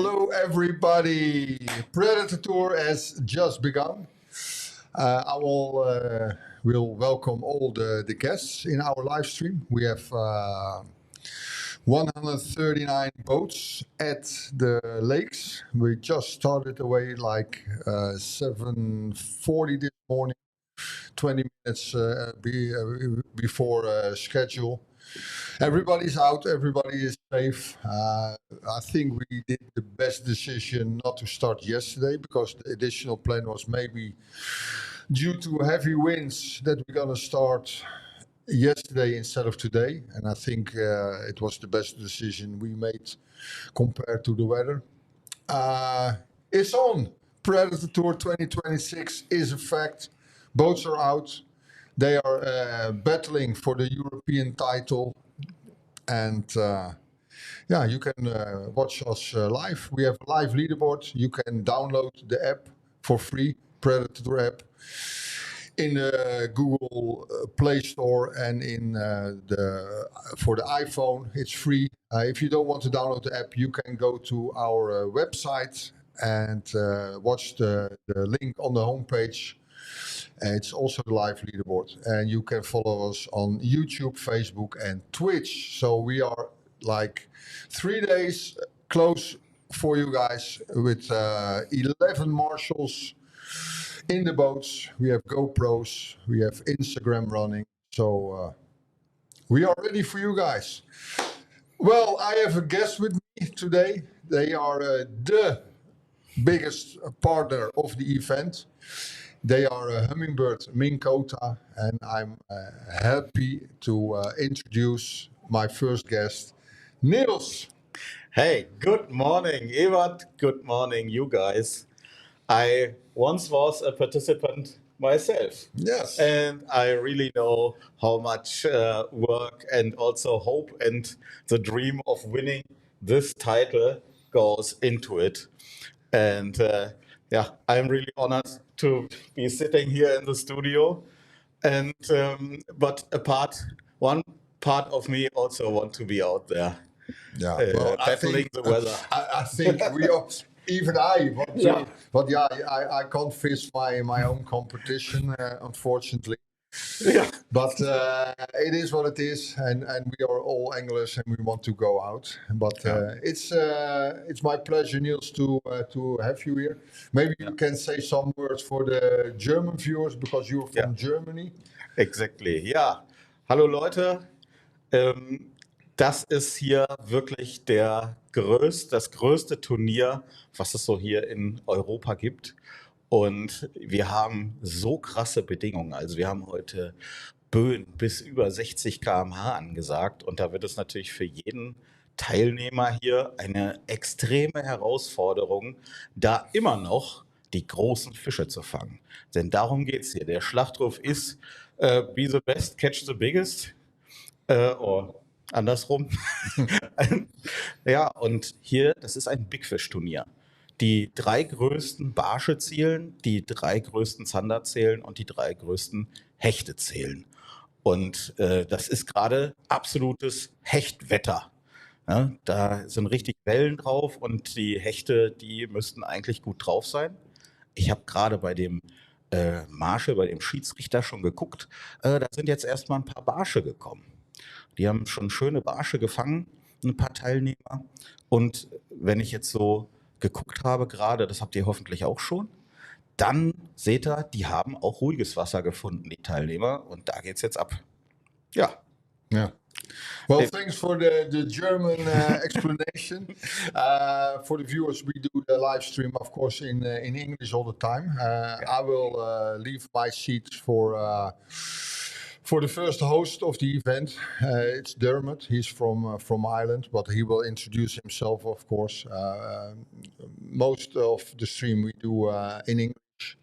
Hello, everybody. Predatortour has just begun. I will welcome all the guests in our live stream. We have 139 boats at the lakes. We just started away like 7:40 this morning, 20 minutes before schedule. Everybody's out, everybody is safe. I think we did the best decision not to start yesterday because the additional plan was maybe due to heavy winds that we're going to start yesterday instead of today. And I think it was the best decision we made compared to the weather. It's on. Predatortour 2026 is a fact. Boats are out. They are battling for the European title. And yeah, you can watch us live. We have a live leaderboard. You can download the app for free, Predator app, in the Google Play Store and in for the iPhone. It's free. If you don't want to download the app, you can go to our website and watch the link on the homepage. It's also the live leaderboard, and you can follow us on YouTube, Facebook, and Twitch. So we are like 3 days close for you guys with 11 marshals in the boats. We have GoPros, we have Instagram running. So we are ready for you guys. Well, I have a guest with me today. They are the biggest partner of the event. They are Hummingbird Minn Kota, and I'm happy to introduce my first guest, Niels. Hey, good morning, Ewart. Good morning, you guys. I once was a participant myself. Yes. And I really know how much work and also hope and the dream of winning this title goes into it. And yeah, I'm really honored to be sitting here in the studio. And but one part of me also want to be out there. Yeah, well, battling the weather. I think we are, even I, but yeah, I can't face my own competition, unfortunately. Yeah. But it is what it is, and we are all anglers, and we want to go out. But it's my pleasure, Niels, to have you here. Maybe you can say some words for the German viewers because you're from Germany. Exactly. Ja, hallo Leute. Das ist hier wirklich das größte Turnier, was es so hier in Europa gibt. Und wir haben so krasse Bedingungen. Also wir haben heute Böen bis über 60 km/h angesagt. Und da wird es natürlich für jeden Teilnehmer hier eine extreme Herausforderung, da immer noch die großen Fische zu fangen. Denn darum geht es hier. Der Schlachtruf ist be the best, catch the biggest. Oder andersrum. Ja, und hier, das ist ein Big Fish Turnier. Die 3 größten Barsche zählen, die 3 größten Zander zählen und die 3 größten Hechte zählen. Und das ist gerade absolutes Hechtwetter. Ja, da sind richtig Wellen drauf und die Hechte, die müssten eigentlich gut drauf sein. Ich habe gerade bei dem Marschall, bei dem Schiedsrichter schon geguckt, da sind jetzt erstmal ein paar Barsche gekommen. Die haben schon schöne Barsche gefangen, ein paar Teilnehmer. Und wenn ich jetzt so geguckt habe gerade, das habt ihr hoffentlich auch schon, dann seht ihr, die haben auch ruhiges Wasser gefunden, die Teilnehmer. Und da geht's jetzt ab. Ja. Yeah. Well, thanks for the German explanation. For the viewers, we do the live stream, of course, in English all the time. I will leave my seat for the first host of the event. It's Dermot. He's from Ireland, but he will introduce himself, of course. Most of the stream we do in English.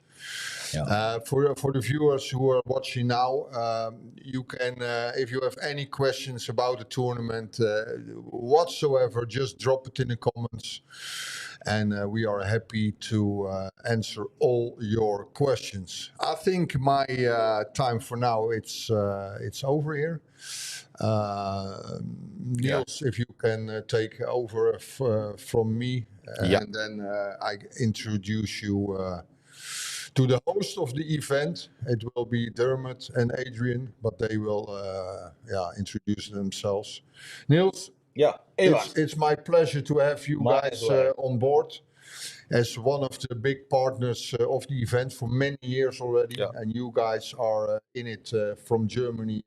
For the viewers who are watching now, you can, if you have any questions about the tournament whatsoever, just drop it in the comments, and we are happy to answer all your questions. I think my time for now it's over here. Niels, if you can take over from me, and then I introduce you to the host of the event. It will be Dermot and Adrian, but they will introduce themselves. Niels, it's my pleasure to have you guys on board as one of the big partners of the event for many years already. And you guys are in it from Germany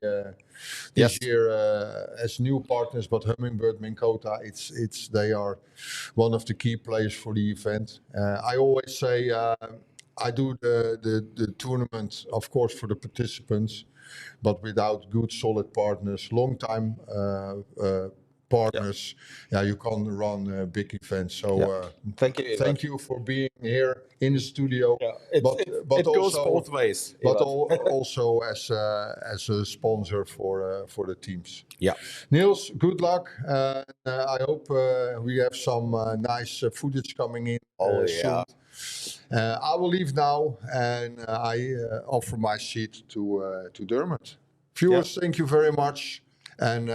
this year as new partners, but Hummingbird, Minn Kota, they are one of the key players for the event. I always say I do the tournament, of course, for the participants, but without good, solid partners, long-time partners, you can't run big events. So thank you for being here in the studio. It goes both ways. But also as a sponsor for the teams. Niels, good luck. I hope we have some nice footage coming in soon. I will leave now, and I offer my seat to Dermot. Viewers, thank you very much. And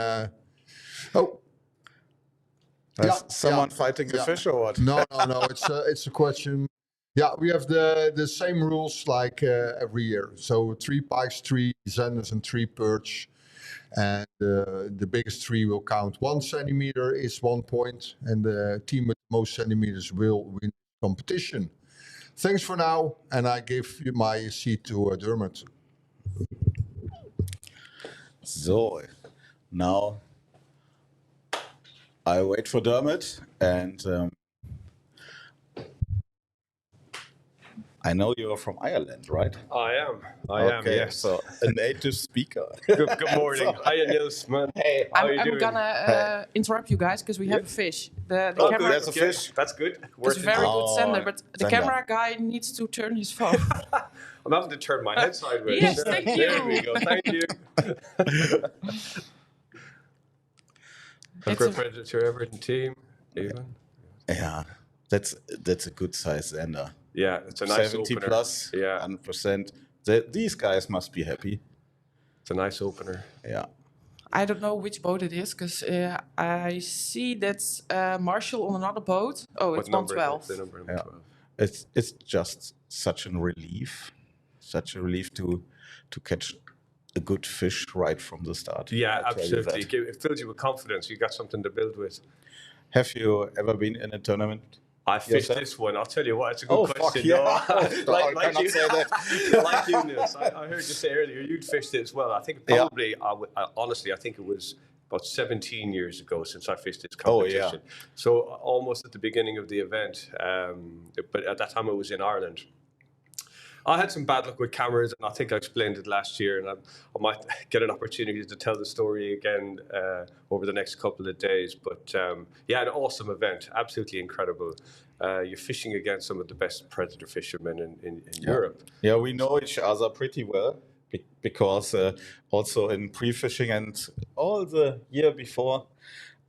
someone fighting a fish or what? No. It's a question. Yeah, we have the same rules like every year. So 3 pikes, 3 Zanders, and 3 perch. And the biggest 3 will count. 1 centimeter is 1 point, and the team with the most centimeters will win the competition. Thanks for now, and I give you my seat to Dermot. So, now I wait for Dermot, and I know you're from Ireland, right? I am, yes. So a native speaker. Good morning. Hiya, Niels, man. Hey, how are you doing? I'm gonna interrupt you guys because we have a fish. The camera. There's a fish. That's good. It's a very good sender, but the camera guy needs to turn his phone. I'm having to turn my head sideways. Yes, thank you. There we go. Thank you. Have a Predatortour Everton team, even. Yeah, that's a good size ender. Yeah, it's a nice 70 opener. plus, yeah, 100%. These guys must be happy. It's a nice opener. Yeah. I don't know which boat it is because I see that's Marshall on another boat. Oh, it's 112. The number 12. It's just such a relief to catch a good fish right from the start. Yeah, absolutely. It fills you with confidence. You got something to build with. Have you ever been in a tournament? I fished this one. I'll tell you what, it's a good question. Fuck yeah. like you, say that. like you, Niels. I heard you say earlier you'd fished it as well. I think probably, honestly, I think it was about 17 years ago since I fished this competition. So almost at the beginning of the event. But at that time it was in Ireland. I had some bad luck with cameras, and I think I explained it last year, and I might get an opportunity to tell the story again over the next couple of days. But yeah, an awesome event, absolutely incredible. You're fishing against some of the best predator fishermen in Europe. Yeah, we know each other pretty well because also in pre-fishing and all the year before,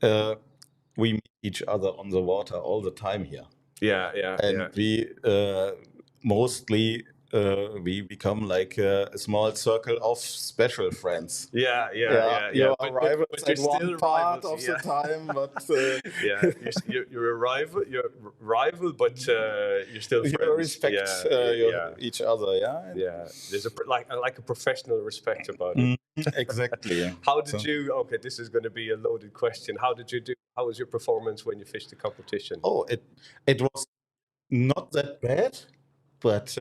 we meet each other on the water all the time here. Yeah. And we mostly... we become like a small circle of special friends. Yeah. Your arrival at one part of the time, but you're a rival, but you're still friends. You respect each other. Yeah. There's a professional respect about it. Exactly. How did you? Okay, this is going to be a loaded question. How did you do? How was your performance when you fished the competition? Oh, it was not that bad. But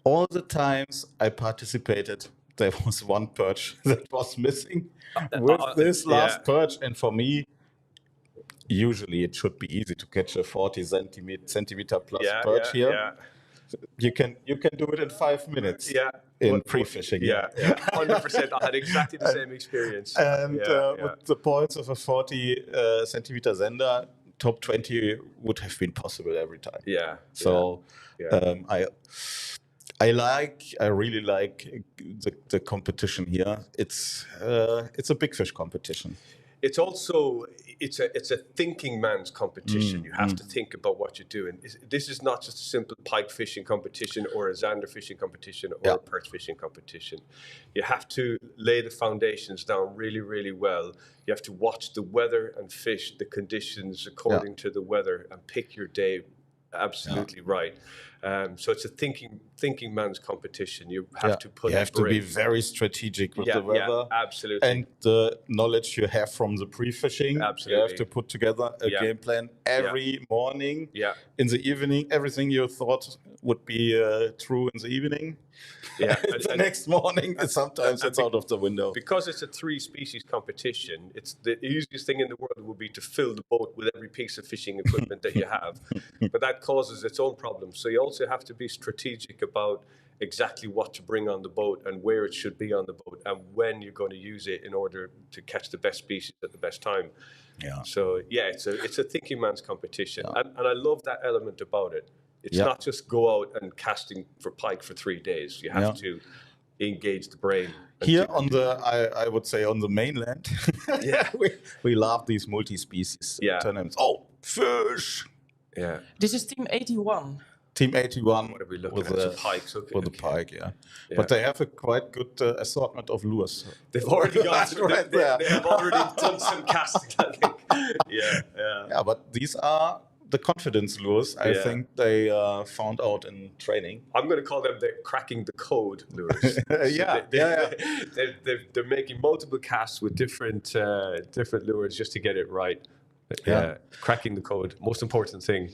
all the times I participated, there was one perch that was missing with this last perch. And for me, usually it should be easy to catch a 40 centimeter plus perch here. Yeah. You can do it in 5 minutes. In pre-fishing. 100%. I had exactly the same experience. And with the points of a 40 centimeter Zander, top 20 would have been possible every time. Yeah. So Yeah. I really like the competition here. It's a big fish competition. It's also it's a thinking man's competition. You have to think about what you're doing. This is not just a simple pike fishing competition or a zander fishing competition or a perch fishing competition. You have to lay the foundations down really, really well. You have to watch the weather and fish the conditions according to the weather and pick your day absolutely right. So it's a thinking man's competition. You have to put. You have to be very strategic with the weather. Yeah, absolutely. And the knowledge you have from the pre-fishing. Absolutely. You have to put together a game plan every morning. Yeah. In the evening, everything you thought would be true in the evening. Yeah. The next morning, sometimes it's out of the window. Because it's a 3-species competition, it's the easiest thing in the world would be to fill the boat with every piece of fishing equipment that you have. But that causes its own problems. So you also have to be strategic about exactly what to bring on the boat and where it should be on the boat and when you're going to use it in order to catch the best species at the best time. Yeah. So it's a thinking man's competition. And I love that element about it. It's not just go out and casting for pike for 3 days. You have to engage the brain. Here on I would say on the mainland, we love these multi-species tournaments. Oh, fish! Yeah. This is Team 81. Team 81 what are we looking at? Some pikes, with the pike, But they have a quite good assortment of lures. They've already got they have already done some casting, I think. Yeah, but these are the confidence lures. I think they found out in training. I'm going to call them the cracking the code lures. They're making multiple casts with different lures just to get it right. Cracking the code, most important thing.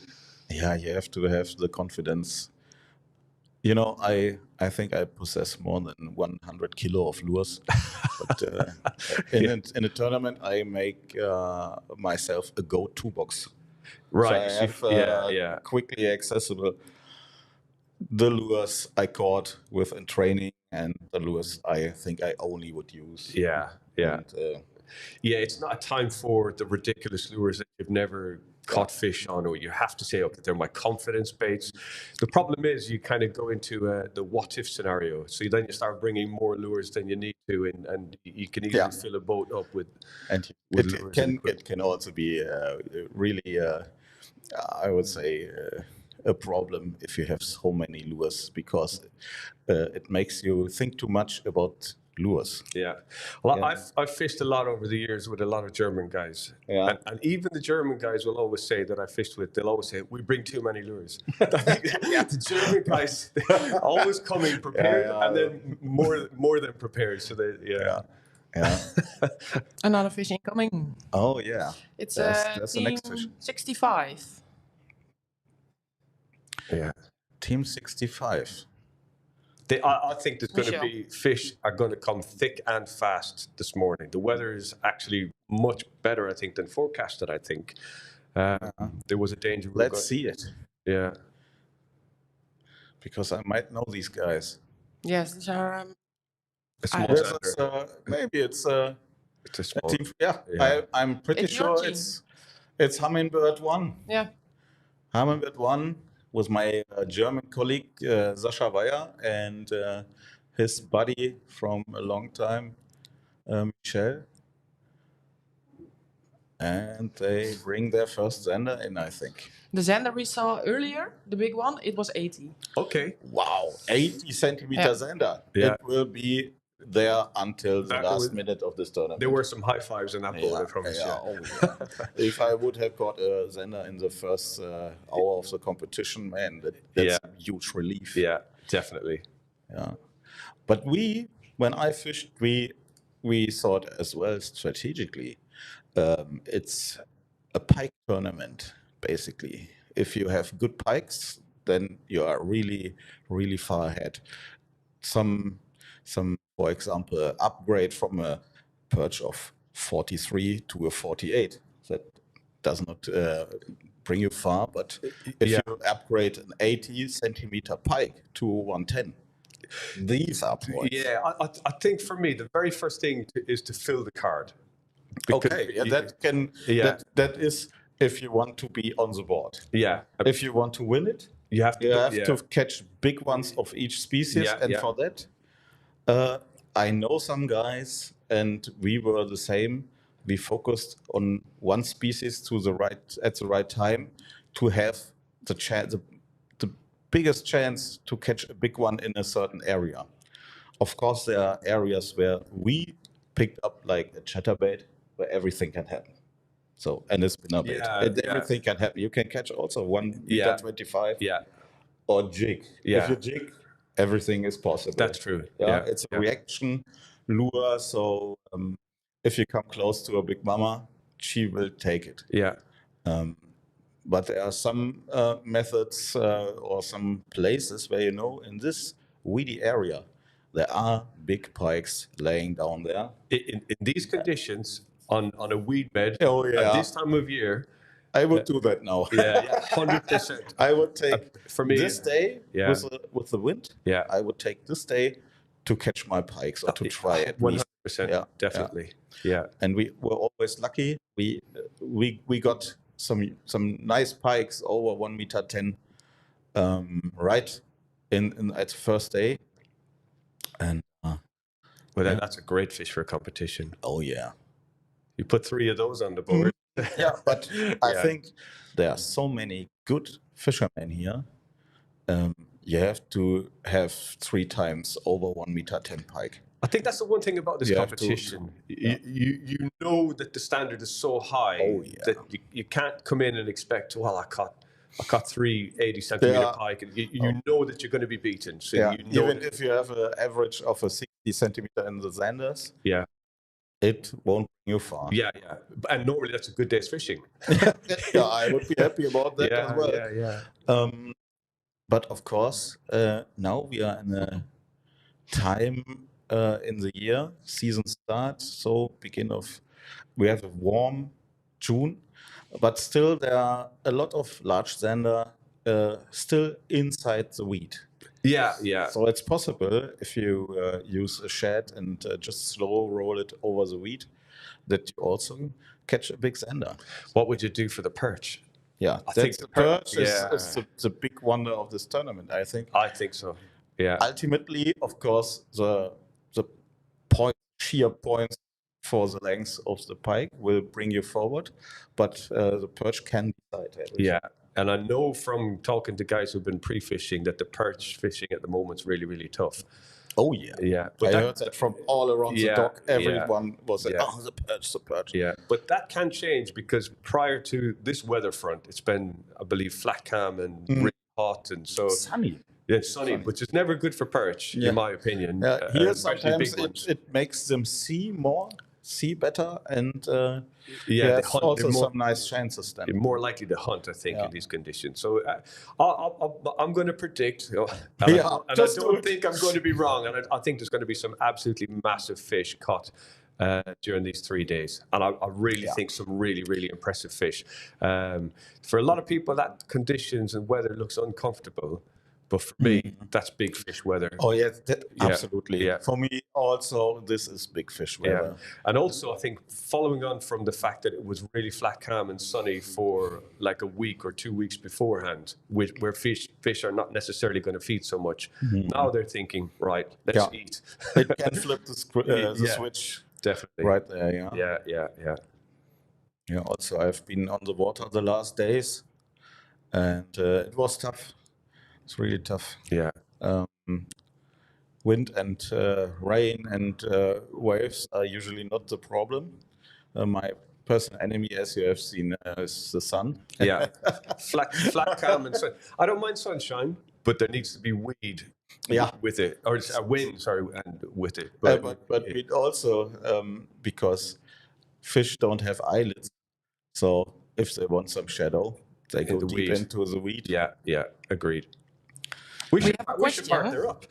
Yeah, you have to have the confidence. You know, I think I possess more than 100 kilo of lures. But in a tournament, I make myself a go-to box. Right. So I have quickly accessible the lures I caught with in training and the lures I think I only would use. Yeah. And, it's not a time for the ridiculous lures that you've never caught fish on, or you have to say, okay, they're my confidence baits. The problem is you kind of go into the what if scenario. So then you start bringing more lures than you need to, and you can easily fill a boat up with. And it can also be really, I would say, a problem if you have so many lures, because it makes you think too much about lures. Well, I've fished a lot over the years with a lot of German guys. And even the German guys will always say that I fished with, they'll always say, we bring too many lures. The German guys always coming prepared and then more than prepared. So Another fish incoming. Oh, yeah. It's that's the Team next fish. 65. Yeah. Team 65. I think there's going to be fish are going to come thick and fast this morning. The weather is actually much better, I think, than forecasted. I think there was a danger. Let's see it. Yeah, because I might know these guys. Yes, these are. Maybe it's a small team. I'm pretty sure it's Hummingbird 1. Yeah, Hummingbird 1. Was my German colleague Sascha Weyer and his buddy from a long time, Michel. And they bring their first Zander in, I think. The Zander we saw earlier, the big one, it was 80. Okay. Wow, 80 centimeter Zander. It will be there until the last minute of this tournament. There were some high fives in that boat, I promise you. If I would have got a Zander in the first hour of the competition, man, that's a huge relief. Yeah, definitely. Yeah, but when I fished, we thought as well strategically. It's a pike tournament, basically. If you have good pikes, then you are really, really far ahead. Some, for example, upgrade from a perch of 43 to a 48. That does not bring you far, but if you upgrade an 80 centimeter pike to 110, these are points. Yeah, I think for me, the very first thing is to fill the card. Because that is if you want to be on the board. Yeah. If you want to win it, You have to. you have to catch big ones of each species, and for that, I know some guys, and we were the same. We focused on one species at the right time to have the biggest chance to catch a big one in a certain area. Of course, there are areas where we picked up like a chatterbait, where everything can happen. So, and a spinnerbait, and everything can happen. You can catch also 1.25 meter or jig. If you jig, everything is possible. That's true. It's a reaction lure. So if you come close to a big mama, she will take it. Yeah. But there are some methods or some places where, in this weedy area, there are big pikes laying down there. In these conditions, on a weed bed, at this time of year, I would do that now. 100%. I would take for me this day with the wind. I would take this day to catch my pikes or to try it. 100%, definitely. Yeah. And we were always lucky. We got some nice pikes over 1.10 meter, right in at the first day. And that's a great fish for a competition. Oh yeah. You put 3 of those on the board. But I think there are so many good fishermen here. You have to have 3 times over 1.10 meter pike. I think that's the one thing about this competition. You know that the standard is so high that you can't come in and expect, well, I caught 3 80-centimeter pike, and you know that you're going to be beaten. So you know even if you have an average of a 60 centimeter in the Zanders, it won't bring you far. Yeah. And normally that's a good day's fishing. I would be happy about that as well. But of course, now we are in a time in the year, season starts, so we have a warm June, but still there are a lot of large zander still inside the weed. Yeah. So it's possible if you use a shed and just slow roll it over the weed, that you also catch a big zander. What would you do for the perch? Yeah, I think the perch is the big wonder of this tournament, I think. I think so. Yeah. Ultimately, of course, the sheer points for the length of the pike will bring you forward, but the perch can decide everything. Yeah. And I know from talking to guys who've been pre-fishing that the perch fishing at the moment is really, really tough. Oh, yeah. Yeah. But I heard that from all around the dock. Everyone was saying, the perch. Yeah. But that can change because prior to this weather front, it's been, I believe, flat cam and really hot. And so sunny. Yeah, sunny, which is never good for perch, in my opinion. Here sometimes it makes them see better, and also some nice chances then. You're more likely to hunt, I think, in these conditions. So I'm going to predict, I don't think I'm going to be wrong, and I think there's going to be some absolutely massive fish caught during these 3 days. And I really think some really, really impressive fish. For a lot of people, that conditions and weather looks uncomfortable. But for me, that's big fish weather. Oh, yeah, absolutely. Yeah. For me, also, this is big fish weather. Yeah. And also, I think, following on from the fact that it was really flat, calm, and sunny for like a week or 2 weeks beforehand, where fish are not necessarily going to feed so much. Now they're thinking, right, let's eat. It can flip the switch. Definitely. Right there, Yeah, also, I've been on the water the last days, and it was tough. It's really tough. Yeah. Wind and rain and waves are usually not the problem. My personal enemy, as you have seen, is the sun. Yeah. flat, calm, and sun. I don't mind sunshine, but there needs to be weed with it, or wind, and with it. But it also, because fish don't have eyelids, so if they want some shadow, they go deep into the weed. Yeah, agreed. We should partner up.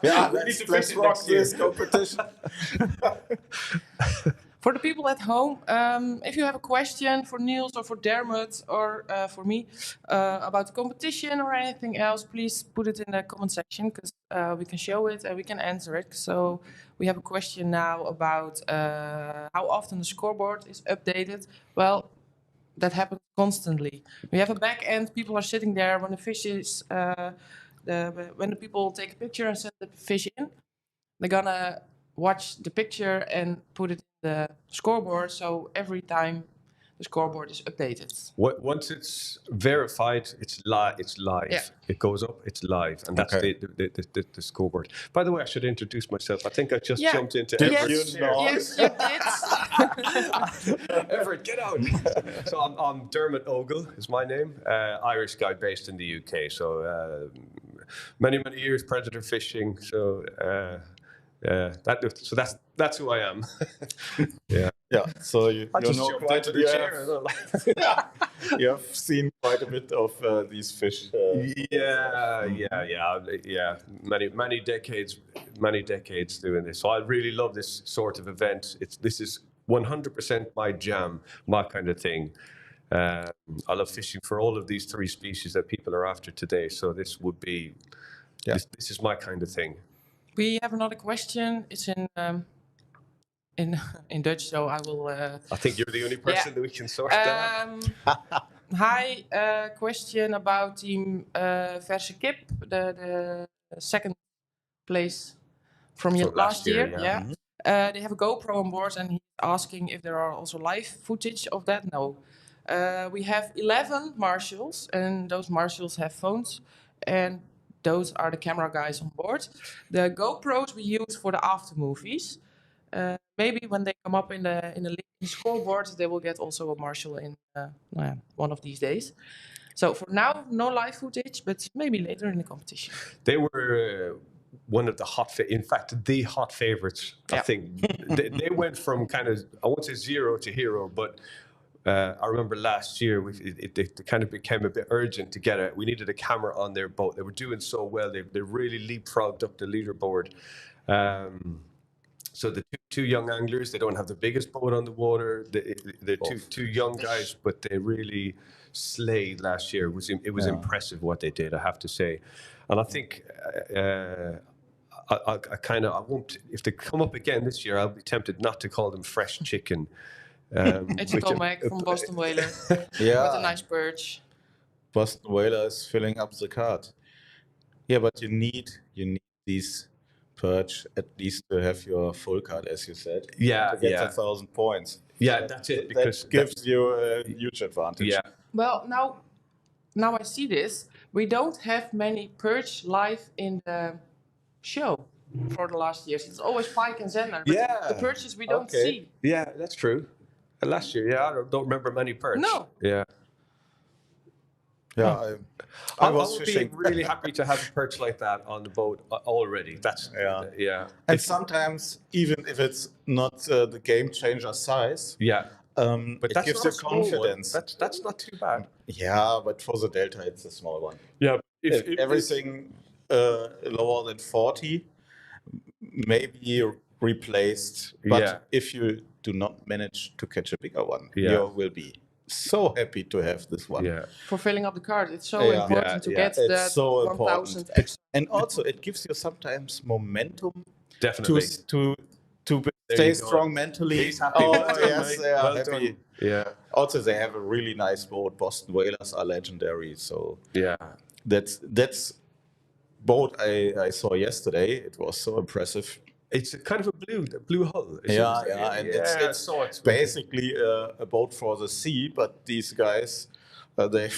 Let's rock this competition. For the people at home, if you have a question for Niels or for Dermot or for me about the competition or anything else, please put it in the comment section because we can show it and we can answer it. So we have a question now about how often the scoreboard is updated. Well, that happens constantly. We have a back end. People are sitting there when the fish is. When the people take a picture and send the fish in, they're gonna watch the picture and put it in the scoreboard. So every time the scoreboard is updated. Once it's verified, it's live. It's live. Yeah. It goes up. It's live, and that's the scoreboard. By the way, I should introduce myself. I think I just jumped into Everett's chair. Yes, you did. Everett, get out! So I'm Dermot Ogle is my name. Irish guy based in the UK. So many years predator fishing. So that's who I am. Yeah. Yeah, so you just know jumped quite into the chair. you have seen quite a bit of these fish. Yeah. Many decades doing this. So I really love this sort of event. This is 100% my jam, my kind of thing. I love fishing for all of these three species that people are after today. So this would be, this is my kind of thing. We have another question. It's in Dutch, so I will. I think you're the only person that we can sort that. Hi, question about Team Verse Kip, the second place from last year. Yeah. They have a GoPro on board, and he's asking if there are also live footage of that. No. We have 11 marshals, and those marshals have phones, and those are the camera guys on board. The GoPros we use for the after movies. Maybe when they come up in the scoreboard, they will get also a marshal in one of these days. So for now, no live footage, but maybe later in the competition. They were one of the in fact, the hot favorites. I think they went from kind of, I won't say zero to hero, but I remember last year it kind of became a bit urgent to get it. We needed a camera on their boat. They were doing so well. They really leapfrogged up the leaderboard. So the two young anglers, they don't have the biggest boat on the water. The two young guys, but they really slayed last year. It was impressive what they did, I have to say. And I think I won't, if they come up again this year, I'll be tempted not to call them fresh chicken. It's a Tomac from Boston Whaler with a nice perch. Boston Whaler is filling up the card. Yeah, but you need these perch at least to have your full card, as you said. Yeah, to get 1,000 points. Yeah, that's it. Because that gives you a huge advantage. Yeah. Well, now I see this. We don't have many perch live in the show for the last years. It's always Pike and Zander. But the perches we don't see. Yeah, that's true. Last year, I don't remember many perch. No. Yeah. Yeah, I was fishing. Be really happy to have a perch like that on the boat already. That's And sometimes, even if it's not the game changer size, but it gives you confidence. That's not too bad. Yeah, but for the Delta, it's a small one. Yeah, if everything lower than 40 may be replaced, but if you do not manage to catch a bigger one, you will be so happy to have this one. Yeah. For filling up the card, it's so important to get that so 1,000 extra. And also, it gives you sometimes momentum. Definitely. To stay strong mentally. He's happy. Yes, they are happy. Done. Yeah. Also, they have a really nice boat. Boston Whalers are legendary. So that's boat I saw yesterday. It was so impressive. It's kind of a blue hull. And it's basically a boat for the sea. But these guys, they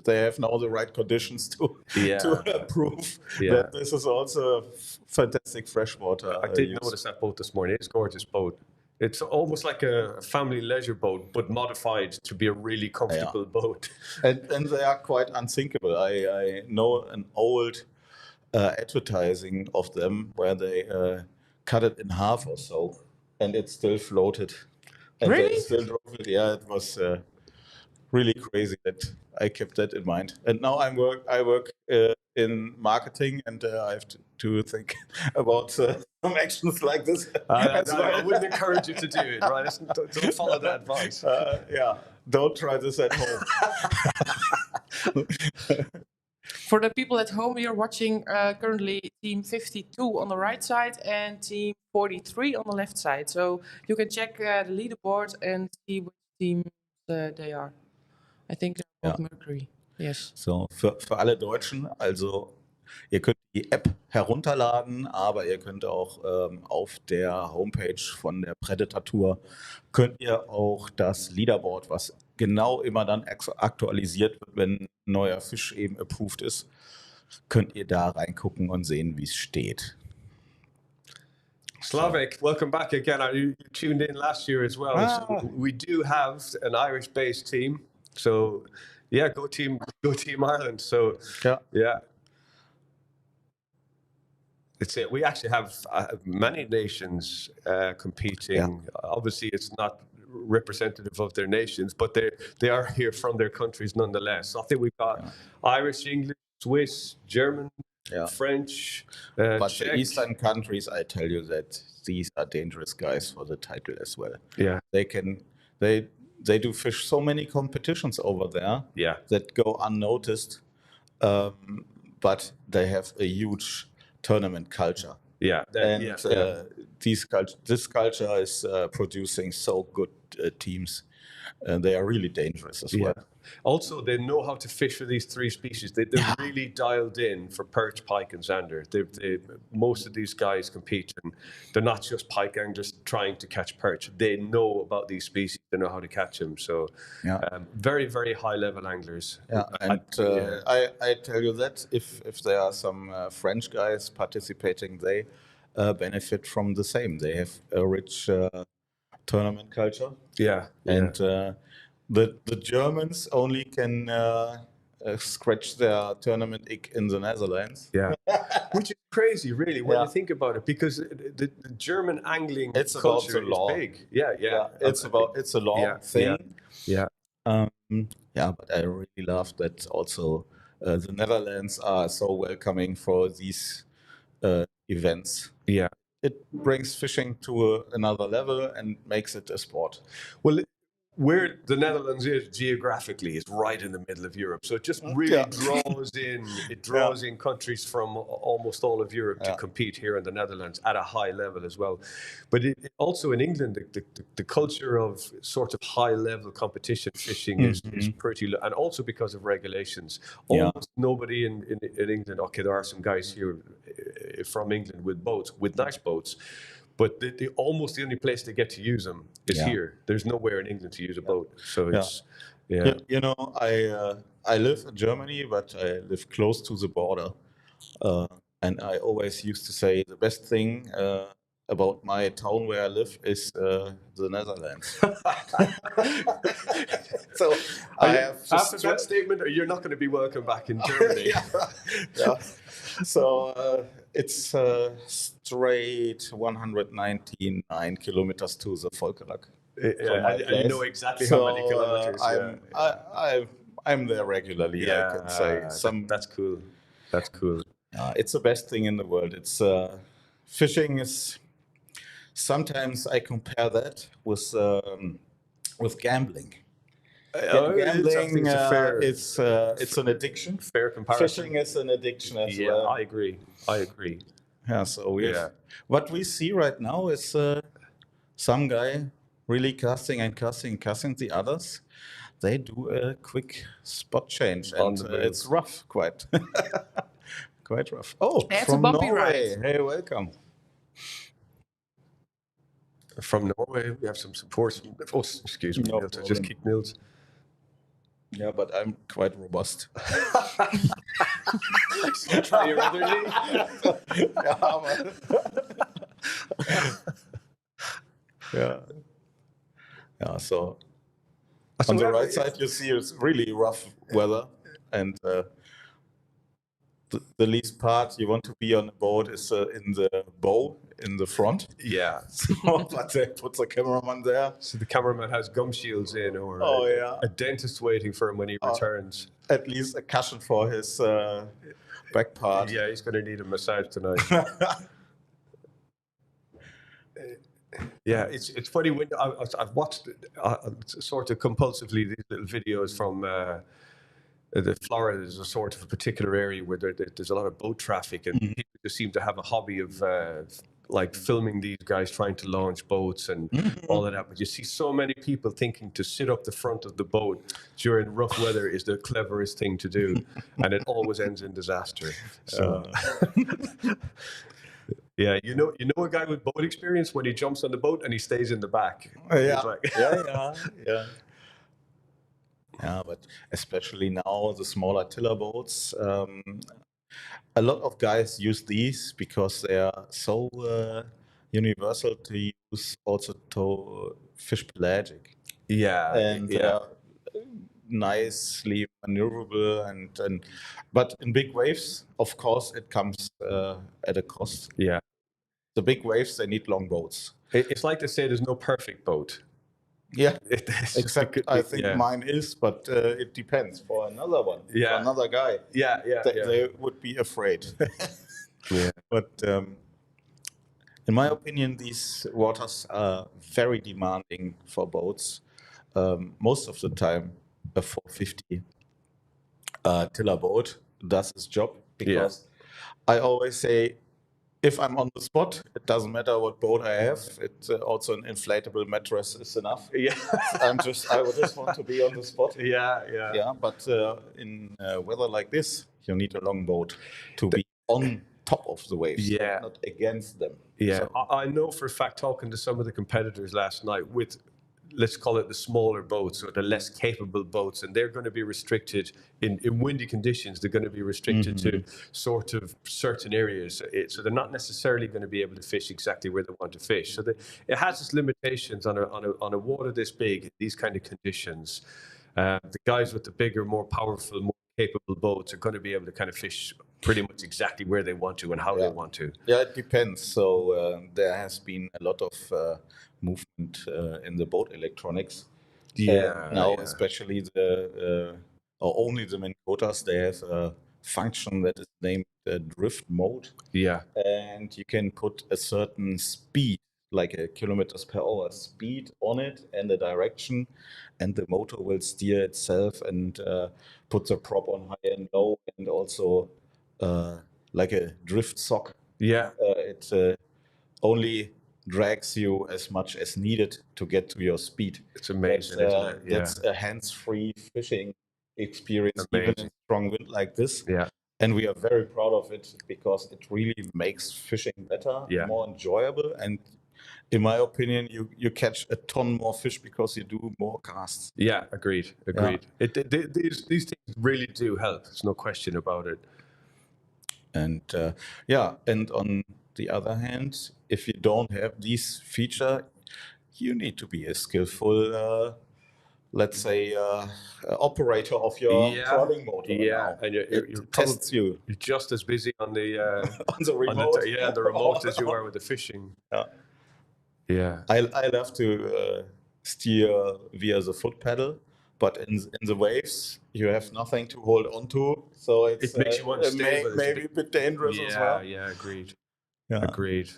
have now the right conditions to prove that this is also fantastic freshwater. I did notice that boat this morning. It's a gorgeous boat. It's almost like a family leisure boat, but modified to be a really comfortable boat. And they are quite unsinkable. I know an old advertising of them where they cut it in half or so, and it still floated. And really? They still drove it. Yeah, it was really crazy that I kept that in mind. And now I work in marketing, and I have to think about some actions like this. I wouldn't encourage you to do it, right? Don't follow that advice. Don't try this at home. For the people at home, we are watching currently Team 52 on the right side and Team 43 on the left side. So you can check the leaderboard and see which team they are. I think they're both Mercury. Yes. So, für alle Deutschen, also ihr könnt die App herunterladen, aber ihr könnt auch auf der Homepage von der Predatortour könnt ihr auch das Leaderboard, was genau immer dann aktualisiert wird, wenn ein neuer Fisch eben approved ist, könnt ihr da reingucken und sehen, wie es steht. Slavik, welcome back again. You tuned in last year as well. So we do have an Irish-based team. So yeah, go team Ireland. So yeah. It's it. We actually have many nations competing. Yeah. Obviously, it's not representative of their nations, but they are here from their countries nonetheless. So I think we've got Irish, English, Swiss, German, French, but Czech. the Eastern countries, I tell you that these are dangerous guys for the title as well. Yeah, they do fish so many competitions over there. Yeah, that go unnoticed, but they have a huge tournament culture. Yeah, this culture is producing so good teams, and they are really dangerous as well. Also, they know how to fish for these three species. They're really dialed in for perch, pike, and zander. Most of these guys compete, and they're not just pike anglers trying to catch perch. They know about these species. They know how to catch them. So, very, very high-level anglers. Yeah, and I tell you that if there are some French guys participating, they benefit from the same. They have a rich tournament culture. And the Germans only can scratch their tournament in the Netherlands. Yeah, which is crazy, really, when you think about it, because the German angling culture is big. It's a law thing. But I really love that also the Netherlands are so welcoming for these events. Yeah, it brings fishing to another level and makes it a sport. Well, where the Netherlands is geographically is right in the middle of Europe, so it just really draws in countries from almost all of Europe to compete here in the Netherlands at a high level as well. But also in England, the culture of sort of high level competition fishing is pretty low, and also because of regulations. Almost nobody in England. Okay, there are some guys here from England with boats, with nice boats. But almost the only place they get to use them is here. There's nowhere in England to use a boat. So it's, You know, I live in Germany, but I live close to the border. And I always used to say the best thing about my town where I live is the Netherlands. So after that statement, you're not going to be welcome back in Germany. So it's straight 199 kilometers to the Volkerag. I know exactly how many kilometers. I'm there regularly. I can say that's cool. That's cool. It's the best thing in the world. It's fishing is. Sometimes I compare that with gambling. Gambling, it's an addiction. Fair comparison. Fishing is an addiction as well. I agree. Yeah. So what we see right now is some guy really casting. The others, they do a quick spot change, and it's rough, quite rough. Oh, it's from a bumpy Norway. ride. Hey, welcome. From Norway, we have some support. Oh, excuse me, Niels. I just kicked Niels. Yeah, but I'm quite robust. Try your other knee. Yeah. So on the right side, you see it's really rough weather, and the least part you want to be on the boat is in the bow in the front. Yeah. But they put the cameraman there. So the cameraman has gum shields in, or a dentist waiting for him when he returns. At least a cushion for his back part. Yeah, he's going to need a massage tonight. Yeah, it's funny when I've watched sort of compulsively these little videos from Florida is a sort of a particular area where there's a lot of boat traffic, and people just seem to have a hobby of like filming these guys trying to launch boats and all of that. But you see so many people thinking to sit up the front of the boat during rough weather is the cleverest thing to do, and it always ends in disaster. So. Yeah, you know a guy with boat experience when he jumps on the boat and he stays in the back. Yeah. He's like, Yeah, but especially now the smaller tiller boats, a lot of guys use these because they are so universal to use also to fish pelagic. yeah, And they yeah, are nicely maneuverable and but in big waves, of course, it comes at a cost. yeah. The big waves, they need long boats. It's like they say there's no perfect boat. Yeah, It's except I think yeah. mine is, but it depends for another one, for Yeah. another guy. Yeah, yeah, yeah. They would be afraid. Yeah. But in my opinion, these waters are very demanding for boats. Most of the time, a 450 tiller boat does its job because I always say, if I'm on the spot, it doesn't matter what boat I have. It's also an inflatable mattress is enough. Yeah. I would just want to be on the spot. Yeah, yeah. Yeah, but in weather like this, you need a long boat to be on top of the waves, Yeah. not against them. Yeah, So, I know for a fact, talking to some of the competitors last night with, let's call it the smaller boats or the less capable boats, and they're going to be restricted in windy conditions. They're going to be restricted to sort of certain areas. So they're not necessarily going to be able to fish exactly where they want to fish. So it has its limitations on a water this big, these kind of conditions. The guys with the bigger, more powerful, more capable boats are going to be able to kind of fish pretty much exactly where they want to and how they want to. yeah, it depends. So there has been a lot of movement in the boat electronics. Now, especially or only the Minn Kotas, they have a function that is named drift mode. Yeah. And you can put a certain speed, like a kilometers per hour speed on it and the direction, and the motor will steer itself and put the prop on high and low, and also like a drift sock. Yeah. It only drags you as much as needed to get to your speed. It's amazing, isn't it? Yeah. That's a hands-free fishing experience, Amazing. even in strong wind like this. Yeah. And we are very proud of it because it really makes fishing better, more enjoyable, and in my opinion, you catch a ton more fish because you do more casts. Yeah, agreed. These things really do help. There's no question about it. And and on the other hand, if you don't have this feature, you need to be a skillful, let's say, operator of your trolling motor. Yeah, now. and you're tests you. You're just as busy on the on the remote. the remote as you are with the fishing. Yeah. Yeah. I love to steer via the foot pedal, but in the waves you have nothing to hold on to, so it makes you unstable. Maybe a bit dangerous as well. Yeah, agreed. Yeah. Agreed.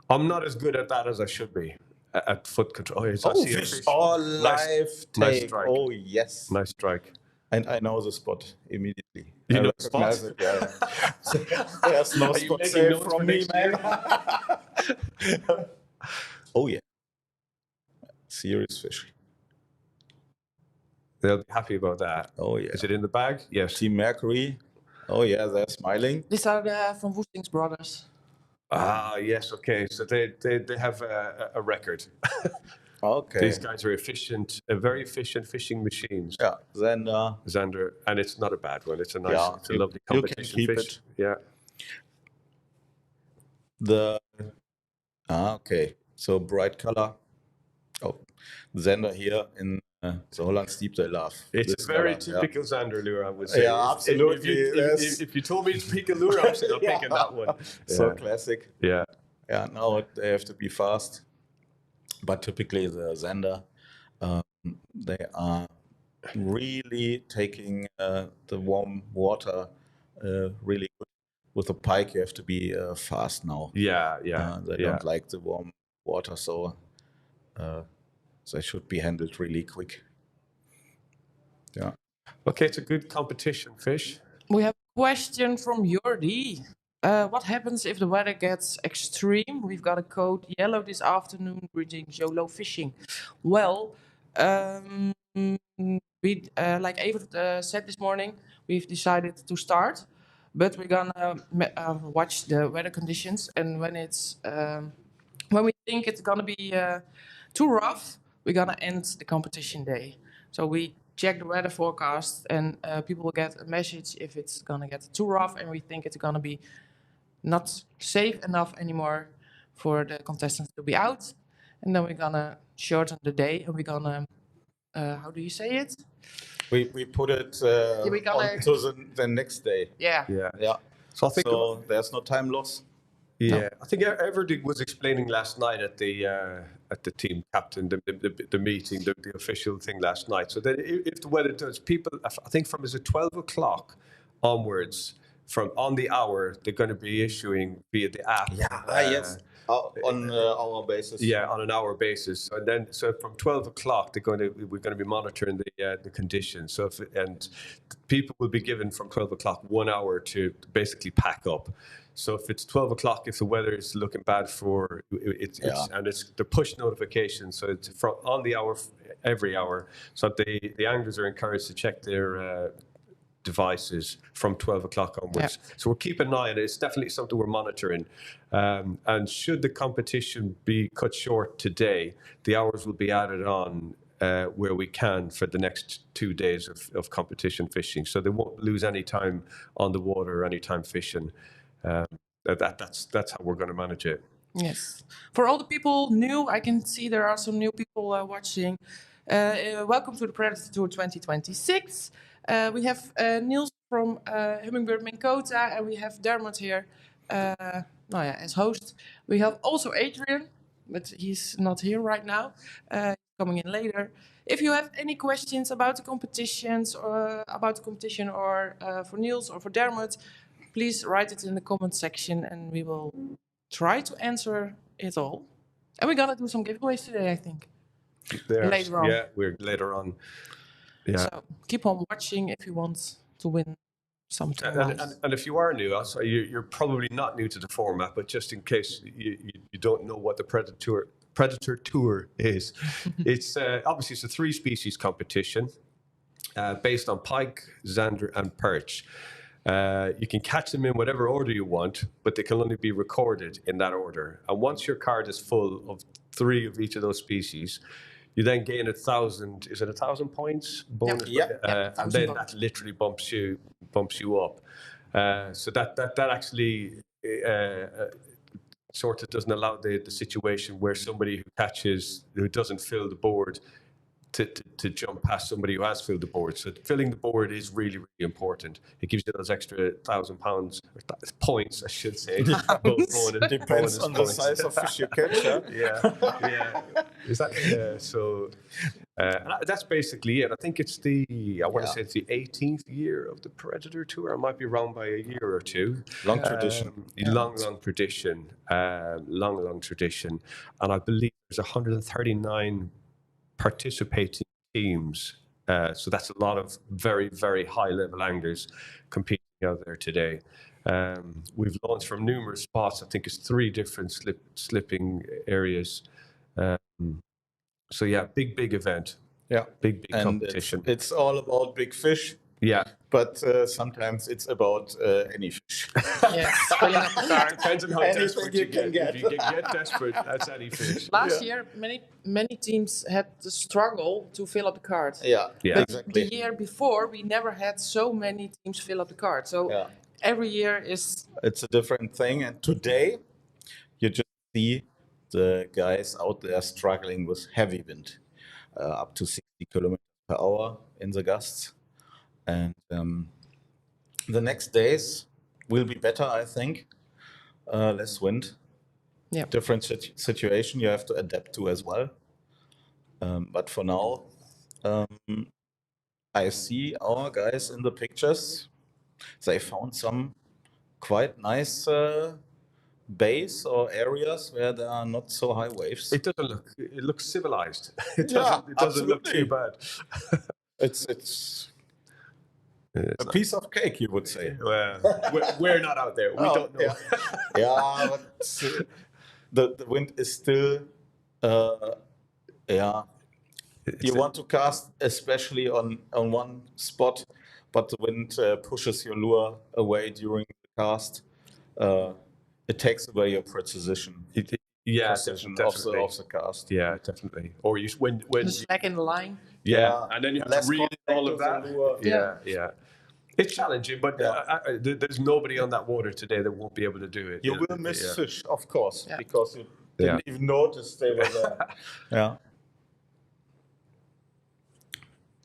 I'm not as good at that as I should be at foot control. I see a fish. Live nice take. strike. Oh yes. Nice strike. And I know the spot immediately. You know the spot? It, yeah. There's no spot safe from me, man. Oh yeah. Serious fish. They'll be happy about that. Oh yeah. Is it in the bag? Yes. Team Mercury. Oh yeah, they're smiling. These are the Van Woestings brothers. Ah, yes. Okay. So they have a record. Okay. These guys are very efficient fishing machines. Yeah. Zander, and it's not a bad one. It's a nice, it's a lovely you competition can keep fish. it. Yeah. Okay. So bright color. Oh, Zander here in the Hollandsdiep, they love. It's a very typical Zander lure, I would say. Yeah, absolutely. If you told me to pick a lure, I'm still picking that one. So classic. Yeah. Yeah, now they have to be fast. But typically the Zander, they are really taking the warm water really good. With a pike, you have to be fast now. Yeah. They don't like the warm water, so they should be handled really quick. Yeah. Okay, it's a good competition fish. We have a question from Jordi. What happens if the weather gets extreme? We've got a code yellow this afternoon, reading YOLO fishing. Well, we like Evert said this morning, we've decided to start, but we're gonna watch the weather conditions, and when we think it's gonna be too rough, we're gonna end the competition day. So we check the weather forecast, and people will get a message if it's gonna get too rough, and we think it's gonna be not safe enough anymore for the contestants to be out. And then we're gonna shorten the day, and we're gonna, how do you say it? We put it we're gonna- on to the next day. Yeah. Yeah. So I think there's no time loss. Yeah, I think Everdy was explaining last night at the team captain, the meeting, the official thing last night. So that if the weather does, people, I think from is it 12 o'clock onwards, from on the hour, they're going to be issuing via the app. Yes. On our basis. Yeah, on an hour basis. And then, so from 12 o'clock, we're going to be monitoring the conditions. So and people will be given from 12 o'clock 1 hour to basically pack up. So if it's 12 o'clock, if the weather is looking bad for it's the push notification. So it's from on the hour, every hour. So the anglers are encouraged to check their devices from 12 o'clock onwards. Yeah. So we're keeping an eye on it. It's definitely something we're monitoring. And should the competition be cut short today, the hours will be added on where we can for the next 2 days of competition fishing. So they won't lose any time on the water or any time fishing. That's how we're going to manage it. Yes. For all the people new, I can see there are some new people watching. Welcome to the Predatortour 2026. We have Niels from Hummingbird Minkota, and we have Dermot here as host. We have also Adrian, but he's not here right now, coming in later. If you have any questions about the competitions or for Niels or for Dermot, please write it in the comment section, and we will try to answer it all. And we're gonna do some giveaways today, I think. Later on. Yeah, we're later on. Yeah. So keep on watching if you want to win something. And if you are new, you're probably not new to the format, but just in case you don't know what the Predatortour is, it's obviously it's a 3-species competition based on pike, zander, and perch. You can catch them in whatever order you want, but they can only be recorded in that order. And once your card is full of 3 of each of those species, you then gain 1,000. Is it 1,000 points bonus? Yeah. And then that literally bumps you up. So that actually sort of doesn't allow the situation where somebody who doesn't fill the board to jump past somebody who has filled the board. So filling the board is really, really important. It gives you those extra 1,000 pounds, or points, I should say. Depends on the size of fish you catch. Yeah. Is that so? That's basically it. I think it's I want to say it's the 18th year of the Predatortour. I might be wrong by a year or two. Long tradition. Long tradition. Long tradition. And I believe there's 139 participating teams. So that's a lot of very, very high-level anglers competing out there today. We've launched from numerous spots. I think it's 3 different slipping areas. So yeah, big event. Yeah, big competition. It's all about big fish. Yeah, but sometimes it's about any fish. Yes, filling up the card. Depends on how desperate you can get. If you get desperate, that's any fish. Last year, many teams had to struggle to fill up the card. Yeah, exactly. The year before, we never had so many teams fill up the card. So every year is... It's a different thing. And today, you just see the guys out there struggling with heavy wind, up to 60 kilometers per hour in the gusts. And the next days will be better, I think. Less wind. Yeah. Different situation you have to adapt to as well. But for now, I see our guys in the pictures. They found some quite nice bays or areas where there are not so high waves. It looks civilized. It doesn't look too bad. It's A piece of cake, you would say. Well, we're not out there. We don't know. Yeah, but the wind is still, yeah. You want to cast especially on one spot, but the wind pushes your lure away during the cast. It takes away your precision. Precision definitely. of the cast. Yeah, definitely. Or you when The slack in the line. and then you have Less to read all of contact that. with the lure. Yeah. It's challenging, but there's nobody on that water today that won't be able to do it. You will miss fish, of course, because you Yeah. didn't even notice they were there. Yeah.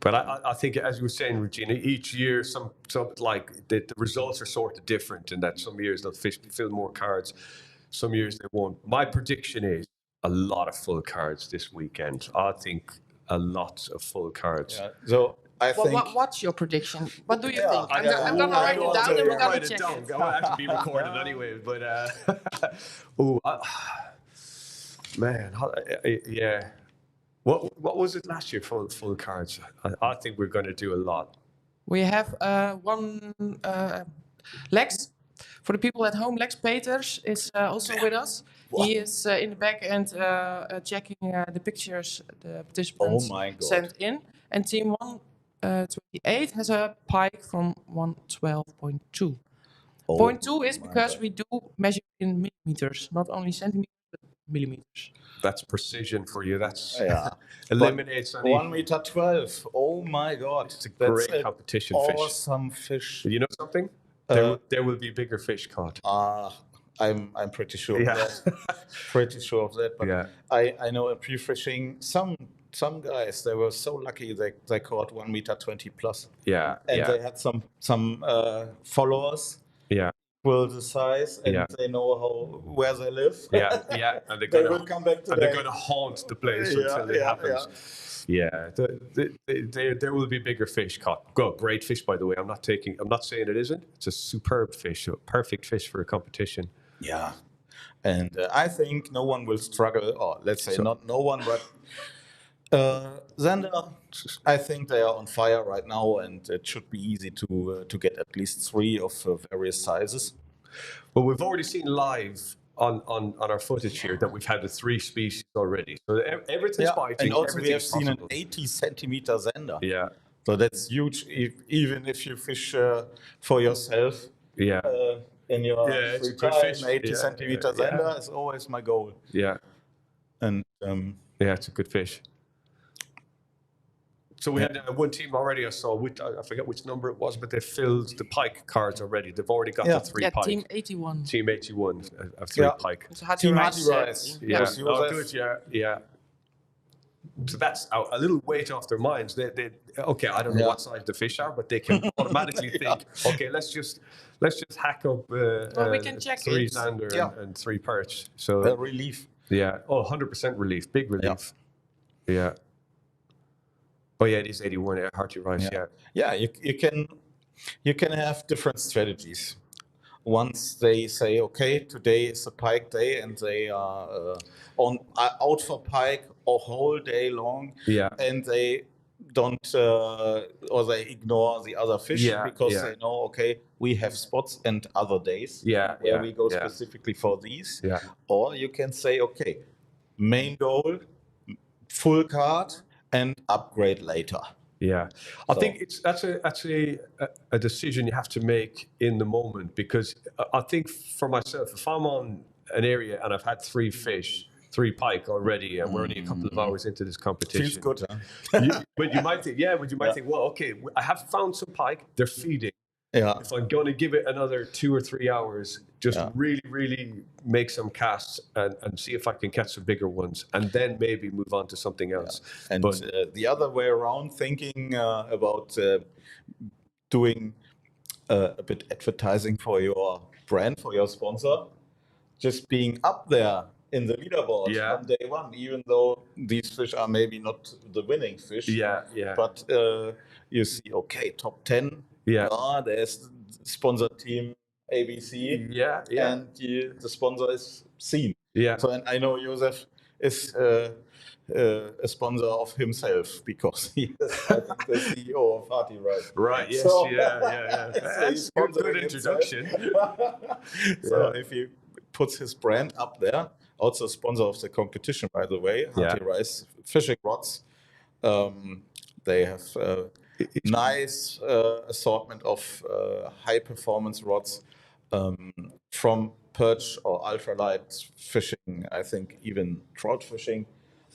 But I think, as you were saying, Regina, each year some like the results are sort of different in that some years they'll fill more cards, some years they won't. My prediction is a lot of full cards this weekend. I think a lot of full cards. Yeah. So I think. What's your prediction? What do you Yeah, think? I I'm gonna write it down and we're gonna check it. It will have to be recorded anyway. But man, yeah. What was it last year for full cards? I think we're going to do a lot. We have one Lex. For the people at home, Lex Peters is also with us. He is in the back end checking the pictures the participants sent in. And team 128 has a pike from 112.2. Point 2 is because we do measure in millimeters, not only centimeters, but millimeters. That's precision for you. That's Yeah. eliminates any. 1m12. Oh my God. It's a great competition fish. Awesome fish. You know something? There will be bigger fish caught. I'm pretty sure of that. Pretty sure of that. But I know in pre-fishing, some guys, they were so lucky they caught 1m20 plus. Yeah. And they had some followers. Yeah. Equal the size, and they know where they live. Yeah. And they will come back today. And they're going to haunt the place until it happens. Yeah. There will be bigger fish caught. Great fish, by the way. I'm not saying it isn't. It's a superb fish, a perfect fish for a competition. Yeah. And I think no one will struggle, or let's say not no one, but Zander, I think they are on fire right now, and it should be easy to get at least 3 of various sizes. Well, we've already seen live on our footage here that we've had the 3 species already. So everything's biting. And also we have seen possible. an 80 centimeter Zander. Yeah. So that's huge, even if you fish for yourself. Yeah. In your it's free a good time, fish. 80 centimeter Zander is always my goal. Yeah. And it's a good fish. So we had one team already. I saw, I forget which number it was, but they filled the pike cards already. They've already got the 3 pike. Team 81. Team 81 of 3 pike. Team Hardy Rice. Yeah. Oh, good. Yeah. So that's a little weight off their minds. They okay, I don't know what size the fish are, but they can automatically think, okay, let's just hack up we can check 3 Zander and 3 perch. So relief. Yeah. Oh, 100% relief. Big relief. Yeah. Oh yeah, it is 81. Hearty Rice. Yeah. You can have different strategies. Once they say, okay, today is a pike day, and they are out for pike a whole day long, and they don't or they ignore the other fish because they know, okay, we have spots and other days where we go specifically for these. Yeah. Or you can say, okay, main goal, full card, and upgrade later. Yeah, I think that's a decision you have to make in the moment, because I think for myself, if I'm on an area and I've had 3 fish, 3 pike already, and we're only a couple of hours into this competition. Feels good, huh? But you might think, well, okay, I have found some pike, they're feeding. Yeah. If I'm going to give it another 2 or 3 hours, just really, really make some casts and see if I can catch some bigger ones, and then maybe move on to something else. Yeah. And the other way around, thinking about doing a bit advertising for your brand, for your sponsor, just being up there in the leaderboard on day 1, even though these fish are maybe not the winning fish. But you see, okay, top 10. There's sponsor team ABC. And the sponsor is seen. Yeah. So, and I know, Josef, is a sponsor of himself because he is, I think, the CEO of Haringvliet. Right. Yes. So- yeah. So That's he's good sponsoring introduction. So if he puts his brand up there, also sponsor of the competition, by the way, Haringvliet fishing rods. They have nice assortment of high performance rods from perch or ultralight fishing. I think even trout fishing,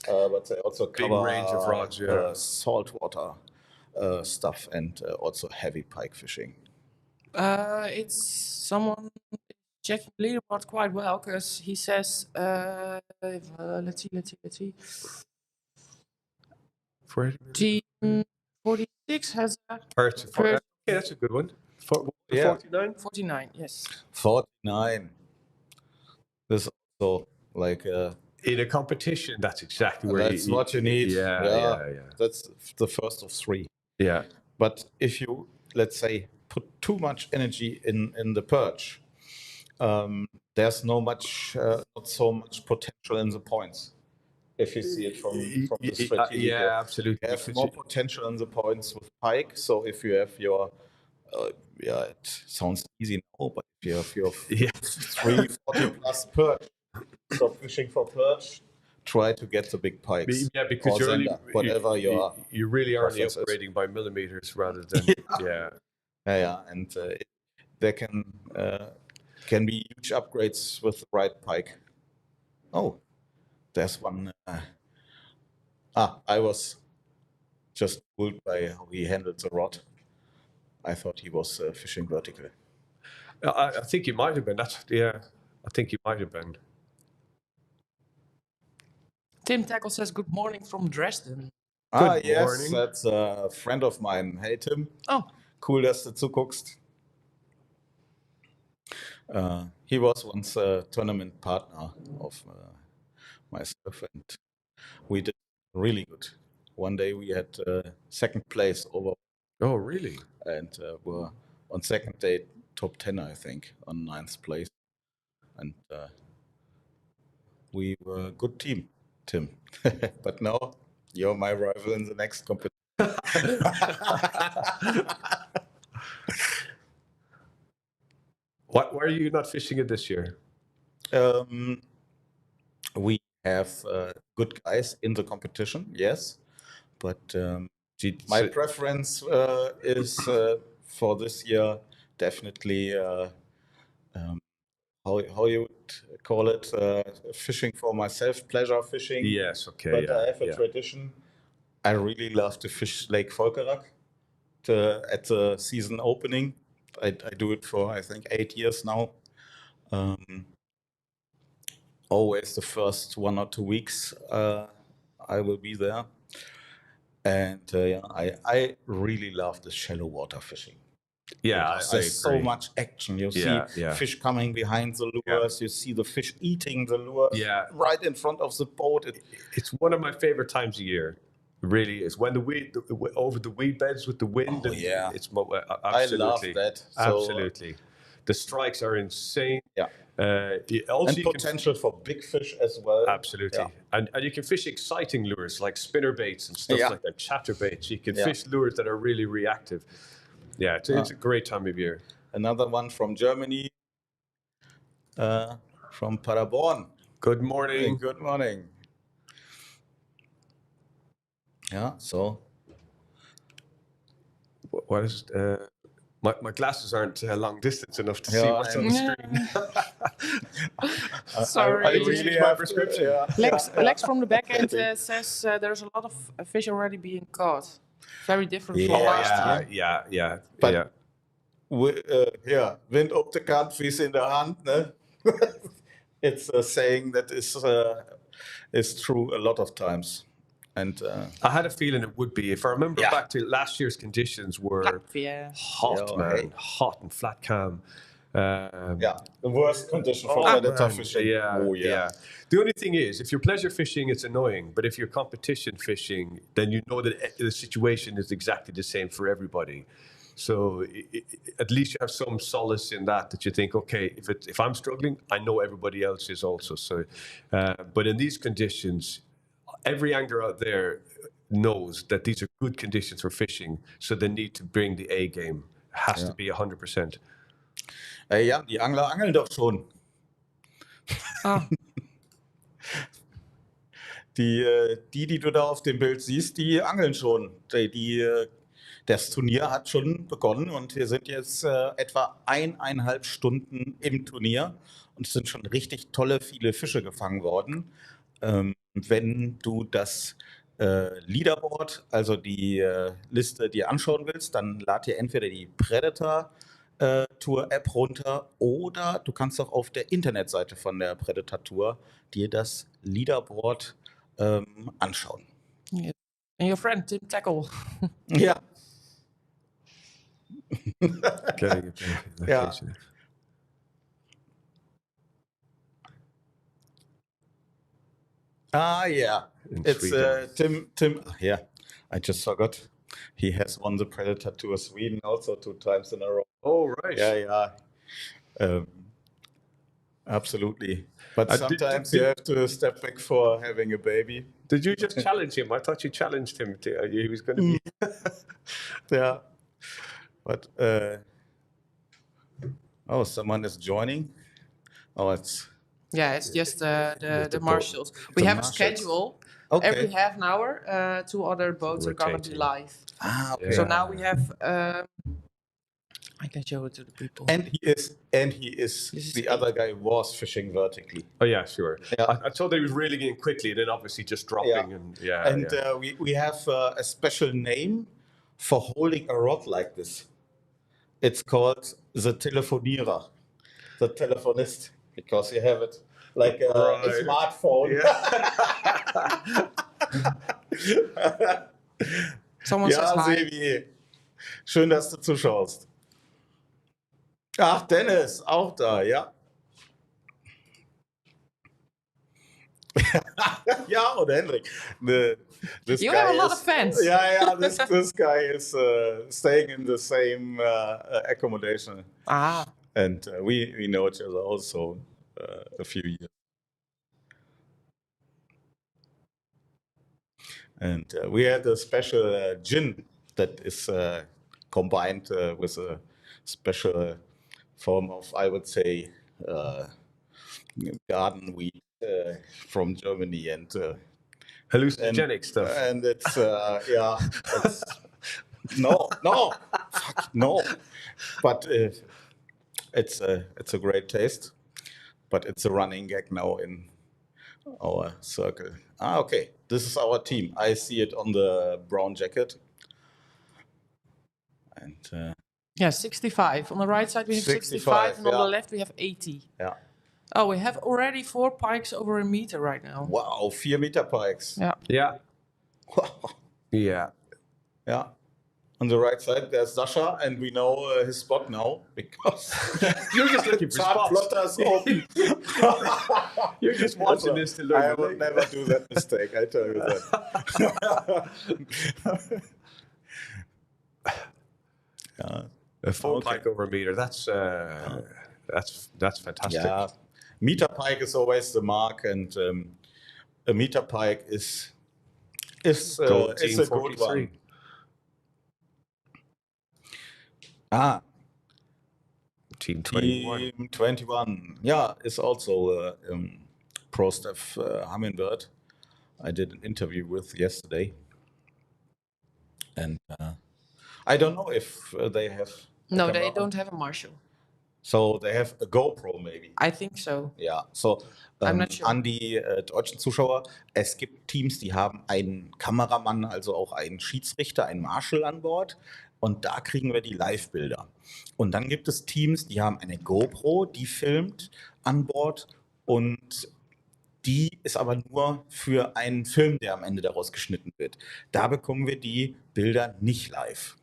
but they also cover range of rods, yeah. saltwater stuff and also heavy pike fishing. It's someone checking the leaderboard quite well because he says, let's see. Team 46 has a Perch. first Yeah, that's a good one. Yeah. 49. 49. Yes. 49. This is also like In a competition, that's exactly where that's what you need. Yeah. That's the first of three. Yeah. But if you, let's say, put too much energy in the perch, there's not so much potential in the points. If you see it from the strategic, Yeah, absolutely. you have more potential in the points with pike. So if you have your, it sounds easy now, but if you have your 340 plus perch, so fishing for perch, try to get the big pikes. Yeah, because or you're Zander, whatever you really are only preference is. upgrading by millimeters rather than and there can be huge upgrades with the right pike. Oh, there's one. I was just fooled by how he handled the rod. I thought he was fishing vertical. I think you might have been. I think you might have been. Tim Tackle says, good morning from Dresden. Good Yes, morning. that's a friend of mine. Hey, Tim. Oh, Cool, dass du zuguckst. He was once a tournament partner of myself, and we did really good. One day we had second place over, Oh, really? and were on second day top 10, I think, on 9th place. And we were a good team, Tim. But now you're my rival in the next competition. Why are you not fishing it this year? We have good guys in the competition, yes, but my preference is for this year definitely how you would call it, fishing for myself, pleasure fishing. Yes, okay. But yeah, I have a yeah. tradition. I really love to fish Lake Volkerak at the season opening. I do it for, I think, 8 years now. Always the first 1 or 2 weeks I will be there. And I really love the shallow water fishing. Yeah, Because I there's so agree. much action. You Yeah, see yeah. fish coming behind the lures. You see the fish eating the lures Yeah. right in front of the boat. It's one of my favorite times of year. It really is when over the weed beds with the wind. Oh, yeah. It's I love absolutely that. So, absolutely. The strikes are insane. yeah. Also, And you can potential for big fish as well. absolutely, Yeah. and you can fish exciting lures like spinner baits and stuff Yeah. like that, chatter baits. You can Yeah. fish lures that are really reactive. Yeah, it's a great time of year. Another one from Germany, from Paderborn. Good morning. Good morning. Yeah, so What is my glasses aren't long distance enough to see Yeah, what's on the screen. sorry. I really have my prescription. Lex from the back end says there's a lot of fish already being caught. Very different from Yeah. last year. Yeah. But Wind op de kant, vis in de hand. Ne? It's a saying that is true a lot of times. And I had a feeling it would be. If I remember back to last year's conditions were Yeah. hot, Yeah, man, hey. hot and flat cam. the worst condition for Oh, predator man. fishing. Yeah. The only thing is, if you're pleasure fishing, it's annoying. But if you're competition fishing, then you know that the situation is exactly the same for everybody. So at least you have some solace in that you think, okay, if I'm struggling, I know everybody else is also. So, but in these conditions, every angler out there knows that these are good conditions for fishing, so they need to bring the A game. It has to be 100%. Ja, die Angler angeln doch schon. Ah, Die du da auf dem Bild siehst, die angeln schon. Das Turnier hat schon begonnen und wir sind jetzt etwa 1,5 Stunden im Turnier und es sind schon richtig viele Fische gefangen worden. Wenn du das Leaderboard, also die Liste dir anschauen willst, dann lad dir entweder die Predatortour App runter oder du kannst auch auf der Internetseite von der Predatortour dir das Leaderboard anschauen. yeah. And your friend Tim Tackle. Ja. Okay. Ja. Yeah. In It's Sweden. Tim. Yeah, I just forgot. He has won the Predatortour Sweden also 2 times in a row. Oh, right. Yeah. Absolutely. But Did- sometimes did- you have to step back for having a baby. Did you just challenge him? I thought you challenged him. He was going to be. Yeah. But someone is joining. Oh, it's Yeah, it's just the boat- marshals. We the have marshals. a schedule. okay. Every half an hour, 2 other boats are gonna be Rotating. live. Okay. So Yeah. now we have. I can show it to the people. And he is This is the eight. other guy was fishing vertically. Oh, yeah, sure. Yeah. I thought he was reeling in quickly and then obviously just dropping. Yeah. And We have a special name for holding a rod like this. It's called the telefonierer, the telephonist, because you have it like a Right. smartphone. Someone says Ja, hi. Sebi, schön, dass du zuschaust. Ach, Dennis, auch da, ja. Ja, oder Hendrik. This You guy have a lot is- of fans. Yeah, this guy is staying in the same accommodation, Ah, and we know each other also a few years. And we had a special gin that is combined with a special form of, I would say, garden weed from Germany, and hallucinogenic stuff. and it's it's, no, fuck no, but it's a great taste, but it's a running gag now in our circle. Okay, this is our team. I see it on the brown jacket, and yeah, 65. On the right side we have 65, and on yeah. the left we have 80. yeah. Oh, we have already 4 pikes over a meter right now. Wow, 4 meter pikes. Yeah. Yeah. Yeah. Yeah. On the right side, there's Sasha, and we know his spot now because You're just looking for spots. Plotter's open. You're just watching this to learn. I would never do that mistake. I tell you that. Yeah. A 4 Okay. pike over a meter. That's fantastic. Yeah. Meter pike is always the mark, and a meter pike is Gold is team a good 43. one. Team 21. Team 21. Yeah, is also pro staff Haringvliet. I did an interview with yesterday, and I don't know if they have. a No, they camera. don't have a marshal. So they have a GoPro maybe. I think so. Ja, so I'm not sure. an die deutschen Zuschauer, es gibt Teams, die haben einen Kameramann, also auch einen Schiedsrichter, einen Marshal an Bord, und da kriegen wir die Live-Bilder. Und dann gibt es Teams, die haben eine GoPro, die filmt an Bord, und die ist aber nur für einen Film, der am Ende daraus geschnitten wird. Da bekommen wir die Bilder nicht live.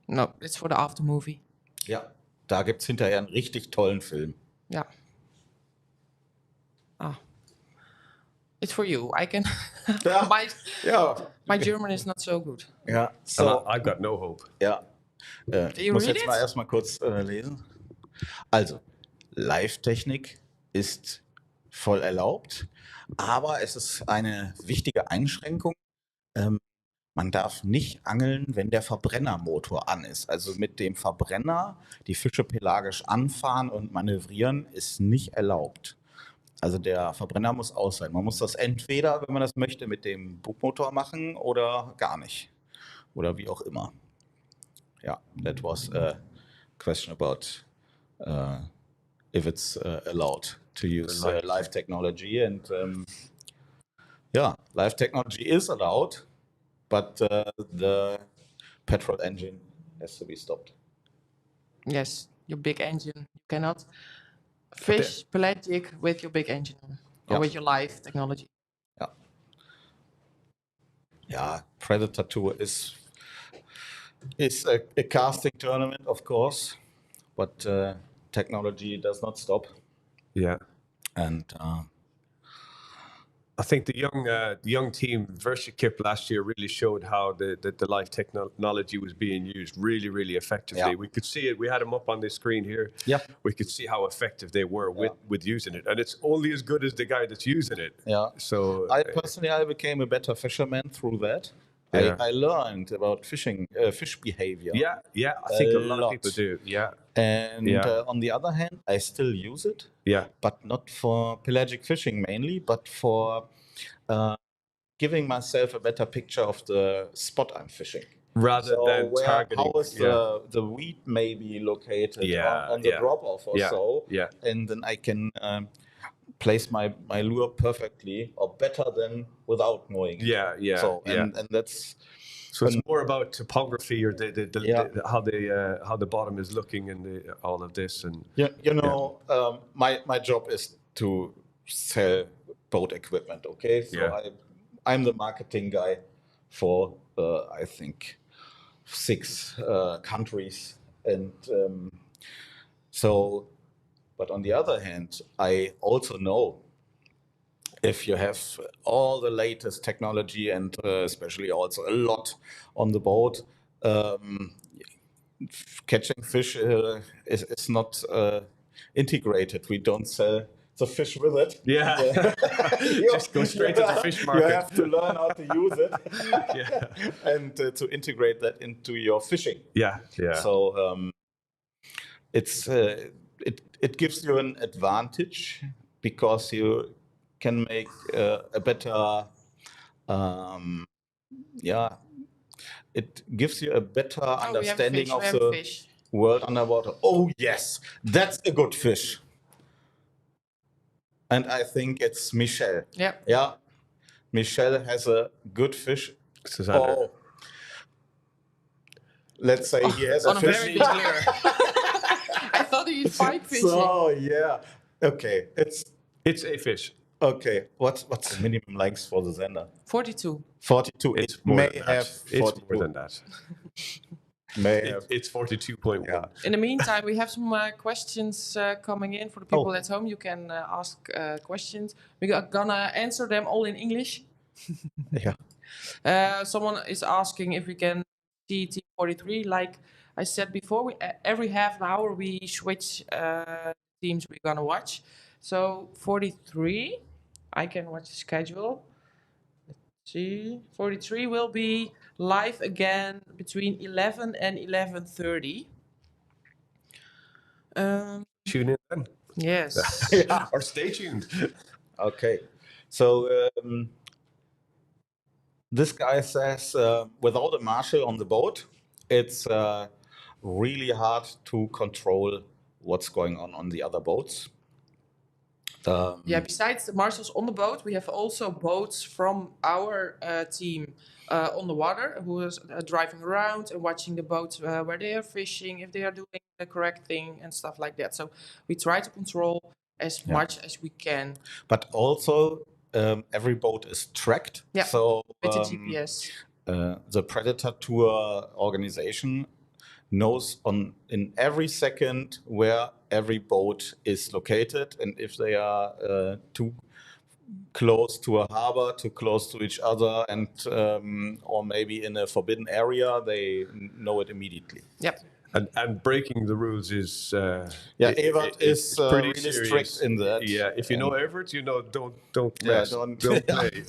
No, it's for the after movie. Ja, da gibt es hinterher einen richtig tollen Film. Yeah. Ah. It's for you. I can. Ja. my Ja, my German is not so good. ja. So So, I've got no hope. ja. Ich muss jetzt mal erstmal kurz lesen. Also, Live-Technik ist voll erlaubt, aber es ist eine wichtige Einschränkung. Man darf nicht angeln, wenn der Verbrennermotor an ist. Also mit dem Verbrenner die Fische pelagisch anfahren und manövrieren ist nicht erlaubt. Also der Verbrenner muss aus sein. Man muss das entweder, wenn man das möchte, mit dem Bugmotor machen oder gar nicht. Oder wie auch immer. Ja, that was a question about if it's allowed to use live technology. And yeah, live technology is allowed, but the petrol engine has to be stopped. Yes, your big engine. You cannot fish pelagic with your big engine on, or with your live technology. Yeah. Yeah, Predatortour is a casting tournament, of course, but technology does not stop. Yeah. And I think the young team Vershikip last year really showed how the live technology was being used really effectively. Yeah. We could see it. We had them up on the screen here. Yeah. We could see how effective they were with using it, and it's only as good as the guy that's using it. Yeah. So I became a better fisherman through that. Yeah. I learned about fish behavior. Yeah. I think a lot of people do. Yeah. And Yeah. on the other hand, I still use it. Yeah. But not for pelagic fishing mainly, but for giving myself a better picture of the spot I'm fishing. Rather than targeting. How is the weed maybe located on the drop-off or so. Yeah. And then I can place my lure perfectly or better than without knowing it. Yeah. So, and that's... So it's more about topography or how the bottom is looking and all of this. And my job is to sell boat equipment. Okay, so I'm the marketing guy for I think 6 countries, and so. But on the other hand, I also know if you have all the latest technology and especially also a lot on the boat, catching fish is not integrated. We don't sell the fish with it. Yeah. Just go straight to the fish market. You have to learn how to use it and to integrate that into your fishing. Yeah. So it gives you an advantage because you can make a better, it gives you a better understanding of the world underwater. Oh yes, that's a good fish. And I think it's Michel. Yeah. Michel has a good fish. Oh. Let's say he has on a a fish. very big lure. I thought he was pike fishing. So yeah. Okay. It's a fish. Okay. What's the minimum length for the Zander? 42. 42. It's It more may than have that. 42. It's more than that. It's 42.1. Yeah. In the meantime, we have some questions coming in for the people at home. You can ask questions. We're gonna answer them all in English. Yeah. Someone is asking if we can see Team 43. Like I said before, every half an hour we switch teams we're gonna watch. So 43, I can watch the schedule. Let's see, 43 will be live again between 11 and 11:30. Tune in then. Yes. Or stay tuned. Okay. So this guy says without a marshal on the boat, it's really hard to control what's going on the other boats. Besides the marshals on the boat, we have also boats from our team on the water who is driving around and watching the boats where they are fishing, if they are doing the correct thing and stuff like that. So we try to control as much as we can. But also every boat is tracked. Yeah, so, with the GPS. The Predatortour organization knows in every second where every boat is located, and if they are too close to a harbor, too close to each other, and or maybe in a forbidden area, they know it immediatly. Yep. And breaking the rules is Evert is pretty really serious. strict in that. Yeah, if you know Evert, you know don't Yeah, mess, don't- don't play.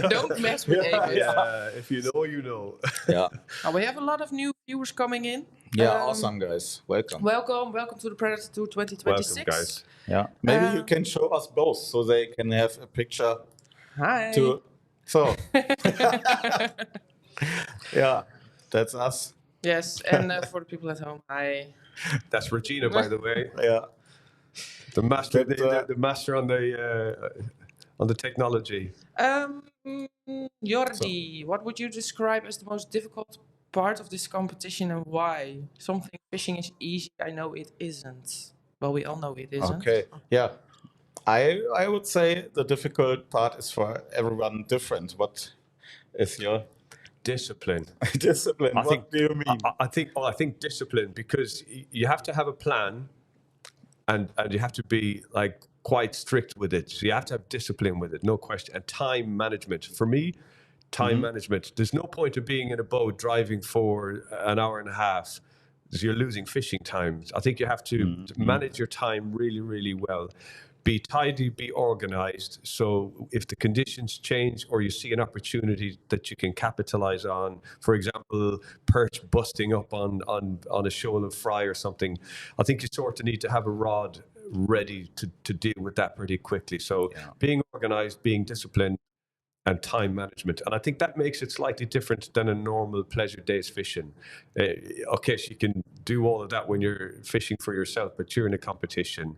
Don't mess with David. Yeah, if you know, you know. Yeah, We have a lot of new viewers coming in. awesome guys, welcome. Welcome to the Predatortour 2026. Welcome, guys. Yeah, maybe you can show us both so they can have a picture. Hi. So, yeah, that's us. Yes, and for the people at home, hi. That's Regina, by the way, Yeah. the master, But, the master on the technology. Jordi, what would you describe as the most difficult part of this competition and why? Something fishing is easy, I know it isn't. Well, we all know it isn't. Okay. Yeah. I would say the difficult part is for everyone different. What is your Discipline. discipline? What do you mean? I think discipline, because you have to have a plan, and you have to be like quite strict with it. So you have to have discipline with it, no question. And time management. For me, time management. There's no point in being in a boat driving for an hour and a half. You're losing fishing time. I think you have to manage your time really, really well. Be tidy, be organized. So if the conditions change or you see an opportunity that you can capitalize on, for example, perch busting up on a shoal of fry or something, I think you sort of need to have a rod ready to deal with that pretty quickly. So being organized, being disciplined, and time management. And I think that makes it slightly different than a normal pleasure days fishing. Okay, so you can do all of that when you're fishing for yourself, but during a competition,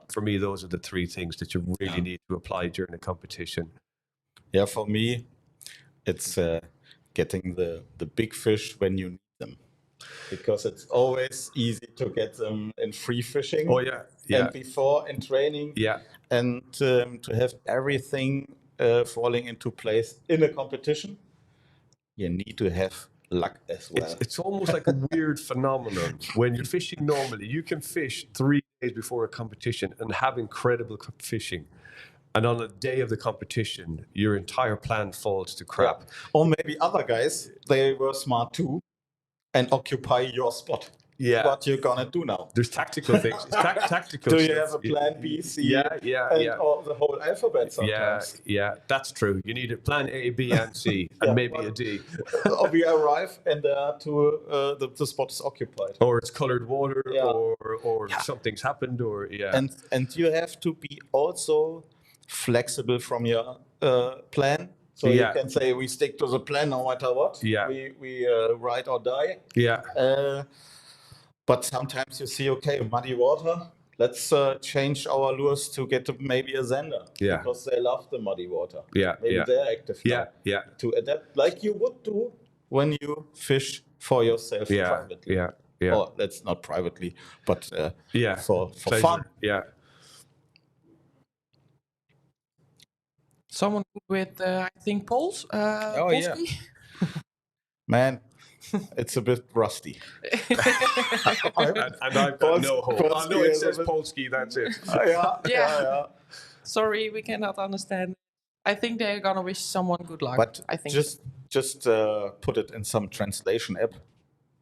for me, those are the three things that you really need to apply during a competition. Yeah, for me, it's getting the big fish when you need them. Because it's always easy to get them in free fishing. Oh, yeah. And before in training. Yeah. And to have everything falling into place in a competition, you need to have luck as well. It's almost like a weird phenomenon. When you're fishing normally, you can fish 3 days before a competition and have incredible fishing. And on the day of the competition, your entire plan falls to crap. Yeah. Or maybe other guys, they were smart too and occupy your spot. Yeah. What you're gonna do now? There's tactical things. Tactical Do stuff. you have a plan B, C, Yeah. or the whole alphabet sometimes? Yeah, that's true. You need a plan A, B, and C, and maybe a D. Or we arrive and the spot is occupied. Or it's colored water, or something's happened, or And you have to be also flexible from your plan. So you can say we stick to the plan no matter what. Yeah. We ride or die. Yeah. But sometimes you see, okay, muddy water. Let's change our lures to get maybe a Zander. Yeah. Because they love the muddy water. Yeah. Maybe they're active now. Yeah. To adapt like you would do when you fish for yourself privately. Yeah. Or that's not privately, but for pleasure. fun. Yeah. Someone with, I think, poles. Polski? Man, it's a bit rusty. And I've got no hope. I know it says Polski, that's it. Yeah. Sorry, we cannot understand. I think they're gonna wish someone good luck. But I think just put it in some translation app,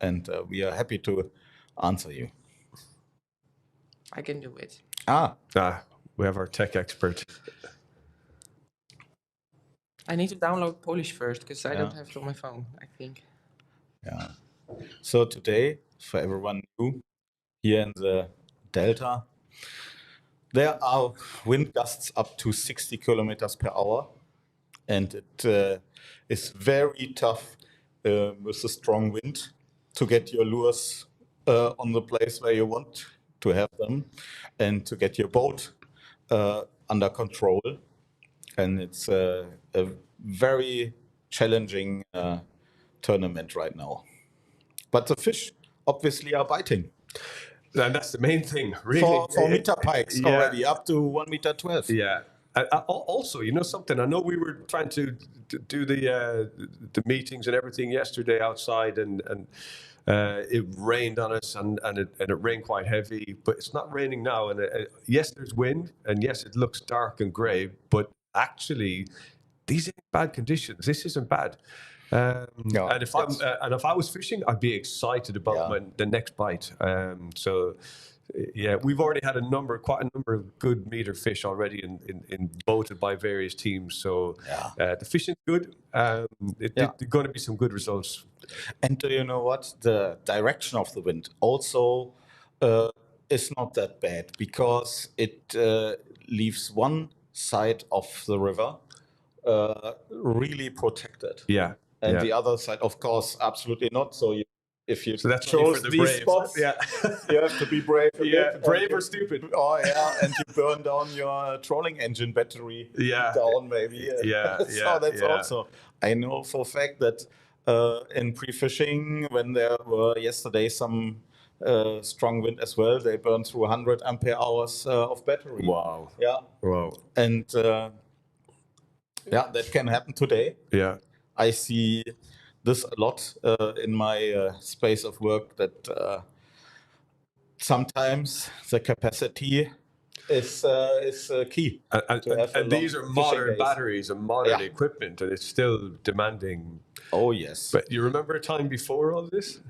and we are happy to answer you. I can do it. We have our tech expert. I need to download Polish first because I don't have it on my phone, I think. Yeah. So today, for everyone new here in the Delta, there are wind gusts up to 60 kilometers per hour. And it is very tough with a strong wind to get your lures on the place where you want to have them and to get your boat under control. And it's a very challenging tournament right now. But the fish obviously are biting. And that's the main thing, really. For meter pikes already, up to 1 meter 12. Yeah. Also, you know something? I know we were trying to do the meetings and everything yesterday outside, and It rained on us, and it rained quite heavy, but it's not raining now. And yes, there's wind, and yes, it looks dark and grey, but actually, these ain't bad conditions. This isn't bad. And if I was fishing, I'd be excited about the next bite. So yeah, we've already had quite a number of good meter fish already in voted by various teams. So the fishing's good. There's going to be some good results. And do you know what? The direction of the wind also is not that bad, because it leaves one side of the river really protected. Yeah. And the other side, of course, absolutely not. So if you that's chose for the these brave. spots, you have to be brave. Brave or stupid. Oh yeah, and you burn down your trolling engine battery down maybe. So that's also. I know for a fact that in pre-fishing, when there were yesterday some strong wind as well, they burned through 100 ampere hours of battery. Wow. Yeah. Wow. And that can happen today. Yeah. I see this a lot in my space of work, that sometimes the capacity is key. And these are modern batteries and modern equipment, and it's still demanding. Oh yes. But you remember a time before all this?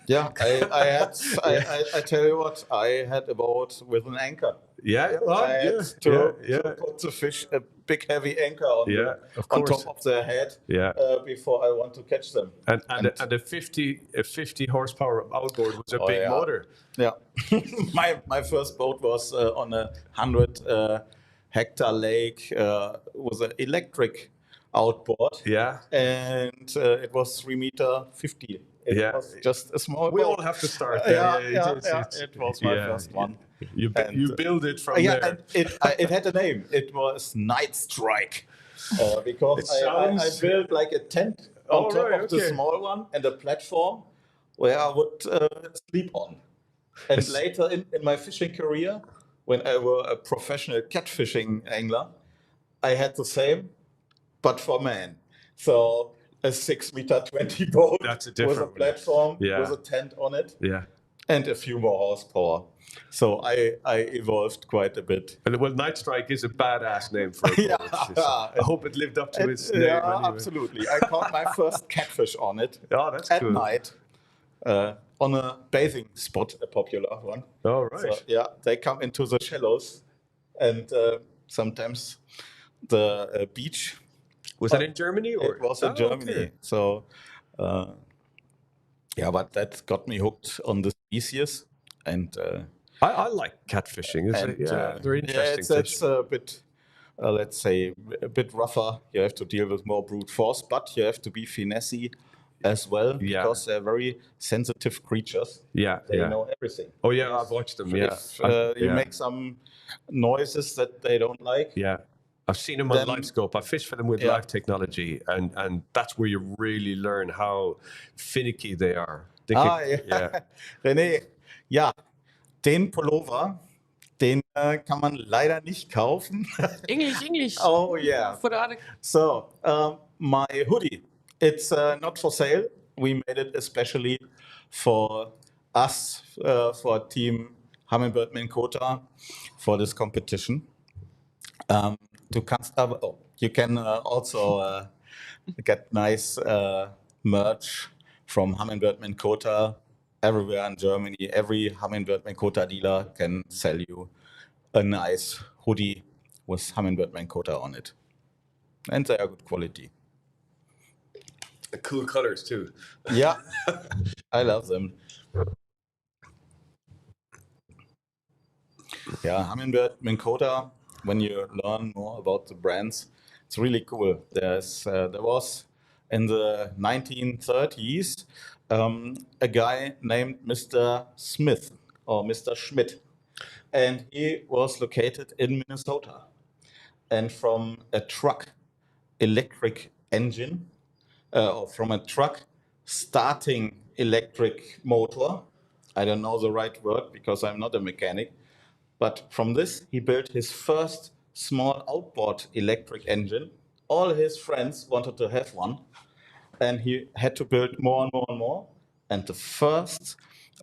Yeah, I tell you what, I had a boat with an anchor. Yeah, I had to put the fish a big heavy anchor on top of their head before I want to catch them. And a 50 horsepower outboard was a big motor. Yeah, my first boat was on a 100 hectare lake with an electric outboard. Yeah, and it was 3.50 meters. It was just a small boat. We all have to start. It was my first one. You build it from there. And it had a name. It was Night Strike, because I built like a tent on top of the small one and a platform where I would sleep on. And later in my fishing career, when I were a professional catfishing angler, I had the same, but for men. So a 6.20 meter boat with a platform with a tent on it, and a few more horsepower. So I evolved quite a bit. And Night Strike is a badass name for a boat. I hope it lived up to its name. Yeah, anyway. Absolutely. I caught my first catfish on it. Oh, that's at cool. night on a bathing spot, a popular one. Oh, right. So, they come into the shallows, and sometimes the beach. Was that in Germany? Or? It was in Germany. Okay. So, but that got me hooked on the species. And I like catfishing. They're interesting. It's a bit, let's say, a bit rougher. You have to deal with more brute force, but you have to be finessey as well, because they're very sensitive creatures. Yeah, they know everything. Oh yeah, I've watched them. If you make some noises that they don't like. Yeah. I've seen them on LiveScope. I fish for them with live technology, and that's where you really learn how finicky they are. René, den Pullover, den kann man leider nicht kaufen. English. Oh yeah. So my hoodie, it's not for sale. We made it especially for us, for Team Hummingbird Minn Kota, for this competition. You can also get nice merch from Hummingbird Minn Kota everywhere in Germany. Every Hummingbird Minn Kota dealer can sell you a nice hoodie with Hummingbird Minn Kota on it. And they are good quality. Cool colors too. Yeah, I love them. Yeah, Hummingbird Minn Kota, when you learn more about the brands, it's really cool. There was in the 1930s a guy named Mr. Smith or Mr. Schmidt, and he was located in Minnesota. And from a truck electric engine, or from a truck starting electric motor, I don't know the right word because I'm not a mechanic, but from this he built his first small outboard electric engine. All his friends wanted to have one, and he had to build more and more and more. and the first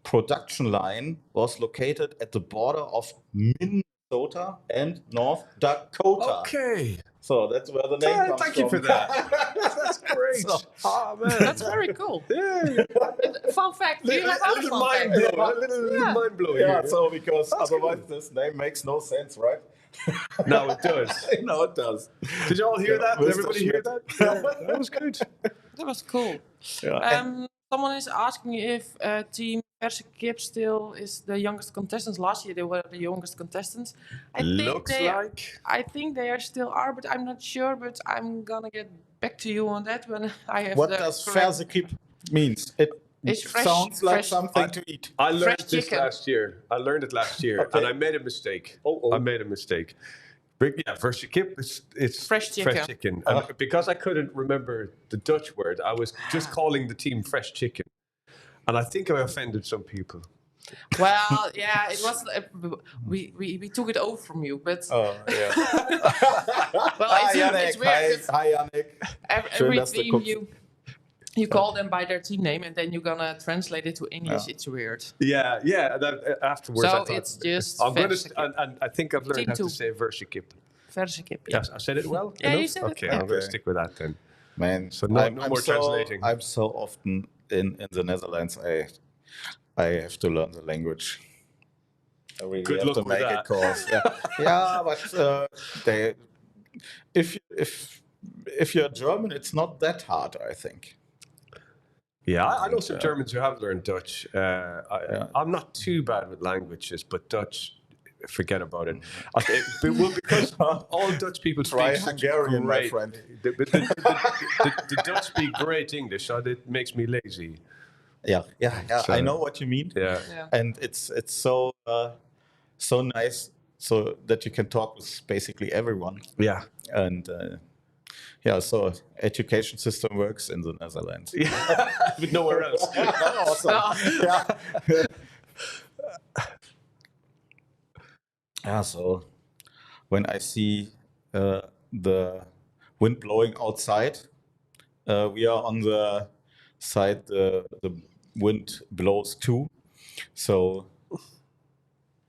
production line was located at the border of Minnesota and North Dakota. Okay. So that's where the name comes Thank from. you for that. That's great. So- Oh, man. That's very cool. Yeah. Fun fact. Do you have A other little fun mind facts? blow. A little Yeah. mind blow Yeah, here. so because That's otherwise cool. this name makes no sense, right? Now it does. No, it does. Did you all hear that? Mr. Everybody hear Schmidt. that? Yeah, that was good. That was cool. Yeah. Someone is asking if Team Perche Kip still is the youngest contestants. Last year they were the youngest contestants. Looks like. I think they are still are, but I'm not sure. But I'm gonna get back to you on that when I have What the does correct- Verzekip means? It It's fresh- sounds like fresh- something to eat. I learned Fresh this chicken. last year. I learned it last year, Okay. and I made a mistake. Oh. I made a mistake. But yeah, Verzekip, it's Fresh chicken. And because I couldn't remember the Dutch word, I was just calling the team fresh chicken. And I think I offended some people. Well, yeah, it was. We took it over from you, but Oh, yeah. well, Hi, it's Yannick. weird. It's Hi, Yannick. every dass du team guckst. you call them by their team name, and then you're gonna translate it to English. Yeah. It's weird. Yeah. And then, afterwards, So I thought, it's just I'm going to, Verzekip. and I think I've learned Team how to two. say Verzekip. Verzekip. Yes, I said it well. Yeah, you enough? said it Okay, well. I'm going to Okay. stick with that then. Man, So no more translating. I'm so often in the Netherlands. I have to learn the language. I really Good have luck to with make that. it course. Yeah, but if you're German, it's not that hard, I think. Yeah, I know some Germans who have learned Dutch. I'm not too bad with languages, but Dutch, forget about it. Because all Dutch people Try speak such Hungarian, my great, friend. the Dutch speak great English, so it makes me lazy. Yeah. So- I know what you mean. Yeah. Yeah. And it's so nice so that you can talk with basically everyone. Yeah. And so education system works in the Netherlands. But nowhere else. Awesome. So when I see the wind blowing outside, we are on the side the wind blows too, so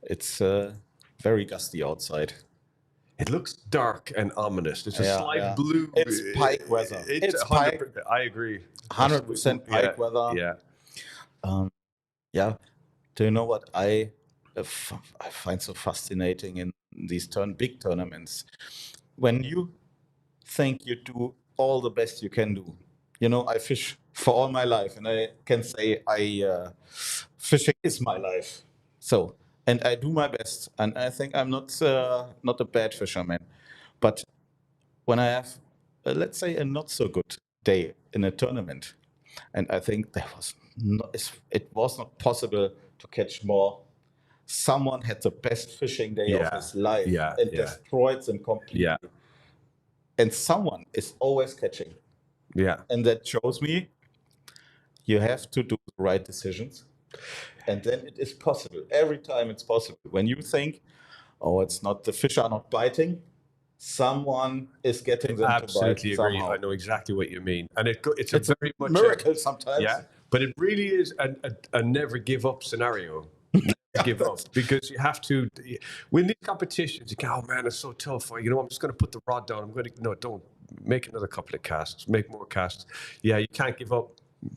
it's very gusty outside. It looks dark and ominous. There's a Yeah, slight yeah. blue. It's pike weather. It's It's 100%. I agree. 100% pike weather. Yeah. Do you know what I find so fascinating in these big tournaments? When you think you do all the best you can do. You know, I fish for all my life, and I can say fishing is my life. So, and I do my best, and I think I'm not a bad fisherman. But when I have, let's say, a not so good day in a tournament, and I think it was not possible to catch more. Someone had the best fishing day of his life and destroyed them completely. Yeah. And someone is always catching. Yeah. And that shows me you have to do the right decisions. And then it is possible. Every time it's possible. When you think, it's not, the fish are not biting, someone is getting them Absolutely to bite agree. somehow. I know exactly what you mean. And it's It's very much miracle sometimes. Yeah, but it really is a never give up scenario. Never give up, because you have to win these competitions. You go, oh man, it's so tough. I'm just going to put the rod down. Don't make another couple of casts. Make more casts. Yeah, you can't give up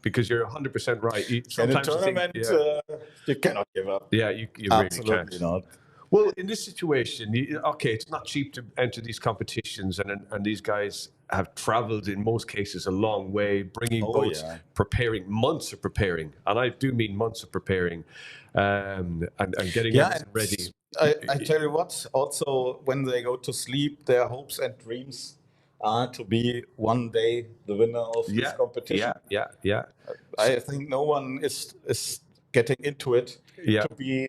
because you're 100% right. In a Sometimes you think, tournament, you cannot give up. yeah, you really Absolutely can't. not. Well, in this situation, it's not cheap to enter these competitions, and these guys have traveled in most cases a long way, bringing boats, preparing months of preparing, and I do mean months of preparing, and getting everything ready. I tell you what, also when they go to sleep, their hopes and dreams are to be one day the winner of this competition. Yeah. I think no one is getting into it to be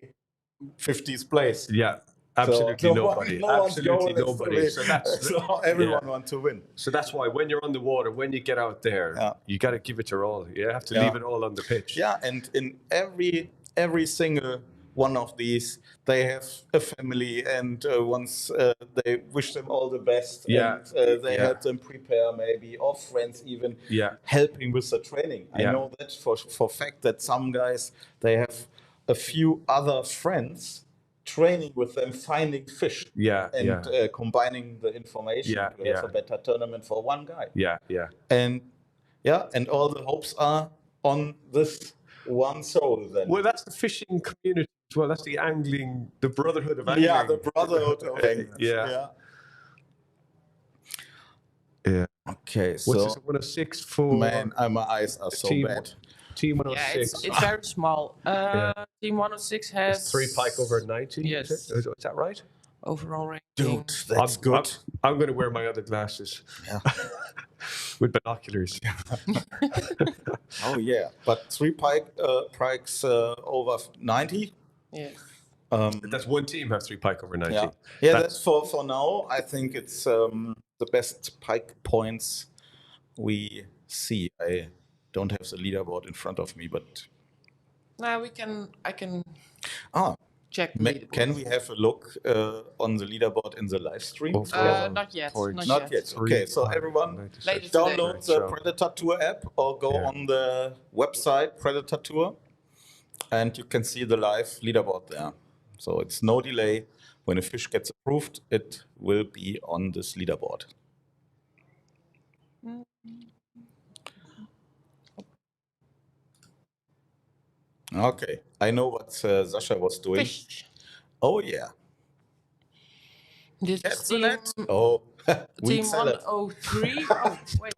50th place. Yeah, absolutely nobody. Absolutely nobody. So everyone wants to win. So that's why when you're on the water, when you get out there, you got to give it your all. You have to leave it all on the pitch. Yeah, and in every single one of these, they have a family, and once they wish them all the best, and they help them prepare maybe, or friends even helping with the training. I know that for fact that some guys, they have a few other friends training with them, finding fish, and combining the information to have a better tournament for one guy. And all the hopes are on this one soul then. Well, that's the fishing community as well. That's the angling, the brotherhood of angling. Yeah, the brotherhood of angling. Yeah. Okay, so what's this, 106 for? Man, my eyes are so bad. Team Yeah, 106. it's very small. Team 106 has 3 pike over 90. Yes. Is that right? Overall ranking. Dude, that's good. I'm going to wear my other glasses. Yeah. With binoculars. Oh yeah, but 3 pikes over 90. Yes. That's one team have 3 pike over 90. Yeah. That's for now. I think it's the best pike points we see. I don't have the leaderboard in front of me, but now I can check. Can we have a look on the leaderboard in the live stream? Not yet. Not yet. Okay, so everyone download the Predatortour app or go on the website Predatortour, and you can see the live leaderboard there. So it's no delay. When a fish gets approved, it will be on this leaderboard. Okay, I know what Sasha was doing. Fish. Oh yeah. This That's is the team, net. Oh, team salad. 103. Oh, wait.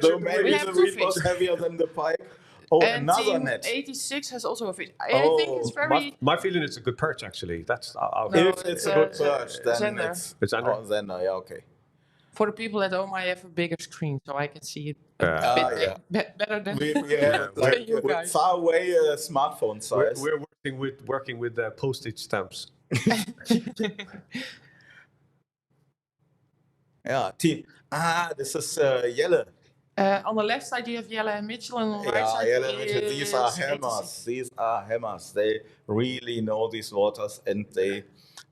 So maybe We have the two reed was fish. heavier than the pike. Oh, And another team net. 86 has also a fish. I Oh, think it's very... My feeling it's a good perch, actually. That's No, If it's a good perch, then Zander. it's Zander. Zander. Yeah, okay. For the people at home, I have a bigger screen, so I can see it better than Like you guys. far away smartphone size. we're working with postage stamps. Yeah, team. This is yellow. On the left side, you have Jelle and Mitchell, and on the right Yeah, side, yellow. These are is hammers. 86. These are hammers. They really know these waters, and they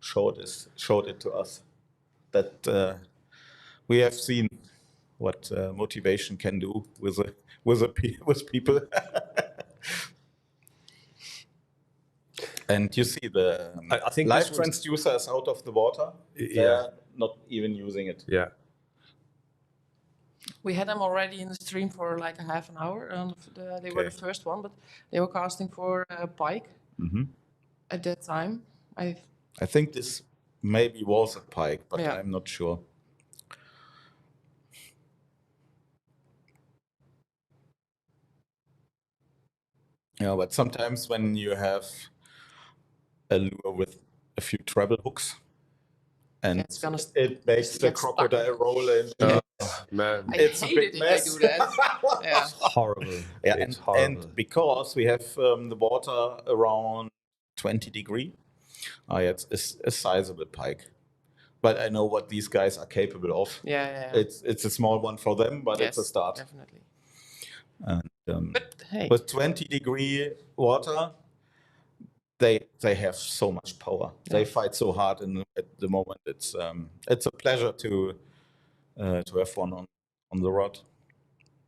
showed it to us. That we have seen what motivation can do with people. And you see the I think live this one's- transducer is out of the water. They're not even using it. Yeah. We had them already in the stream for like a half an hour. And they were the first one, but they were casting for pike at that time. I think this maybe was a pike, but Yeah. I'm not sure. Yeah, but sometimes when you have a lure with a few treble hooks, and It's gonna it makes the get stuck. crocodile roll in. Man, I It's a hate big it mess. if they do that. Yeah. horrible. Yeah, It's horrible. and because we have the water around 20 degree, it's a sizable pike. But I know what these guys are capable of. Yeah. It's a small one for them, but it's a Yes, start. Definitely. And But hey, with 20-degree water, they have so much power. They fight so hard, and at the moment, it's a pleasure to have one on the rod.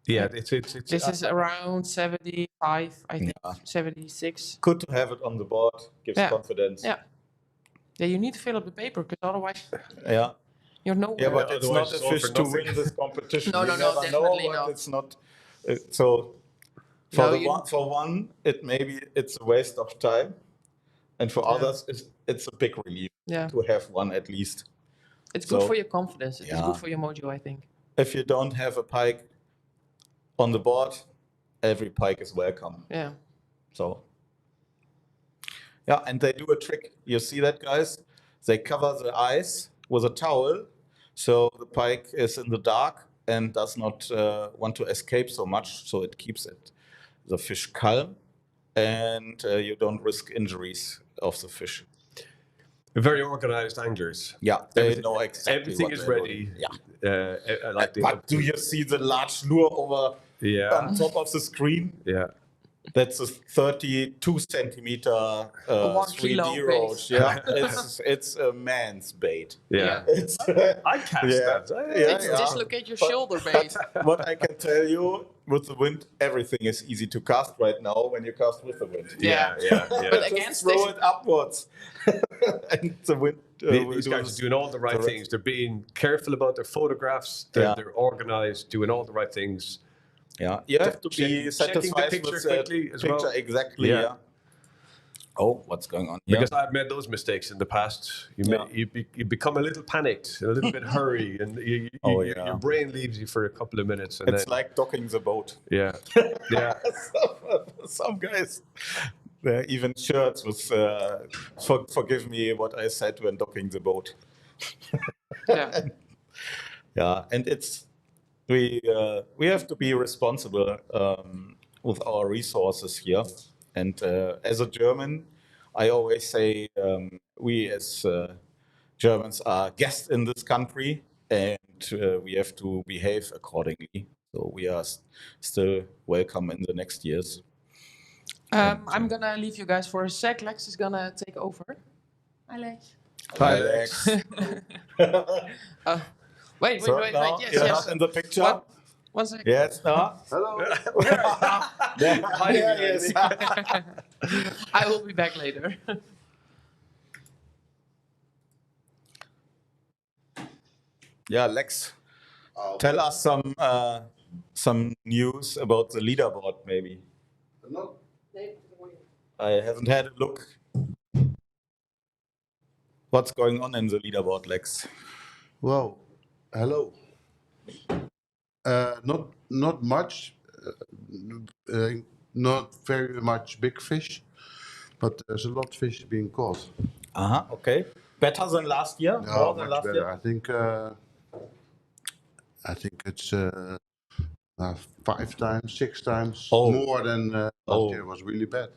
Yeah, it's this is around 75, I think, 76. Good to have it on the board. Gives confidence. Yeah. Yeah, you need to fill up the paper, because otherwise Yeah. you're nowhere. Yeah, but it's otherwise not it's a all fish for to nothing. win this competition. No, You no, never definitely know, but not. it's not. So for No, the you- one, for one, it's a waste of time, and for others, it's a big relief Yeah. to have one at least. It's good So- for your confidence. It's Yeah. good for your mojo, I think. If you don't have a pike on the board, every pike is welcome. Yeah. So yeah, and they do a trick. You see that, guys? They cover the eyes with a towel, so the pike is in the dark and does not want to escape so much. So it keeps the fish calm, and you don't risk injuries of the fish. very organized anglers. Yeah, they know exactly Everything what is they're ready. doing. Yeah. Like But do you see the large lure over Yeah. on top of the screen? Yeah. That's a 32 centimeter 1 3D kilo roach. bait. Yeah, it's a man's bait. Yeah. It's I cast that. It's dislocate your shoulder bait. What I can tell you, with the wind, everything is easy to cast right now when you cast with the wind. Yeah. But Just against throw this, it upwards, and the wind. These guys are doing all the right things. They're being careful about their photographs. They're organized, doing all the right things. Yeah, you have to be satisfied picture with quickly the as picture well. exactly. Yeah. Yeah. Oh, what's going on here? Because I've made those mistakes in the past. You become a little panicked, a little bit hurried, and your brain leaves you for a couple of minutes. And It's then, like docking the boat. yeah. Some guys, there are even shirts with forgive me what I said when docking the boat. yeah. Yeah, and we have to be responsible with our resources here. And as a German, I always say we as Germans are guests in this country, and we have to behave accordingly. So we are still welcome in the next years. I'm gonna leave you guys for a sec. Lex is gonna take over. Hi, Lex. Hi, Alex. Wait. So Wait. now Yes, you're yes. not in the picture. One second. Yes, no. Hello. Yes. I will be back later. Yeah, Lex, tell us some news about the leaderboard, maybe. No. I haven't had a look. What's going on in the leaderboard, Lex? Well, hello. Not much. Not very much big fish, but there's a lot of fish being caught. Okay. Better than last year? No, More than much last better. year? I think it's 5 times, 6 times Oh. more than last year. It was really bad.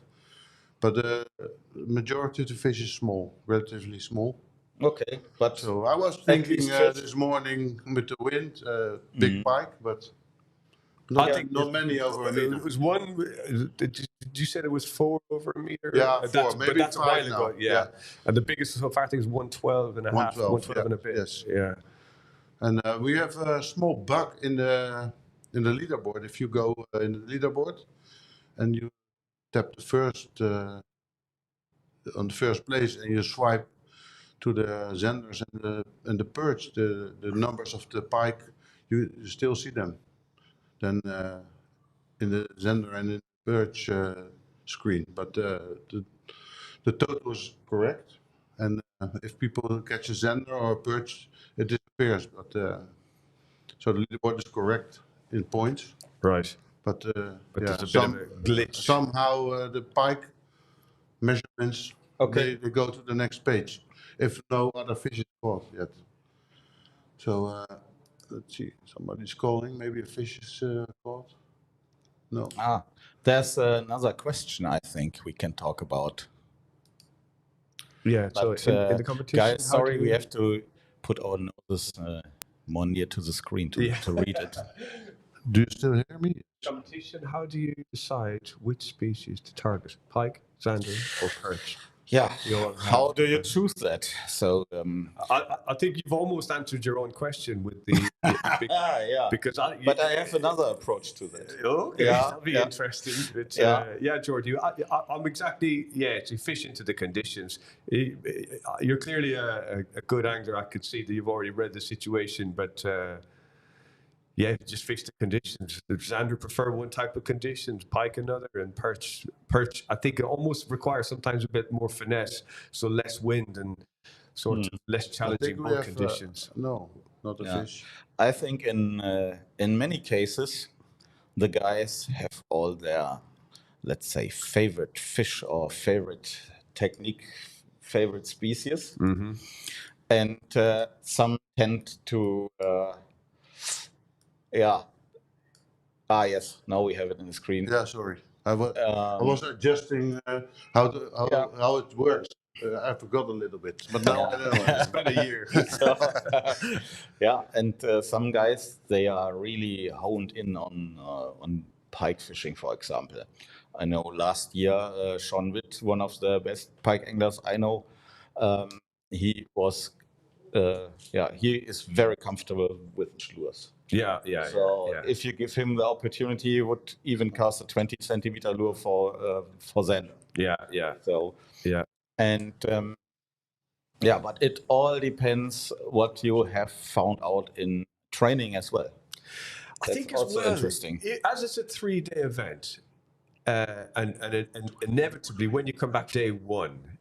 But the majority of the fish is small, relatively small. Okay, but So I was At thinking least fish. this morning with the wind, big pike, but not many over a meter. It was one. Did you say it was 4 over a meter? Yeah, 4, maybe but that's 5 a while now. ago. Yeah. And the biggest so far I think is 112 and a half, 112 and a bit. Yes. Yeah. And we have a small bug in the leaderboard. If you go in the leaderboard and you tap the first on the first place and you swipe to the Zanders and the Perch, the numbers of the pike, you still see them. Then in the Zander and in the Perch screen, but the total is correct. And if people catch a Zander or a Perch, it disappears. But so the leaderboard is correct in points. Right. But yeah, there's a bit of a glitch. Somehow the pike measurements they go to the next page if no other fish is caught yet. So let's see, somebody's calling. Maybe a fish is caught. No. There's another question I think we can talk about. Yeah. But, So in the competition, guys, sorry, we have to put our noses more near to the screen to read it. Do you still hear me? competition, how do you decide which species to target? Pike, Zander, or perch? Yeah. How do you choose that? So I think you've almost answered your own question with the because but I have another approach to that. Okay, that'll be interesting. But, George, I'm exactly it's efficient to the conditions. You're clearly a good angler. I could see that you've already read the situation, but. Just fish the conditions. The Zander prefer one type of conditions, pike another, and perch. I think it almost requires sometimes a bit more finesse, so less wind and sort of less challenging boat conditions. No, not a fish. I think in many cases, the guys have all their, let's say, favorite fish or favorite technique, favorite species, and some tend to. Yes. Now we have it in the screen. Yeah, sorry. I was adjusting how it works. I forgot a little bit, but now I know. It's been a year. And some guys, they are really honed in on pike fishing, for example. I know last year, Sean Witt, one of the best pike anglers I know, he was, he is very comfortable with lures. Yeah. So if you give him the opportunity, he would even cast a 20-centimeter lure for Zanders. Yeah. So Yeah. and but it all depends what you have found out in training as well. I think That's as also well, interesting. as it's a 3-day event, and inevitably when you come back day one,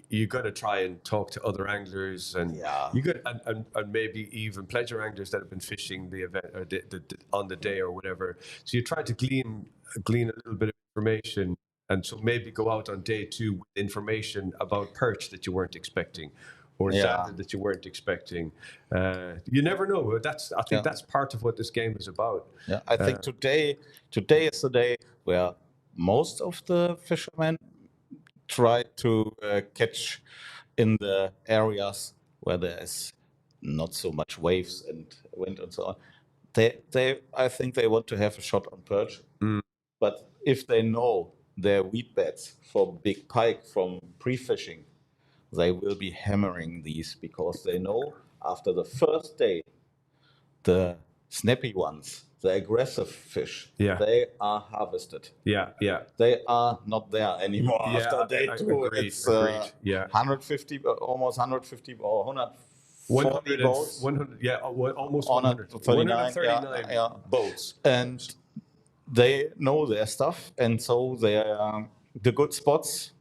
you got to try and talk to other anglers, and you got and maybe even pleasure anglers that have been fishing the event or on the day or whatever. So you try to glean a little bit of information, and so maybe go out on day two with information about perch that you weren't expecting, or Zander that you weren't expecting. You never know. I think that's part of what this game is about. Yeah, I think today is the day where most of the fishermen try to catch in the areas where there is not so much waves and wind and so on. I think they want to have a shot on perch. But if they know their weed beds for big pike from pre-fishing, they will be hammering these because they know after the first day, the snappy ones, the aggressive fish, they are harvested. Yeah. They are not there anymore after day two. Agreed, It's agreed. Yeah. 150, almost 150 or 140 boats. 100, almost 100. 139 boats. And they know their stuff, and so they are the good spots.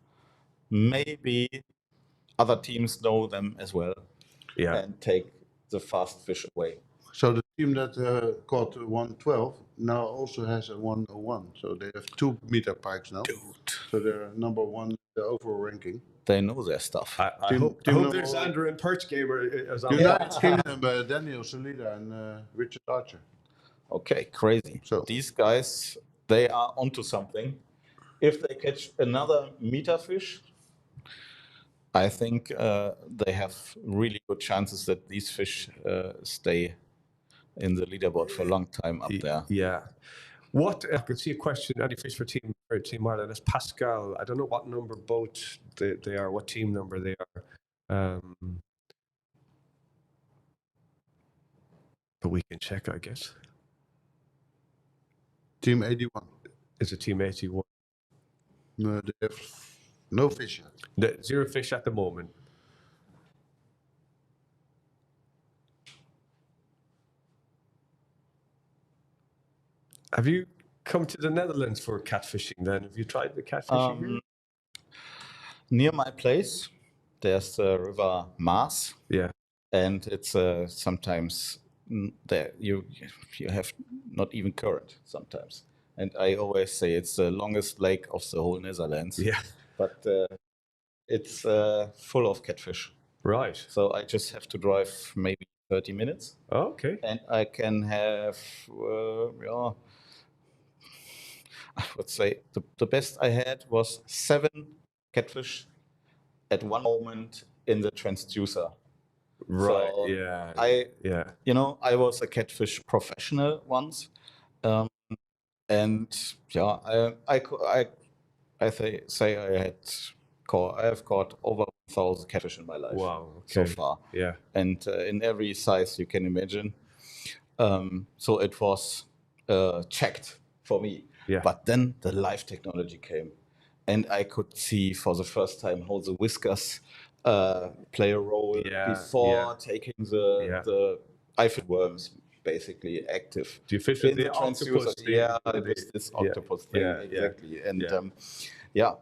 Maybe other teams know them as well, and take the fast fish away. So the team that caught 112 now also has a 101. So they have 2 meter pikes now. Dude. So they're number one in the overall ranking. They know their stuff. I hope there's Zander and Perch gamer as United Kingdom, Daniel Salida and Richard Archer. Okay, crazy. So these guys, they are onto something. If they catch another meter fish, I think they have really good chances that these fish stay in the leaderboard for a long time up there. Yeah. What I could see a question. Any fish for Team Ireland? That's Pascal. I don't know what number boat they are. What team number they are. But we can check, I guess. Team 81. Is it Team 81? No, they have no fish yet. 0 fish at the moment. Have you come to the Netherlands for catfishing then? Have you tried the catfishing here? Near my place, there's the river Maas. Yeah. And it's sometimes there you have not even current sometimes. And I always say it's the longest lake of the whole Netherlands. Yeah. But it's full of catfish. Right. So I just have to drive maybe 30 minutes. Oh, okay. And I can have, I would say the best I had was 7 catfish at one moment in the transducer. Right. So yeah. I was a catfish professional once, and I say I have caught over 1,000 catfish in my life. Wow. So Okay. far. Yeah. And in every size you can imagine. So it was checked for me. Yeah. But then the live technology came, and I could see for the first time how the whiskers play a role before taking the Eiffel worms basically active. Do you fish with the octopus? This octopus thing, exactly. And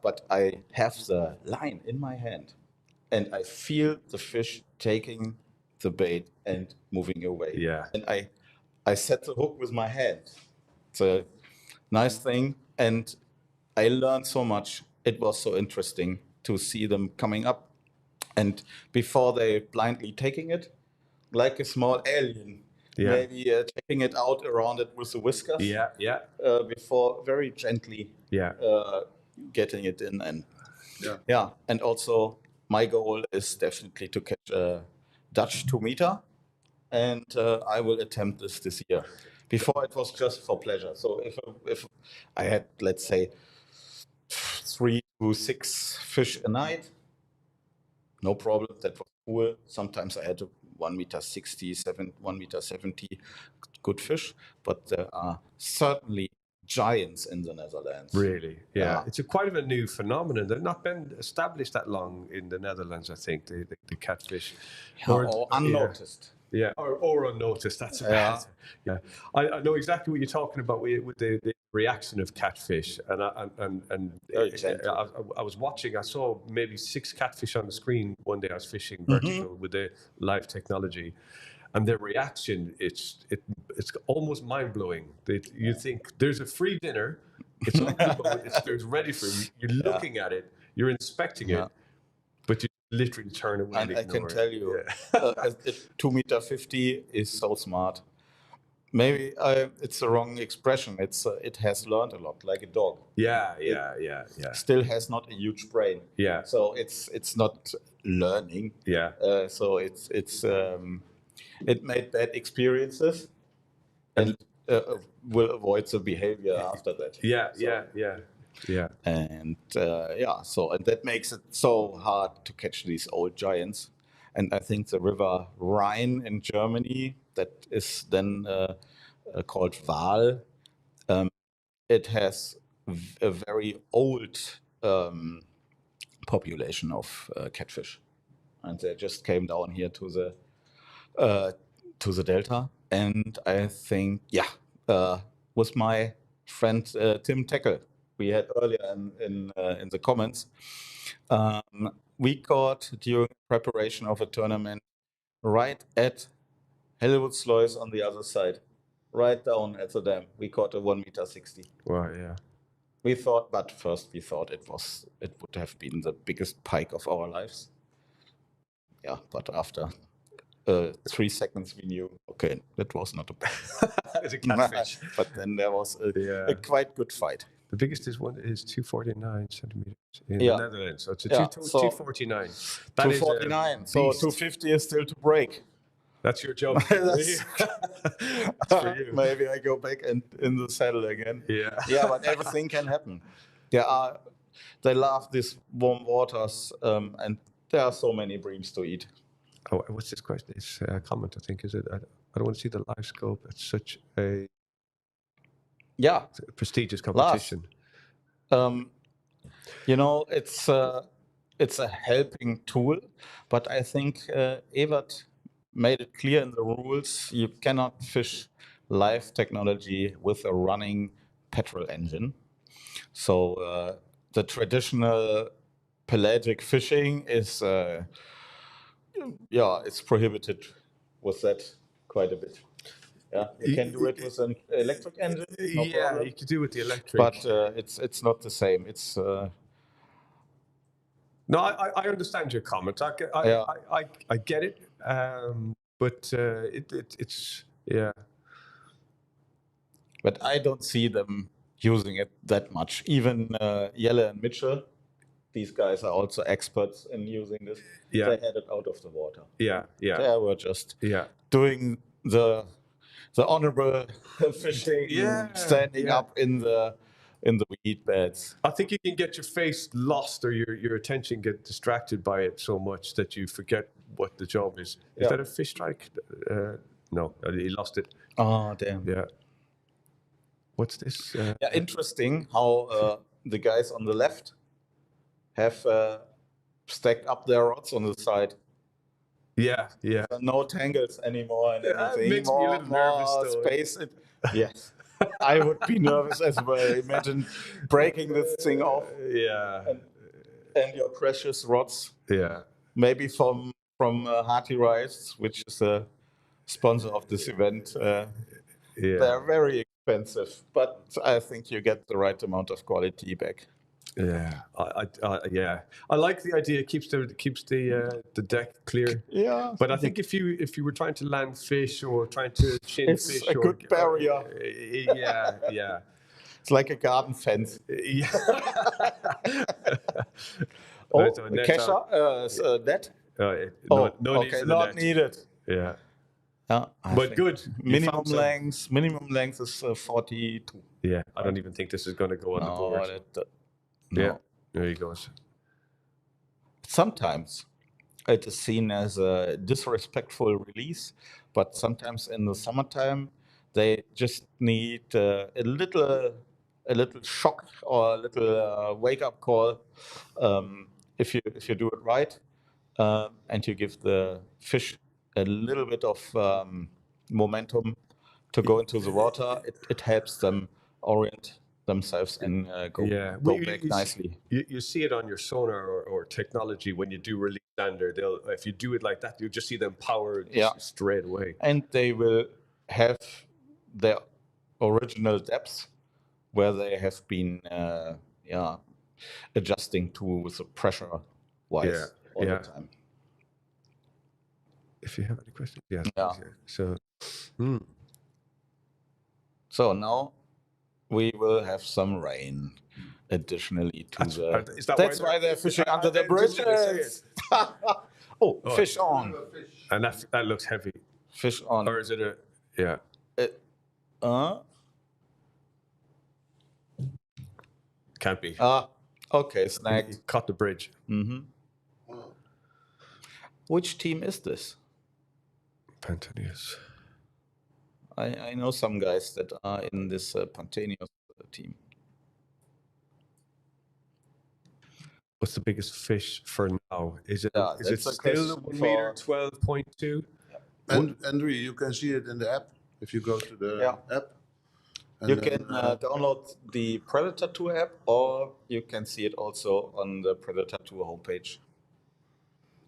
but I have the line in my hand, and I feel the fish taking the bait and moving away. Yeah. And I set the hook with my hand. It's a nice thing, and I learned so much. It was so interesting to see them coming up, and before they blindly taking it, like a small alien, maybe taking it out around it with the whiskers. Before very gently getting it in, and and also my goal is definitely to catch a Dutch 2 meter, and I will attempt this year. Before it was just for pleasure. So if I had, let's say, 3 to 6 fish a night. No problem. That was cool. Sometimes I had a 1 meter 60, 1 meter 70 good fish, but there are certainly giants in the Netherlands. Really? Yeah. It's quite of a new phenomenon. They've not been established that long in the Netherlands, I think, the catfish. Or unnoticed. Yeah, or unnoticed. That's bad. Yeah, I know exactly what you're talking about with the reaction of catfish, and I was watching. I saw maybe 6 catfish on the screen one day. I was fishing vertical with the live technology, and their reaction it's almost mind blowing. You think there's a free dinner, it's on the boat, it's ready for you. You're looking at it, you're inspecting it, but you literally turn away. And I can tell you, 2 meter 50 is so smart. Maybe it's the wrong expression. It has learned a lot, like a dog. Yeah. Still has not a huge brain. Yeah. So it's not learning. Yeah. So it made bad experiences and will avoid the behavior after that. Yeah. And and that makes it so hard to catch these old giants. And I think the river Rhine in Germany, that is then called Waal, it has a very old population of catfish. And they just came down here to the delta. And I think, with my friend Tim Teckel, we had earlier in the comments, we caught during preparation of a tournament right at Haringvliet on the other side, right down at the dam. We caught a 1 meter 60. Wow, yeah. We thought it would have been the biggest pike of our lives. Yeah, but after 3 seconds we knew, okay, that was not a it's a catfish. But then there was a quite good fight. The biggest is 249 centimeters in the Netherlands. So it's a 249. That 249. So 250 is still to break. That's your job. That's for you. Maybe I go back in the saddle again. Yeah. Yeah, but everything can happen. They love these warm waters, and there are so many breams to eat. Oh, what's this question? It's a comment, I think, is it? I don't want to see the live scope. It's such a prestigious competition. It's a helping tool, but I think Evert made it clear in the rules you cannot fish live technology with a running petrol engine. So the traditional pelagic fishing is it's prohibited with that quite a bit. Yeah, you can do it with an electric engine. No problem. You can do it with the electric. But it's not the same. It's no, I understand your comment. I get it. But it's But I don't see them using it that much. Even Jelle and Mitchell, these guys are also experts in using this. Yeah. They had it out of the water. Yeah. They were just doing the honorable fishing, standing up in the weed beds. I think you can get your face lost or your attention get distracted by it so much that you forget what the job is. Is that a fish strike? No, he lost it. Oh, damn. Yeah. What's this? Interesting how the guys on the left have stacked up their rods on the side. Yeah. No tangles anymore and anything. It makes me a little nervous, though. Space. Yes. I would be nervous as well. Imagine breaking this thing off. Yeah. And your precious rods. Yeah. Maybe from Hearty Rice, which is a sponsor of this event. They're very expensive, but I think you get the right amount of quality back. Yeah, I like the idea. It keeps the deck clear. Yeah, but I think if you were trying to land fish or trying to chin it's fish, a good barrier. Yeah. It's like a garden fence. Yeah. Kesha, net. No need for the not net. Needed. Yeah. I But good. Minimum length is 42. Yeah, I don't even think this is going to go on the board. No. There you go. Sometimes it is seen as a disrespectful release, but sometimes in the summertime they just need a little shock or a little wake up call. If you do it right, and you give the fish a little bit of momentum to go into the water, it helps them orient themselves and go Well, back nicely. You see it on your sonar or technology when you do release Zander. If you do it like that, you just see them power straight away. And they will have their original depths where they have been adjusting to the pressure wise all the time. If you have any questions, yes. Yeah. So, So now we will have some rain additionally to that's why they're fishing under the bridges. Fish on. And that looks heavy. Fish on. Or is it a can't be. Okay, snagged. He caught the bridge. Which team is this? Pantanius. I know some guys that are in this Pantanius team. What's the biggest fish for now? Is it still question 1 meter 12.2? And Andrew, you can see it in the app if you go to the app. And you can download the Predatortour app, or you can see it also on the Predatortour homepage.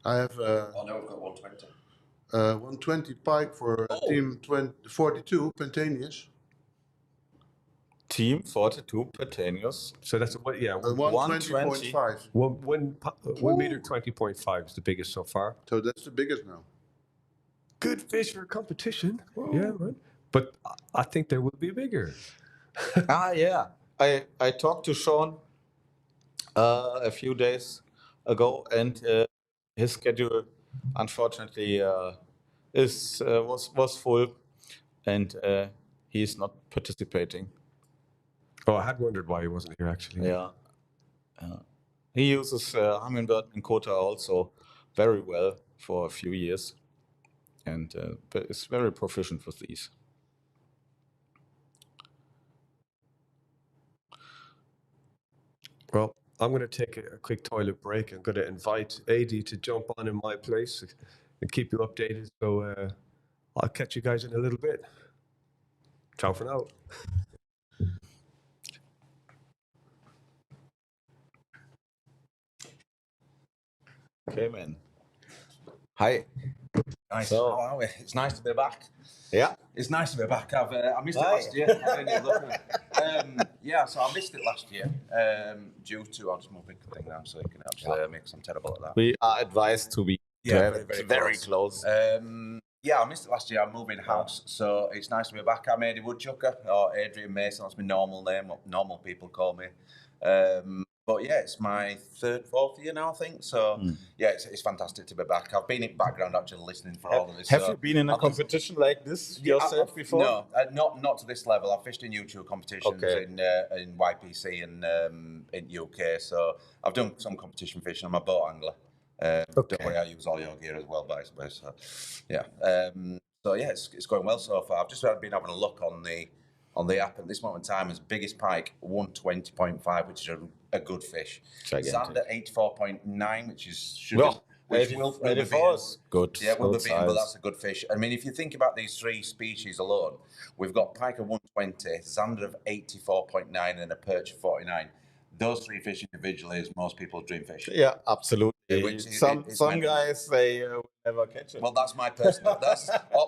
I have I've got 120. 120 pike for team 42 Pantanius. Team 42 Perches. So that's 120.5. 1 meter 20.5 is the biggest so far. So that's the biggest now. Good fish for competition. Yeah, man. But I think there will be bigger. Yeah. I talked to Sean a few days ago, and his schedule, unfortunately, was full, and he's not participating. Oh, I had wondered why he wasn't here, actually. Yeah. He uses Haringvliet Amer also very well for a few years, and is very proficient with these. Well, I'm going to take a quick toilet break. I'm going to invite AD to jump on in my place and keep you updated. So I'll catch you guys in a little bit. Ciao for now. Okay, man. Hi. Nice. So- How are we? It's nice to be back. Yeah. It's nice to be back. I missed it Hi. last year. So I missed it last year due to, I'll just move the thing down so you can actually hear me because I'm terrible at that. We are advised to be very close. I missed it last year. I'm moving house, so it's nice to be back. I'm Eddie Woodchucker, or Adrian Mason. That's my normal name, what normal people call me. But yeah, it's my fourth year now, I think. So it's fantastic to be back. I've been in background actually listening for all of this. Have you been in a competition like this yourself before? No, not to this level. I've fished in YouTube competitions in YPC and in UK. So I've done some competition fishing. I'm a boat angler. Don't worry, I use all your gear as well, by the way. So it's going well so far. I've just been having a look on the app at this moment in time. As biggest pike 120.5, which is a good fish. Zander 84.9, which will be good. Yeah, will be beaten, but that's a good fish. I mean, if you think about these three species alone, we've got pike of 120, Zander of 84.9, and a perch of 49. Those three fish individually is most people's dream fish. Yeah, absolutely. Some guys, they will never catch it. Well, that's my personal.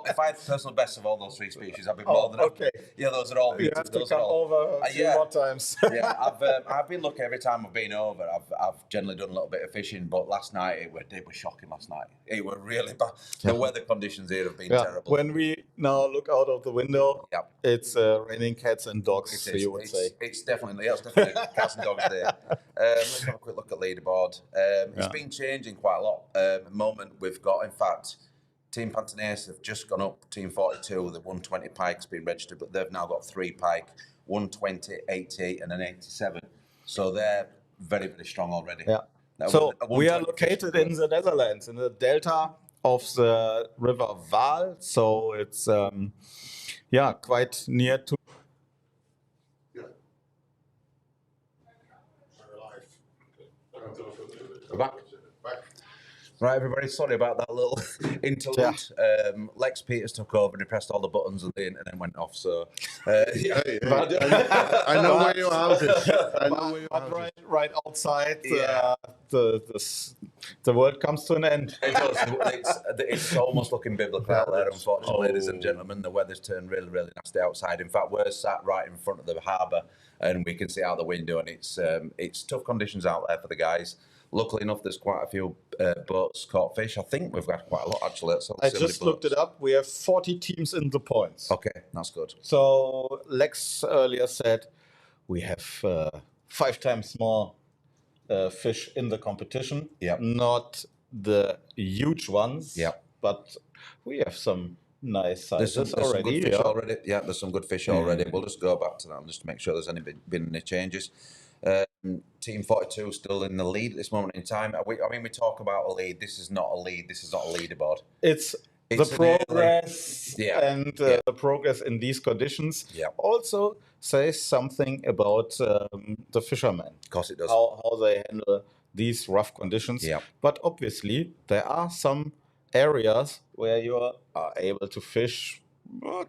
If I had personal best of all those three species, I'd be more than happy. Yeah, those are all. You have to come over a few more times. I've been lucky every time I've been over. I've generally done a little bit of fishing, but last night it was shocking. Last night it was really bad. The weather conditions here have been terrible. When we now look out of the window, it's raining cats and dogs. You would say it's definitely cats and dogs there. Let's have a quick look at leaderboard. It's been changing quite a lot. At the moment, we've got, in fact, Team Pantanius have just gone up. Team 42 with the 120 pike's been registered, but they've now got 3 pike, 120, 88, and an 87. So they're very, very strong already. Yeah. So we are located in the Netherlands, in the delta of the river Waal. So it's quite near to. We're back. Right, everybody, sorry about that little interlude. Lex Peters took over and he pressed all the buttons and the internet went off. So, Hey, I know where your house is. I know where your house is. Right outside, the world comes to an end. It's almost looking biblical out there, unfortunately, ladies and gentlemen. The weather's turned really, really nasty outside. In fact, we're sat right in front of the harbour and we can see out the window, and it's tough conditions out there for the guys. Luckily enough, there's quite a few boats caught fish. I think we've got quite a lot, actually. I just looked it up. We have 40 teams in the points. Okay, that's good. So Lex earlier said we have 5 times more fish in the competition. Yeah. Not the huge ones. Yeah. But we have some nice sizes There's some good fish yeah. already. Yeah, there's some good fish already. We'll just go back to that just to make sure there's been any changes. Team 42 still in the lead at this moment in time. We talk about a lead. This is not a lead. This is not a leaderboard. It's the progress and the progress in these conditions also says something about the fishermen. Of course it does. How they handle these rough conditions. Yeah. But obviously there are some areas where you are able to fish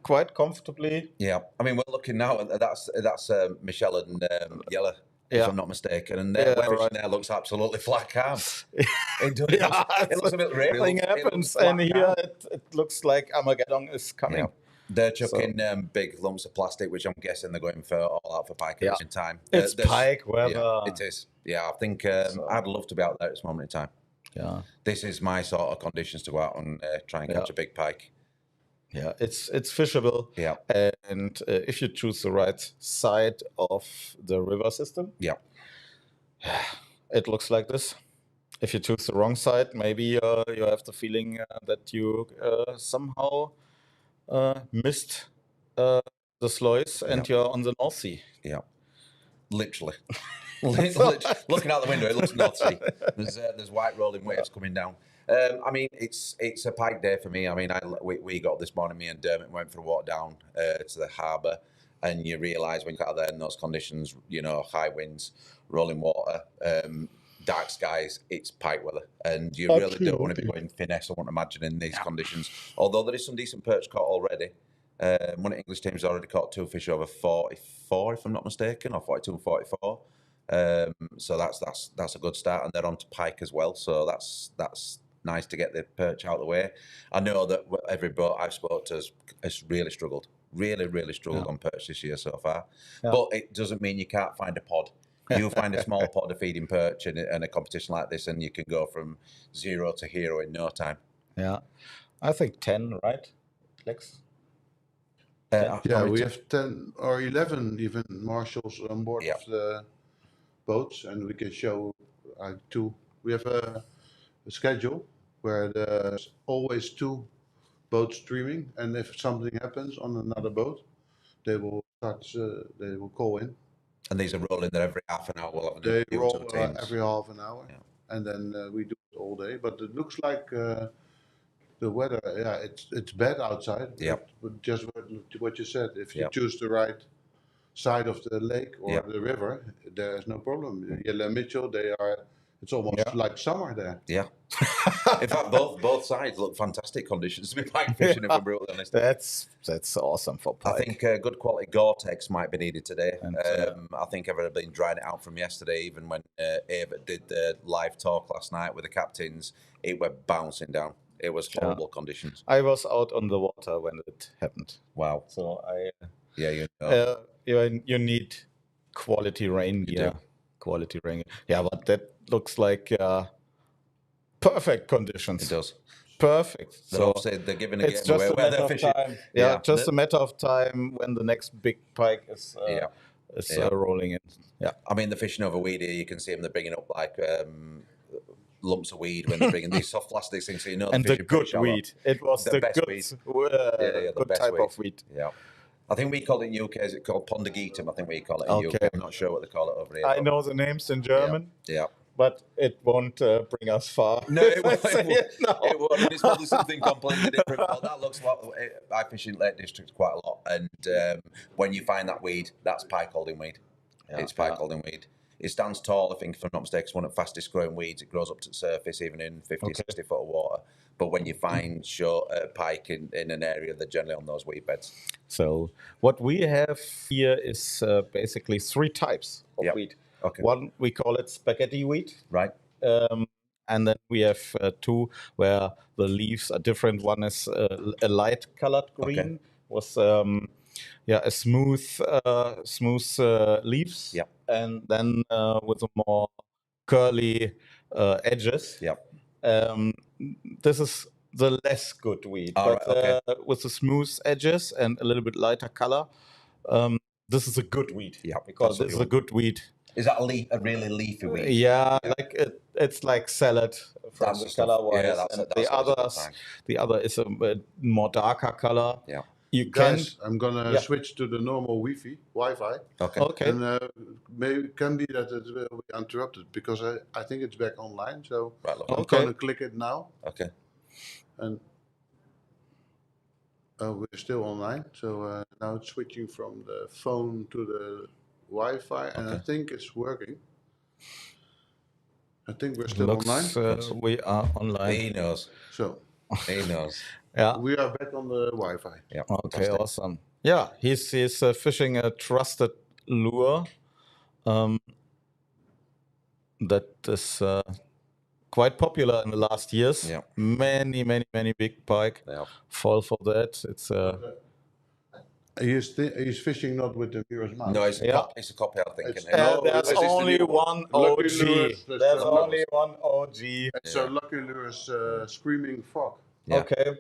quite comfortably. Yeah. I mean, we're looking now at that's Michelle and Yella. If I'm not mistaken, and their weather there looks absolutely flat calm. It looks a bit real. Nothing happens, and here it looks like Armageddon is coming. Yeah. They're chucking big lumps of plastic, which I'm guessing they're going for all out for pike at this time. It's pike weather. Yeah, it is. Yeah, I think I'd love to be out there at this moment in time. Yeah, this is my sort of conditions to go out and try and catch a big pike. Yeah, it's fishable. Yeah, and if you choose the right side of the river system, it looks like this. If you choose the wrong side, maybe you have the feeling that you somehow missed the sluice and you're on the North Sea. Yeah, literally. Looking out the window, it looks North Sea. There's white rolling waves coming down. I mean, it's a pike day for me. I mean, we got up this morning, me and Dermot went for a walk down to the harbour, and you realise when you get out there in those conditions, you know, high winds, rolling water, dark skies, it's pike weather, and you really don't want to be going finesse, I won't imagine, in these conditions. Although there is some decent perch caught already. One of the English teams already caught 2 fish over 44, if I'm not mistaken, or 42 and 44. So that's a good start, and they're on to pike as well. So that's nice to get the perch out of the way. I know that every boat I've spoken to has really struggled on perch this year so far. Yeah. But it doesn't mean you can't find a pod. You find a small pod of feeding perch in a competition like this, and you can go from 0 to hero in no time. Yeah, I think 10, right, Lex? We have 10 or 11 even marshals on board of the boats, and we can show 2. We have a schedule where there's always 2 boats streaming, and if something happens on another boat, they will call in. And these are rolling there every half an hour. They roll every half an hour, and then we do it all day. But it looks like the weather, it's bad outside. Yeah. But just what you said, if you choose the right side of the lake or the river, there's no problem. Yella Mitchell, it's almost like summer there. Yeah. In fact, both sides look fantastic conditions to be pike fishing, if I'm brutally honest. That's awesome for pike. I think good quality Gore-Tex might be needed today. I think everyone had been drying it out from yesterday, even when Ava did the live talk last night with the captains, it went bouncing down. It was horrible conditions. I was out on the water when it happened. Wow. So you need quality rain gear. Quality rain. Yeah, but that looks like perfect conditions. It does. Perfect. So they're giving a it's just away a matter of time. Yeah, just a matter of time when the next big pike is rolling in. Yeah. I mean, the fishing over weed here, you can see them. They're bringing up like lumps of weed when they're bringing these soft plastics things. So you know, and the good weed. It was the best good, weed. good type of weed. Yeah. I think we call it in UK. Is it called Pondegetum? I think we call it in UK. I'm not sure what they call it over here. I know the names in German. Yeah. But it won't bring us far. No, it won't. It won't. I mean, it's probably something completely different. But that looks like I fish in Lake District quite a lot, and when you find that weed, that's pike holding weed. Yeah, it's pike holding weed. It stands tall. I think, if I'm not mistaken, it's one of the fastest growing weeds. It grows up to the surface, even in 50, 60 foot of water. But when you find short pike in an area, they're generally on those weed beds. So what we have here is basically 3 types of weed. Okay. One, we call it spaghetti weed. Right. And then we have 2 where the leaves are different. One is a light colored green with a smooth leaves. Yeah. And then with a more curly edges. Yeah. This is the less good weed, with the smooth edges and a little bit lighter color. This is a good weed. Yeah, because this is a good weed. Is that a really leafy weed? Yeah, like it's like salad from the color wise. Yeah, that's the other is a more darker colder. Yeah. You Guys, I'm gonna switch to the normal Wi-Fi. Okay. And maybe it can be that it will be interrupted because I think it's back online. So I'm gonna click it now. Okay. And we're still online. So now it's switching from the phone to the Wi-Fi, and I think it's working. I think we're still online. We are online. He knows. So he knows. Yeah. We are back on the Wi-Fi. Yeah. Okay. Fantastic. Awesome. Yeah. He's fishing a trusted lure. That is quite popular in the last years. Yeah. Many big pike fall for that. It's He's fishing not with the Miras mouse. No, it's a copy, I think. there's only one OG. There's only one OG. It's a Lucky Lures Screaming Frog. Yeah. Okay.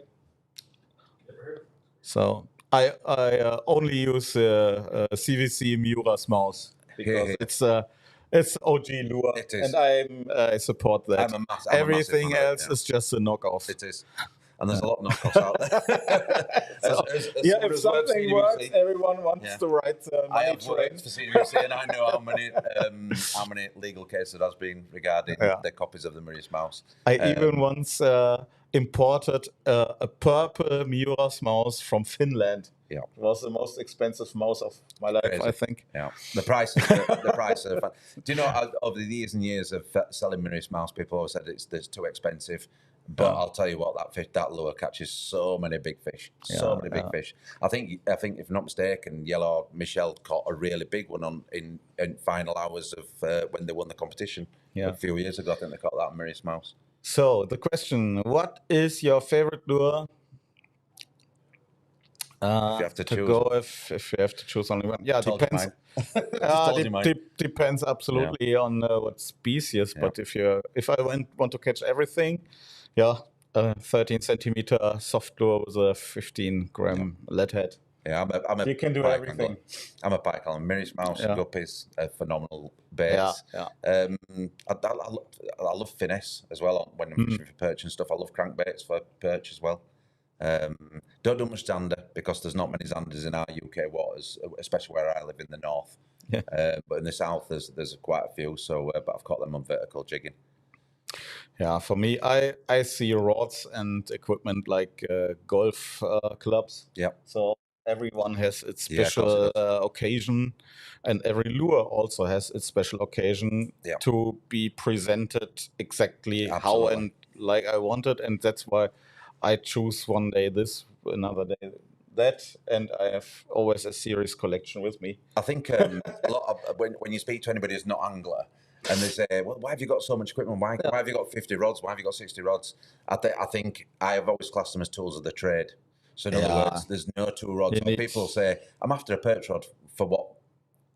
So I only use CVC Miras mouse because it's OG lure, It is. and I support that. I'm Everything a massive fan else is just a knockoff. It is. And there's a lot of knockoffs out there. If something works, everyone wants to write I money have worked for CWC, and I know how many legal cases there has been regarding the copies of the Miras mouse. I even once imported a purple Miras mouse from Finland. Yeah, it was the most expensive mouse of my life, crazy. I think. Yeah, the price are fun. Do you know, over the years and years of selling Miras mouse, people always said it's too expensive. But I'll tell you what, that lure catches so many big fish, big fish. I think if I'm not mistaken, Yellow Michelle caught a really big one in final hours of when they won the competition a few years ago. I think they caught that Miras mouse. So the question: what is your favorite lure? If you have to choose, if you have to choose only one, depends. Depends absolutely on what species. Yeah. But if I want to catch everything. 13 centimeter soft lure with a 15 gram lead head. Yeah, you can do everything. I'm a pike on Miras mouse. Guppies, phenomenal baits. I love finesse as well when I'm fishing for perch and stuff. I love crankbaits for perch as well. Don't do much zander because there's not many zanders in our UK waters, especially where I live in the north. But in the south, there's quite a few. So, but I've caught them on vertical jigging. Yeah, for me, I see rods and equipment like golf clubs. Yeah. So everyone has its special occasion, and every lure also has its special occasion to be presented exactly how and like I want it, and that's why I choose one day this, another day that, and I have always a series collection with me. I think a lot of when you speak to anybody who's not angler. And they say, well, why have you got so much equipment? Why have you got 50 rods? Why have you got 60 rods? I think I have always classed them as tools of the trade. So in other words, there's no two rods. When people say, I'm after a perch rod for what?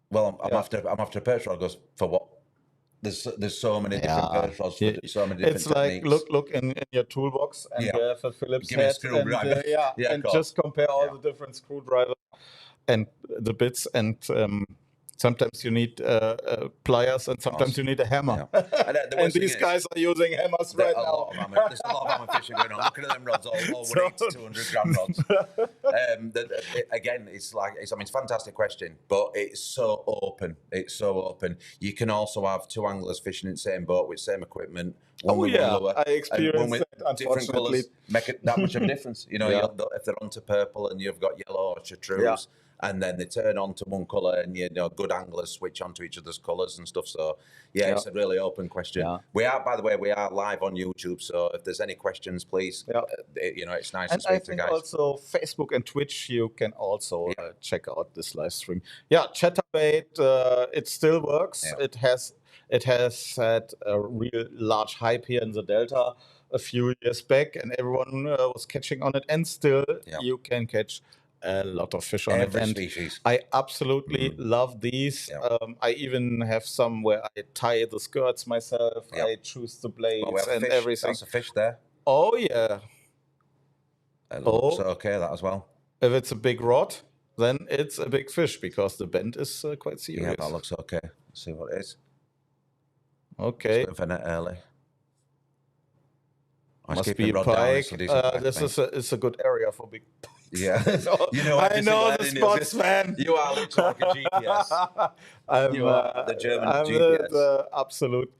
Well, I'm after a perch rod. Goes for what? There's so many different perch rods for so many different techniques. It's like look in your toolbox and you have a Phillips head and just compare all the different screwdrivers and the bits and sometimes you need pliers, and sometimes you need a hammer. Yeah. And, And these guys are using hammers right now. There's a lot of hammer fishing going on. Looking at them rods, all 180 to 200 gram rods. Again, it's a fantastic question, but it's so open. It's so open. You can also have two anglers fishing in the same boat with same equipment. One with one lure, I experienced that, different unfortunately. colours make it that much of a difference. You know, if they're onto purple and you've got yellow or chartreuse, and then they turn on to one colour, and good anglers switch onto each other's colours and stuff. So it's a really open question. We are, by the way, live on YouTube. So if there's any questions, please, it's nice to speak to guys. Also Facebook and Twitch, you can also check out this live stream. Chatterbait, it still works. Yeah. It has had a real large hype here in the Delta a few years back, and everyone was catching on it, and still you can catch a lot of fish on every it. And species. I absolutely love these. I even have some where I tie the skirts myself. I choose the blades and everything. That's a fish there. Oh yeah. It looks okay, that as well. If it's a big rod, then it's a big fish because the bend is quite serious. Yeah, that looks okay. Let's see what it is. Okay. Vanern early. Must be a pike. This is a good area for big pikes. Yeah. I know the spots, man. You are looking like a GPS. You are the German GPS. The absolute.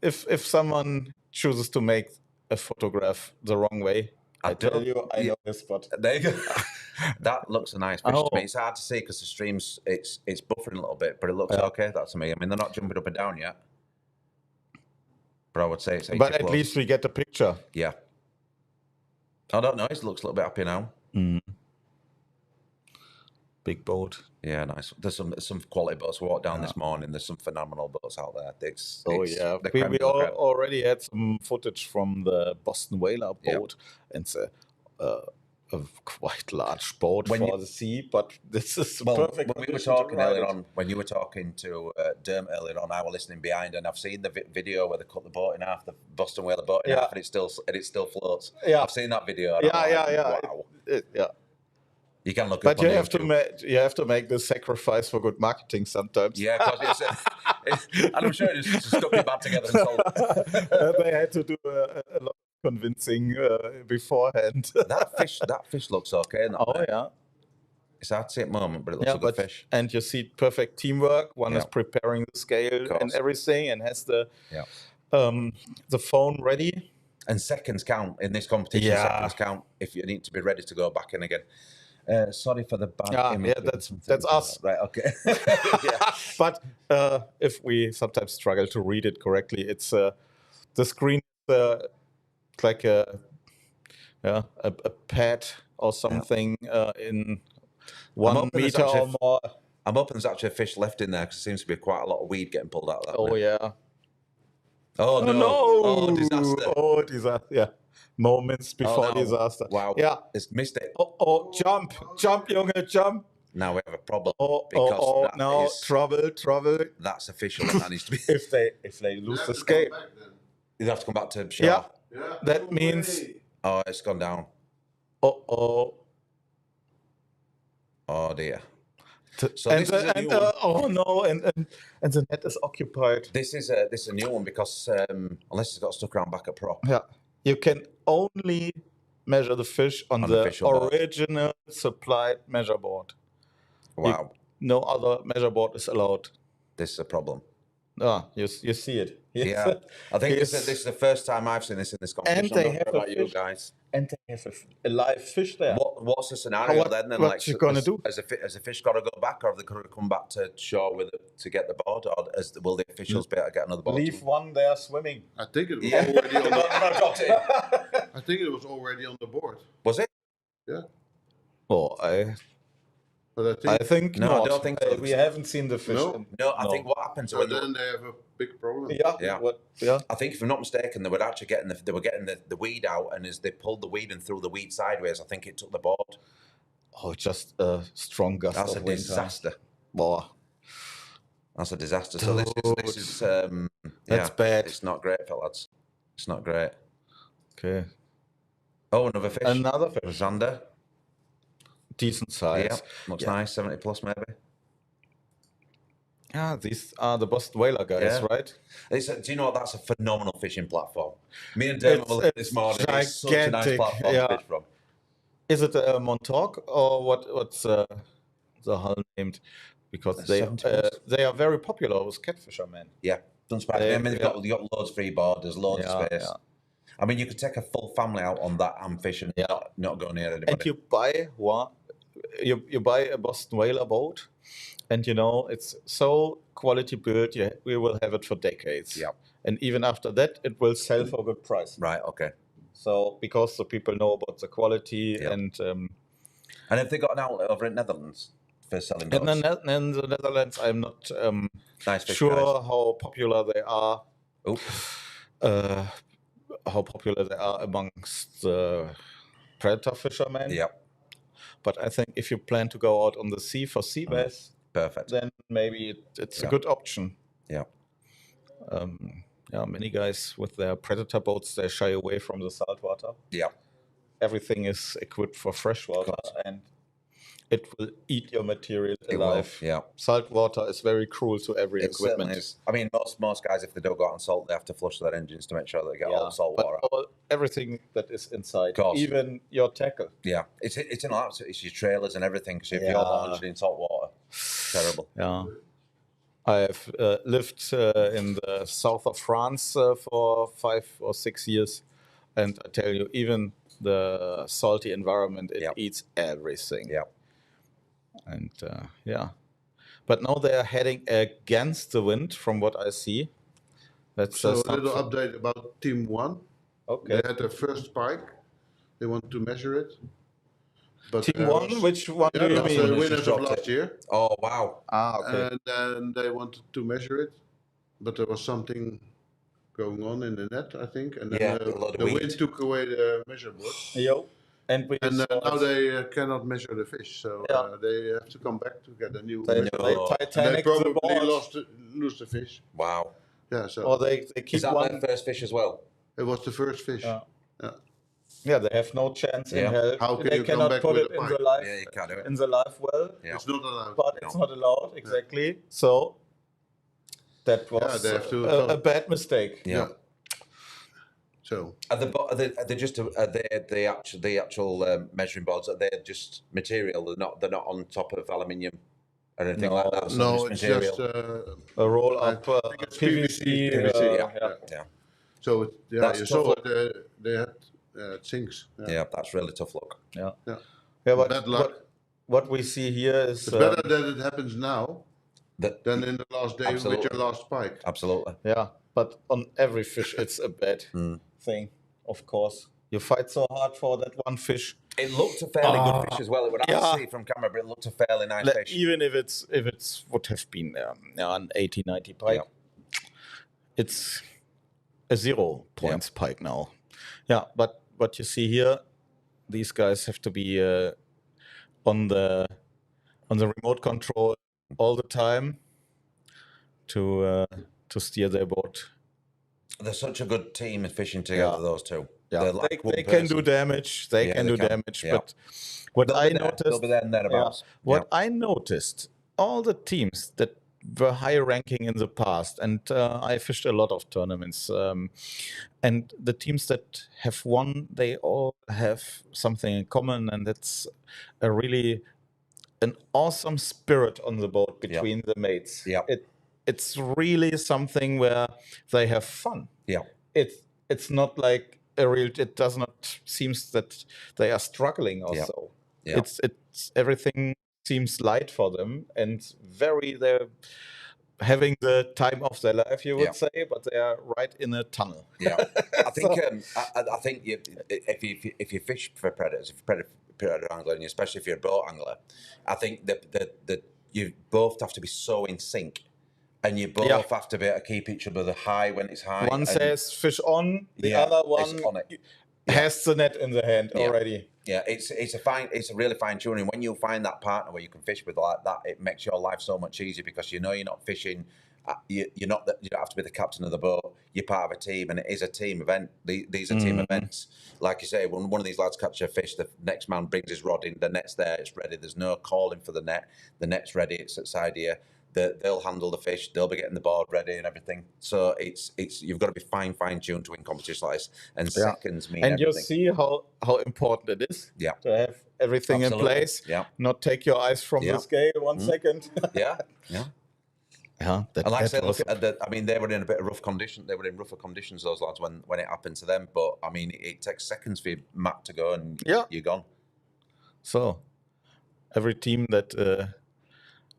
If someone chooses to make a photograph the wrong way, I tell you, I know this spot. There you go. That looks a nice fish to me. It's hard to see because the stream's it's buffering a little bit, but it looks okay. That to me. I mean, they're not jumping up and down yet, but I would say it's 80 But at plus. least we get the picture. Yeah. I don't know. He looks a little bit happy now. Big boat. Yeah, nice. There's some quality boats. We walked down this morning. There's some phenomenal boats out there. We already had some footage from the Boston Whaler boat, and it's a quite large boat for the sea. But this is perfect. When we were talking earlier on, when you were talking to Derm earlier on, I was listening behind, and I've seen the video where they cut the boat in half, the Boston Whaler boat in half, and it still floats. Yeah, I've seen that video. Wow. You can look. But you have to make the sacrifice for good marketing sometimes. Yeah, because and I'm sure it's just stuck it back together and sold it. They had to do a lot of convincing beforehand. that fish looks okay. Yeah. It's hard to see at the moment, but it looks a good fish. And you see perfect teamwork. One is preparing the scale and everything, and has the phone ready. And seconds count in this competition. Seconds count if you need to be ready to go back in again. Sorry for the bad image. That's us. Right, okay. But if we sometimes struggle to read it correctly, it's the screen like a pad or something in 1 meter or more. I'm hoping there's actually a fish left in there because there seems to be quite a lot of weed getting pulled out of that. Oh, yeah. Oh, no. Oh, disaster. Oh, disaster. Yeah. Moments before disaster. Wow. Yeah. It's missed it. Oh, jump, Junge, jump. Now we have a problem. Trouble. That's official. That needs to be. if they lose the scale, you have to come back to shore. Yeah. That means. Oh, it's gone down. Oh dear. So and the net is occupied. This is a new one because unless it's got stuck around back at prop. Yeah. You can only measure the fish on the original supplied measure board. Wow. No other measure board is allowed. This is a problem. You see it. Yeah. I think this is the first time I've seen this in this competition. And they have about you guys. And they have a live fish there. What's the scenario then? What you going to do? Has a fish got to go back, or have they got to come back to shore to get the board, or will the officials be able to get another board? Leave one there swimming. I think it was already on the I think it was already on the board. Was it? Yeah. Oh, But I think no, not. I don't think so. We haven't seen the fish. No, I think what happens when then they have a big problem. Yeah. I think if I'm not mistaken, they were actually getting the weed out, and as they pulled the weed and threw the weed sideways, I think it took the board. Oh, just a strong gust That's of a wind. disaster. Oh. That's a disaster. So this is that's bad. It's not great, fellas. It's not great. Okay. Oh, another fish. Another fish. Zander. Decent size. Yeah, looks nice. 70 plus maybe. Yeah, these are the Boston whaler guys, Yeah. right? Do you know what? That's a phenomenal fishing platform. Me and Dermot were looking this morning. It's such a nice gigantic, platform yeah. to fish from. Is it a Montauk or what's the hull named? Because they are very popular with catfishermen. Yeah, don't surprise me. I mean, they've got loads of free borders, loads of space. Yeah. I mean, you could take a full family out on that and fish and not go near anybody. And you buy you buy a Boston whaler boat, and it's so quality built. We will have it for decades. Yeah. And even after that, it will sell for a good price. Right. Okay. So because the people know about the quality and have they got an outlet over in Netherlands for selling boats? In the Netherlands, I'm not sure how popular they are. How popular they are amongst predator fishermen. Yeah. But I think if you plan to go out on the sea for sea bass, perfect. Then maybe it's a good option. Yeah. Many guys with their predator boats, they shy away from the saltwater. Yeah. Everything is equipped for freshwater, and it will eat your material alive. Yeah. Saltwater is very cruel to every equipment. Is. I mean, most guys, if they don't go out on salt, they have to flush their engines to make sure that they get all the salt water out. Everything that is inside, even your tackle. Yeah, it's in a lot. It's your trailers and everything. Because if you're launched in salt water, terrible. Yeah. I have lived in the south of France for 5 or 6 years, and I tell you, even the salty environment, it eats everything. Yeah. And but now they are heading against the wind, from what I see. That's so a little update about Team 1. Okay. They had their first pike. They want to measure it. But Team 1? Which one do you mean? The winners of last year. Oh, wow. Okay. And then they wanted to measure it, but there was something going on in the net, I think. And then the wind took away the measure board. Yo. And now they cannot measure the fish, so they have to come back to get a new measure board. They probably lose the fish. Wow. Yeah, so. Or they keep Is that their first fish as well? It was the first fish. Yeah, they have no chance in hell. How can they you cannot come back put with it a in pike? the live. Yeah, you can't do it. In the live well. Yeah. It's not allowed. But it's not allowed, exactly. So that was a bad mistake. Yeah. So are they the actual measuring boards? Are they just material? They're not on top of aluminium or anything like that. So no, it's just a roll up PVC. Yeah. So you saw they had sinks. Yeah, that's really tough luck. Yeah. But bad luck. What we see here is it's better that it happens now than in the last day with your last pike. Absolutely. Yeah, but on every fish, it's a bad thing. Of course, you fight so hard for that one fish. It looked a fairly good fish as well. It would have to see from camera, but it looked a fairly nice fish. Even if it's would have been an 80, 90 pike, it's a 0 points pike now. Yeah, but what you see here, these guys have to be on the remote control all the time to steer their boat. They're such a good team fishing together, those two. Yeah, like they can do damage. They can do damage. Yeah. But what I noticed, they'll be there and thereabouts. What I noticed, all the teams that were high ranking in the past, and I fished a lot of tournaments, and the teams that have won, they all have something in common, and it's a really an awesome spirit on the boat between the mates. Yeah. It's really something where they have fun. Yeah. It's not like a real. It does not seems that they are struggling or so. Yeah. It's everything seems light for them, and they're having the time of their life, you would say, but they are right in a tunnel. Yeah, I think I think if you fish for predators, if you're predator angler, and especially if you're a boat angler, I think that you both have to be so in sync. And you both have to be able to keep each other high when it's high. One says fish on, the other one on it. has the net in the hand already. Yeah, it's a really fine tuning. When you find that partner where you can fish with like that, it makes your life so much easier because you know you're not fishing. You don't have to be the captain of the boat. You're part of a team, and it is a team event. These are team events. Like you say, when one of these lads catches a fish, the next man brings his rod in. The net's there, it's ready. There's no calling for the net. The net's ready. It's outside here. they'll handle the fish. They'll be getting the board ready and everything. So it's you've got to be fine tuned to win competitions like this. And seconds mean and everything. you see how important it is to have everything in place. Not take your eyes from the scale 1 second. Yeah. Yeah, and like I said, look at I mean, they were in a bit of rough condition. They were in rougher conditions, those lads, when it happened to them. But I mean, it takes seconds for your map to go, and you're gone. So, every team that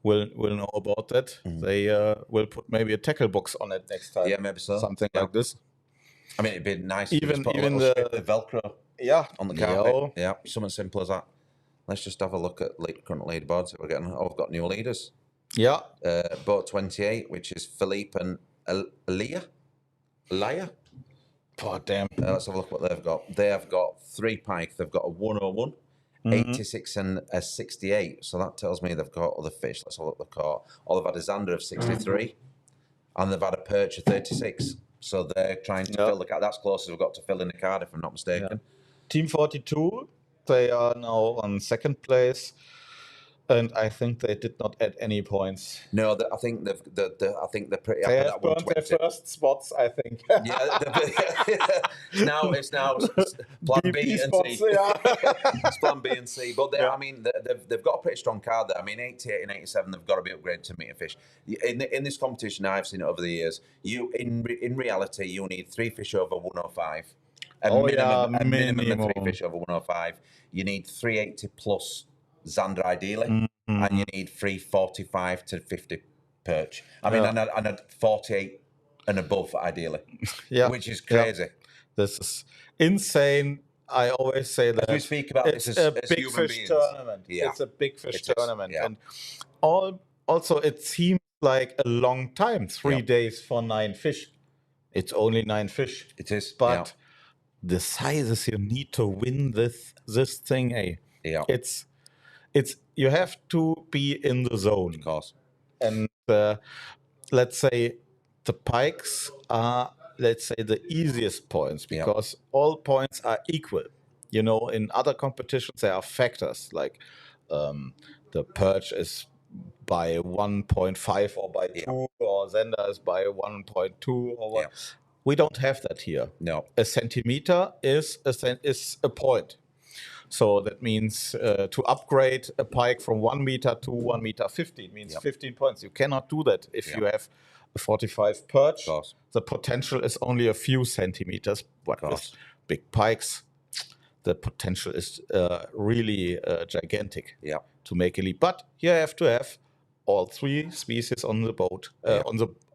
will know about that, they will put maybe a tackle box on it next time. Yeah, maybe so. Something like this. I mean, it'd be nice even to put even a strip of Velcro on the carpet. Yeah, something simple as that. Let's just have a look at current leaderboards that we're getting. Oh, we've got new leaders. Yeah. Boat 28, which is Philippe and Elia. Oh, damn. Let's have a look what they've got. They have got 3 pike. They've got a 101, 86 and a 68. So that tells me they've got other fish. Let's have a look at the caught. Oh, they've had a Zander of 63. And they've had a perch of 36. So they're trying to fill the card. That's close as we've got to fill in the card, if I'm not mistaken. Yeah. Team 42, they are now on 2nd place. And I think they did not add any points. No, I think they're pretty happy. They have burned their first spots, I think. It's now plan B and C. It's plan B and C. But I mean, they've got a pretty strong card there. I mean, 88 and 87, they've got to be upgraded to meter fish. In this competition, I've seen it over the years. In reality, you need 3 fish over 105. A minimum of 3 fish over 105. You need 380 plus Zander ideally, and you need 345 to 50 perch. I mean, and a 48 and above ideally, which is crazy. Yeah. This is insane. I always say that we speak about it's this a as big human fish beings. tournament. Yeah. It's a big fish It is, tournament, yeah. and also it seems like a long time. 3 days for 9 fish. It's only 9 fish. It is, but the sizes you need to win this thing, it's you have to be in the zone. Of course. And let's say the pikes are, the easiest points because all points are equal. You know, in other competitions there are factors like the perch is by 1.5 or by 2 or Zanders by 1.2 or what. We don't have that here. No. A centimeter is a point. So that means to upgrade a pike from 1 meter to 1 meter 15 means 15 points. You cannot do that if you have a 45 perch. The potential is only a few centimeters. But with big pikes, the potential is really gigantic to make a leap. But you have to have all 3 species on the boat,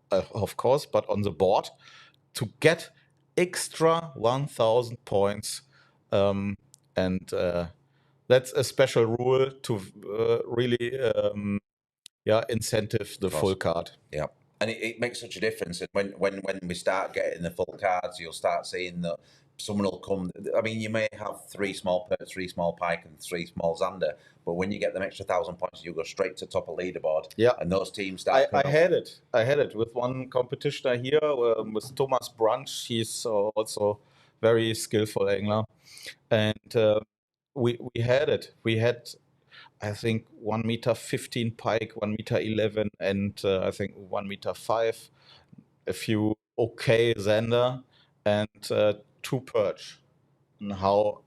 of course, but on the board to get extra 1,000 points. And that's a special rule to really incentive the full card. Yeah, and it makes such a difference. And when we start getting the full cards, you'll start seeing that someone will come. I mean, you may have 3 small perch, 3 small pike, and 3 small Zander, but when you get them extra 1,000 points, you go straight to top of leaderboard. Yeah, and those teams start. I had it with one competitioner here with Thomas Brunch. He's also very skillful angler. And we had it. We had, I think, 1 meter 15 pike, 1 meter 11, and I think 1 meter 5, a few okay Zander, and 2 perch. And how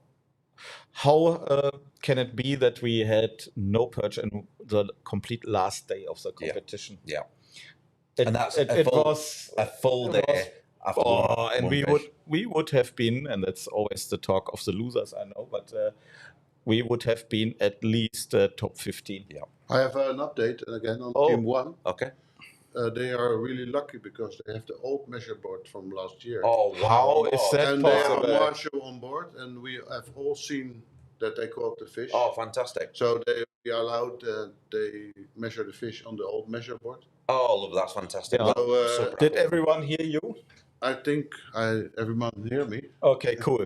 can it be that we had no perch in the complete last day of the competition? Yeah. And it was a full day. And we would have been, and that's always the talk of the losers, I know, but we would have been at least top 15. Yeah. I have an update again on Team 1. Okay. They are really lucky because they have the old measure board from last year. Oh, wow. How is that and possible? they have Marshall on board, and we have all seen that they caught the fish. Oh, fantastic. So we are allowed, they measure the fish on the old measure board. Oh, that's fantastic. Yeah. So, did everyone hear you? I think everyone hear me. Okay, cool.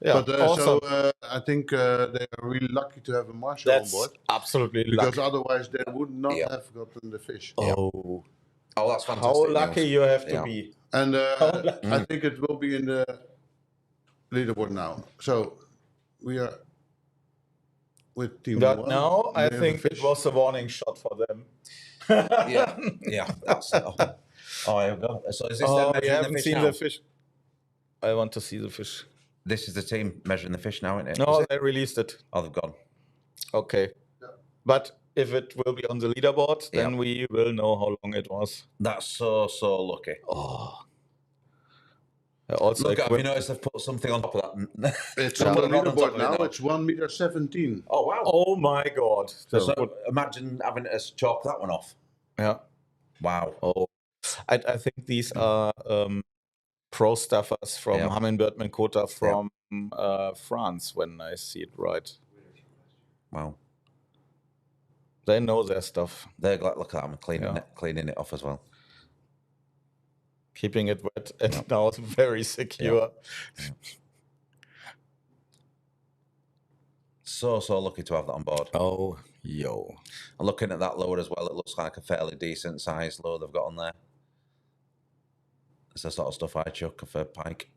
Yeah, but awesome. So I think they are really lucky to have a Marshall on board. Absolutely because lucky. otherwise they would not have gotten the fish. Oh, that's fantastic. How lucky you have to be. And I think it will be in the leaderboard now. So we are with Team 1. Now I think it was a warning shot for them. Yeah. That's it. Oh, here we go. So is this them Oh, you measuring the haven't fish seen now? the fish. I want to see the fish. This is the team measuring the fish now, isn't it? No, Is it? they released it. Oh, they've gone. Okay. But if it will be on the leaderboard, then we will know how long it was. That's so lucky. Oh. Also, look, have you noticed they've put something on top of that? It's on the leaderboard now. It's 1.17 meters. Oh, wow. Oh, my God. So imagine having to chalk that one off. Yeah. Wow. Oh, I think these are pro staffers from Haringvliet Amer from France, when I see it right. Wow. They know their stuff. They're like, look at them cleaning it off as well. Keeping it wet and now very secure. Yeah. So lucky to have that on board. Oh, yo. And looking at that lure as well, it looks like a fairly decent sized lure they've got on there. It's the sort of stuff I chuck for pike.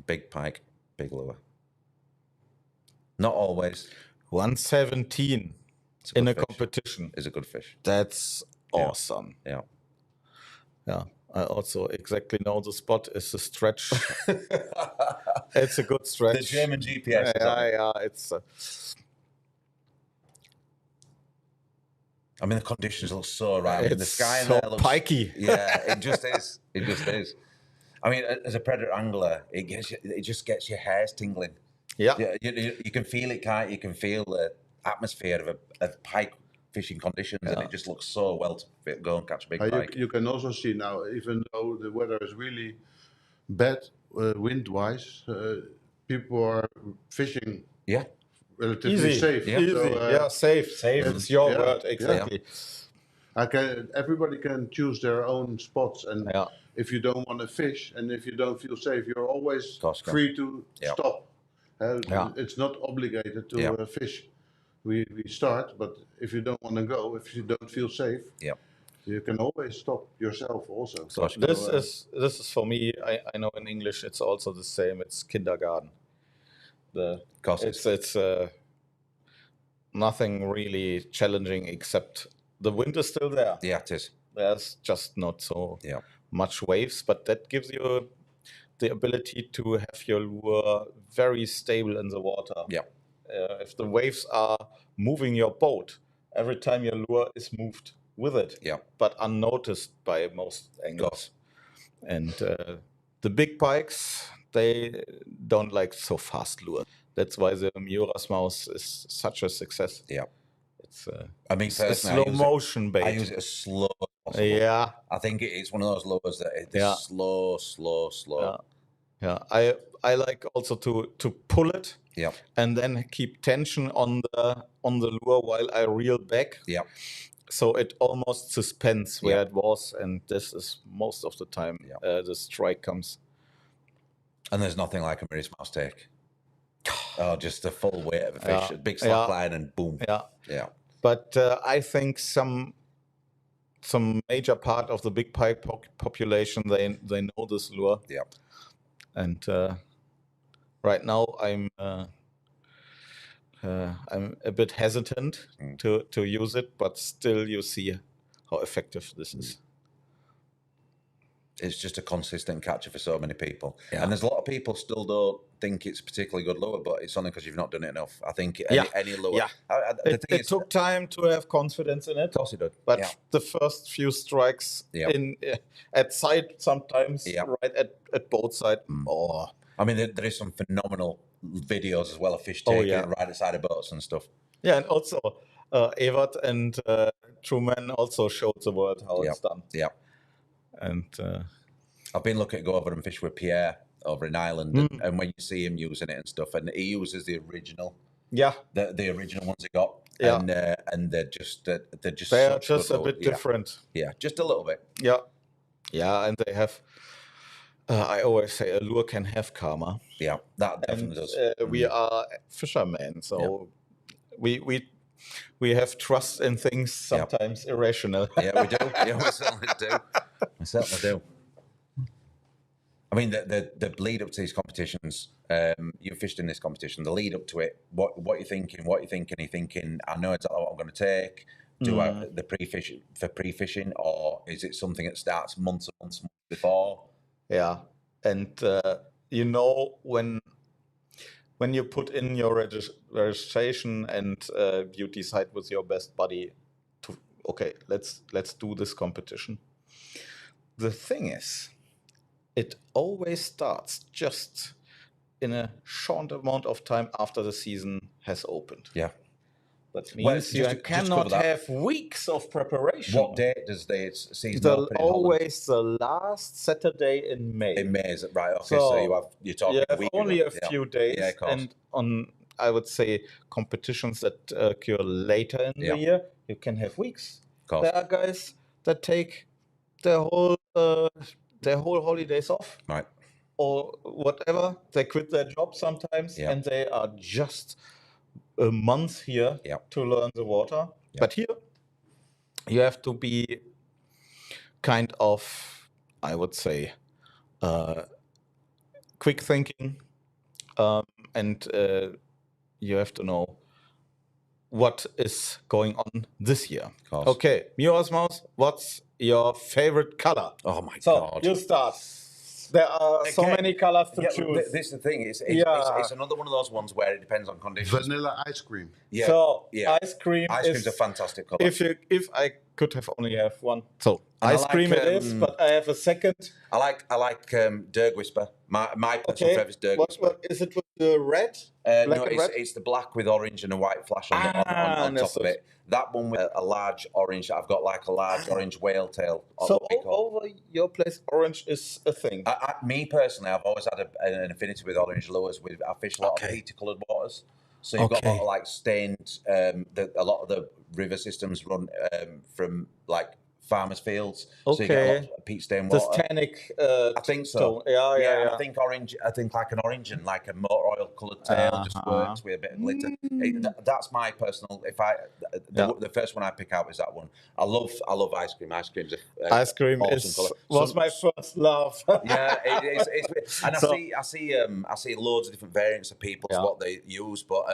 Big pike, big lure. Not always. 117 in a competition is a good fish. That's awesome. Yeah. Yeah. I also exactly know the spot is the stretch. It's a good stretch. The German GPS. Yeah. It's. I mean, the conditions look so right. I mean, the sky in so there looks pikey. Yeah, it just is. It just is. I mean, as a predator angler, it just gets your hairs tingling. Yeah. You can feel it, can't you? You can feel the atmosphere of pike fishing conditions, and it just looks so well to go and catch a big pike. You can also see now, even though the weather is really bad wind-wise, people are fishing relatively safe. Yeah. So, safe. It's your word, exactly. Everybody can choose their own spots, and if you don't want to fish and if you don't feel safe, you're always free to stop. It's not obligated to fish. We start, but if you don't want to go, if you don't feel safe, you can always stop yourself also. So this is for me. I know in English it's also the same. It's kindergarten. It's nothing really challenging except the wind is still there. Yeah, it is. There's just not so much waves, but that gives you the ability to have your lure very stable in the water. Yeah. If the waves are moving your boat, every time your lure is moved with it, but unnoticed by most anglers. And the big pikes, they don't like so fast lure. That's why the Miura's mouse is such a success. Yeah. It's a slow motion bait. I use it as slow as possible. Yeah. I think it's one of those lures that it's slow. Yeah. I like also to pull it. Yeah. And then keep tension on the lure while I reel back. Yeah. So it almost suspends where it was, and this is most of the time the strike comes. And there's nothing like a Maurice mouse take. Oh, just the full weight of a fish, a big slack line, and boom. Yeah. But I think some major part of the big pike population they know this lure. Yeah. And right now I'm a bit hesitant to use it, but still you see how effective this is. It's just a consistent catcher for so many people. Yeah. And there's a lot of people still don't think it's a particularly good lure, but it's only because you've not done it enough. I think any lure. Yeah. It took time to have confidence in it. Of course it did. But the first few strikes at sight sometimes, right at both sides. Oh. I mean, there is some phenomenal videos as well of fish taking right outside of boats and stuff. Yeah, and also Evert and Truman also showed the world how it's done. Yeah. And I've been looking to go over and fish with Pierre over in Ireland, and when you see him using it and stuff, and he uses the original, the original ones he got, and they're just a bit different. Yeah, just a little bit. Yeah, and they have. I always say a lure can have karma. Yeah, that definitely does. We are fishermen, so we have trust in things sometimes irrational. Yeah, we do. Yeah, we certainly do. We certainly do. I mean, the lead up to these competitions, you fished in this competition, the lead up to it, what you're thinking, you're thinking, I know exactly what I'm going to take. do the pre-fishing, or is it something that starts months and months before? Yeah, and you know, when you put in your registration and you decide with your best buddy to, okay, let's do this competition. The thing is, it always starts just in a short amount of time after the season has opened. Yeah. That means you cannot have weeks of preparation. What date does the season open in Holland? Always the last Saturday in May. In May, is it? Right, okay, so you're talking you a have week only ago. a few days, yeah, of course. and on, I would say, competitions that occur later in the year, you can have weeks. Of course. There are guys that take their whole holidays off. Right. Or whatever, they quit their job sometimes, and they are just a month here to learn the water. But here, you have to be kind of, I would say, quick thinking, and you have to know what is going on this year. Okay, Muir's Mouse, what's your favorite color? Oh my God. So, you start. There are so many colors to choose. This is the thing. It's another one of those ones where it depends on conditions. Vanilla ice cream. Yeah. So ice cream. Ice cream's a fantastic color. If I could have only have one, so ice cream it is. But I have a second. I like Dirk Whisper. My personal favorite is Dirk Whisper. What is it with the red? No, it's the black with orange and a white flash on top of it. That one with a large orange. I've got like a large orange whale tail. So over your place, orange is a thing. Me personally, I've always had an affinity with orange lures. I fish a lot of peaty coloured waters. So you've got a lot of like stained. A lot of the river systems run from like farmers' fields. So you get a lot of peat stained water. This tannic. I think so. Yeah. I think orange. I think like an orange and like a motor oil coloured tail just works with a bit of glitter. That's my personal. The first one I pick out is that one. I love ice cream. Ice cream's ice cream awesome was my first love. Yeah, it's and I see loads of different variants of people's what they use, but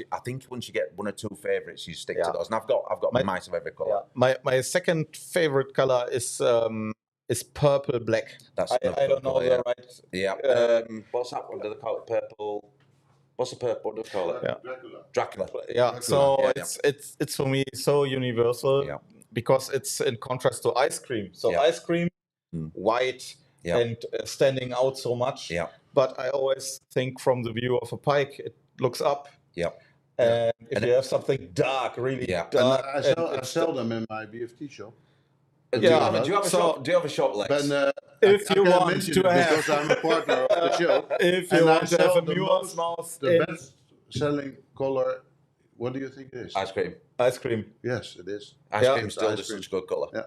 I think once you get one or two favourites, you stick to those. And I've got mice of every colour. My second favorite color is purple black. That's I don't know the right. Yeah. What's that one? Do they call it purple? What's the purple? What do they call it? Yeah. Dracula. Yeah. So it's for me so universal because it's in contrast to ice cream. So ice cream, white and standing out so much. Yeah. But I always think from the view of a pike, it looks up. Yeah. And if you have something dark, really dark, and I sell them in my BFT shop. Do you have a shop, Lex? If you want to have, because I'm a partner of the show. If you want to have a Muir's Mouse, the best selling color, what do you think it is? Ice cream. Ice cream. Yes, it is. Ice cream still is such a good color. Yeah.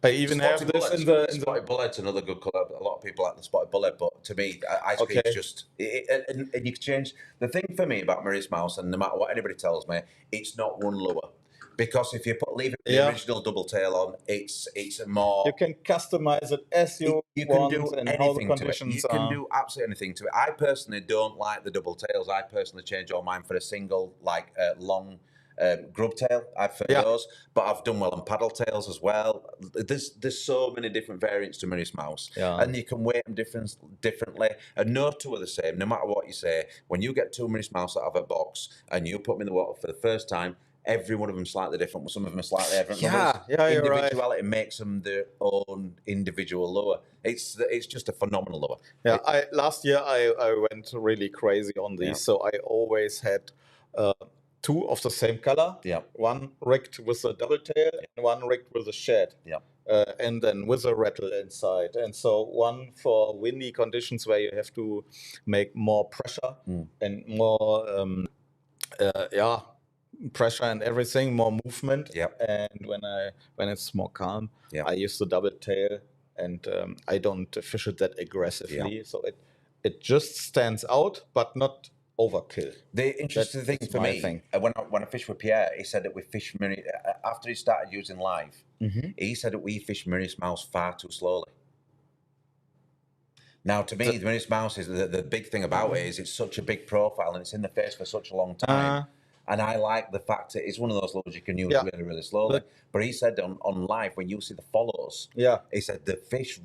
I even have this in the spotted bullet's another good color. A lot of people like the spotted bullet, but to me, ice cream is just. And you can change. The thing for me about Muir's Mouse, and no matter what anybody tells me, it's not one lure. Because if you leave the original double tail on, it's a more. You can customize it as you want can do and anything how the to conditions it. You can do absolutely anything to it. I personally don't like the double tails. I personally change all mine for a single, like long grub tail. I prefer those, but I've done well on paddle tails as well. There's so many different variants to Muir's Mouse, and you can weight them differently. And no two are the same. No matter what you say, when you get two Muir's Mouse out of a box and you put them in the water for the first time. Every one of them slightly different. Some of them are slightly different. Individuality right. makes them their own individual lure. It's just a phenomenal lure. Yeah, last year I went really crazy on these. So I always had two of the same color. Yeah. One rigged with a double tail and one rigged with a shed. Yeah. And then with a rattle inside. And so one for windy conditions where you have to make more pressure and more pressure and everything, more movement. And when it's more calm, I use the double tail, and I don't fish it that aggressively. So it just stands out, but not overkill. The interesting thing for me, when I fished with Pierre, he said that we fish after he started using live. He said that we fish Muir's Mouse far too slowly. Now, to me, the Muir's Mouse is the big thing about it is it's such a big profile and it's in the face for such a long time. And I like the fact that it's one of those lures you can use really, really slowly. But he said on live, when you see the follows, he said the fish,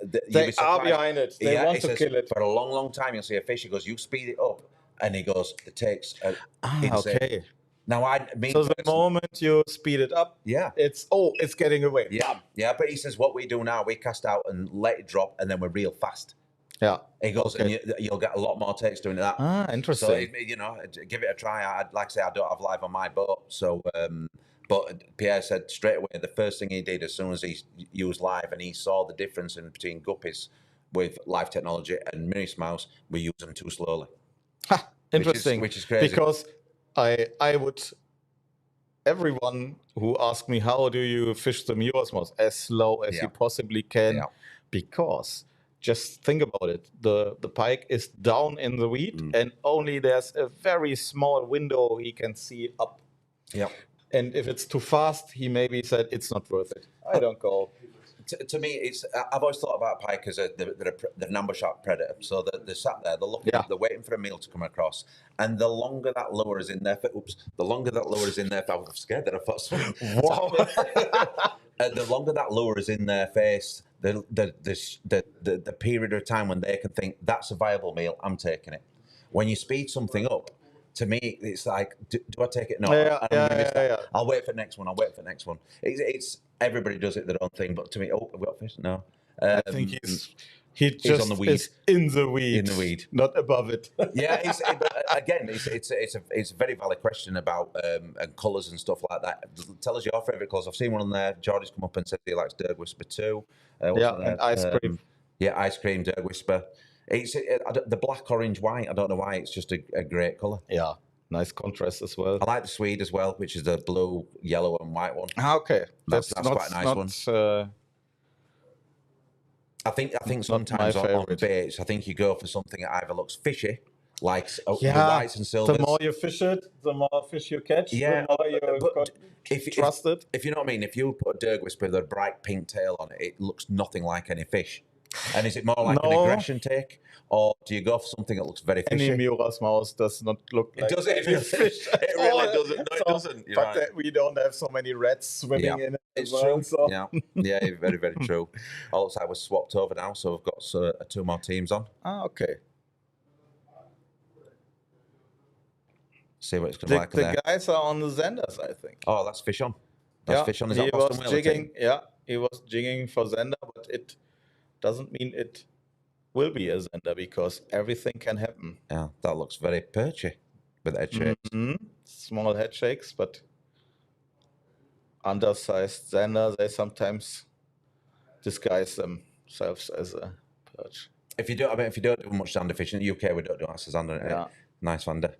they are behind it. They want to kill it. For a long, long time, you'll see a fish. He goes, you speed it up. And he goes, it takes insane. Okay. Now, so the moment you speed it up, it's getting away. Yeah. But he says, what we do now, we cast out and let it drop, and then we're real fast. Yeah. He goes, and you'll get a lot more takes doing that. Interesting. So, give it a try. Like I say, I don't have live on my boat. So, but Pierre said straight away, the first thing he did as soon as he used live and he saw the difference between guppies with live technology and mini mouse, we use them too slowly. Interesting. Which is crazy. Because I would, everyone who asks me, how do you fish the Eurosmos as slow as you possibly can? Because just think about it. The pike is down in the weed and only there's a very small window he can see up. Yeah. And if it's too fast, he maybe said it's not worth it. I don't go. To me, I've always thought about pike as they're an ambush shark predator. So they're sat there, they're looking, they're waiting for a meal to come across. And the longer that lure is in there for, I'm scared that I thought something. The longer that lure is in their face, the period of time when they can think that's a viable meal, I'm taking it. When you speed something up, to me, it's like, do I take it? No. I'll wait for the next one. It's everybody does it their own thing, but to me, have we got fish? No. I think he's just on the weed. Is in the weed, not above it. It's a very valid question about and colours and stuff like that. Tell us your favourite colours. I've seen one on there. Jordy's come up and said he likes Dirk Whisper too. And ice cream. Ice cream, Dirk Whisper. It's the black, orange, white. I don't know why. It's just a great colour. Yeah, nice contrast as well. I like the Swede as well, which is the blue, yellow, and white one. Okay, that's quite a nice one. I think sometimes on baits, I think you go for something that either looks fishy, like the whites and silvers. The more you fish it, the more fish you catch. Yeah, the more you trust it. If you know what I mean, if you put a Dirk Whisper with a bright pink tail on it, it looks nothing like any fish. And is it more like an aggression take, or do you go for something that looks very fishy? Any Miura's mouse does not look like any fish. It really doesn't. No, it doesn't. But we don't have so many rats swimming in it. It's true. So. Yeah, very, very true. All looks like we're swapped over now, so we've got 2 more teams on. Okay. See what it's going to like there. The guys are on the Zanders, I think. Oh, that's fish on. That's fish on. Is that Boston Whaler jigging? Yeah, he was jigging for Zander, but it doesn't mean it will be a Zander because everything can happen. Yeah, that looks very perchy with head shakes. Small head shakes, but undersized Zander, they sometimes disguise themselves as a perch. If you don't do much Zander fishing in the UK, we don't do us a Zander. Yeah. Nice Zander.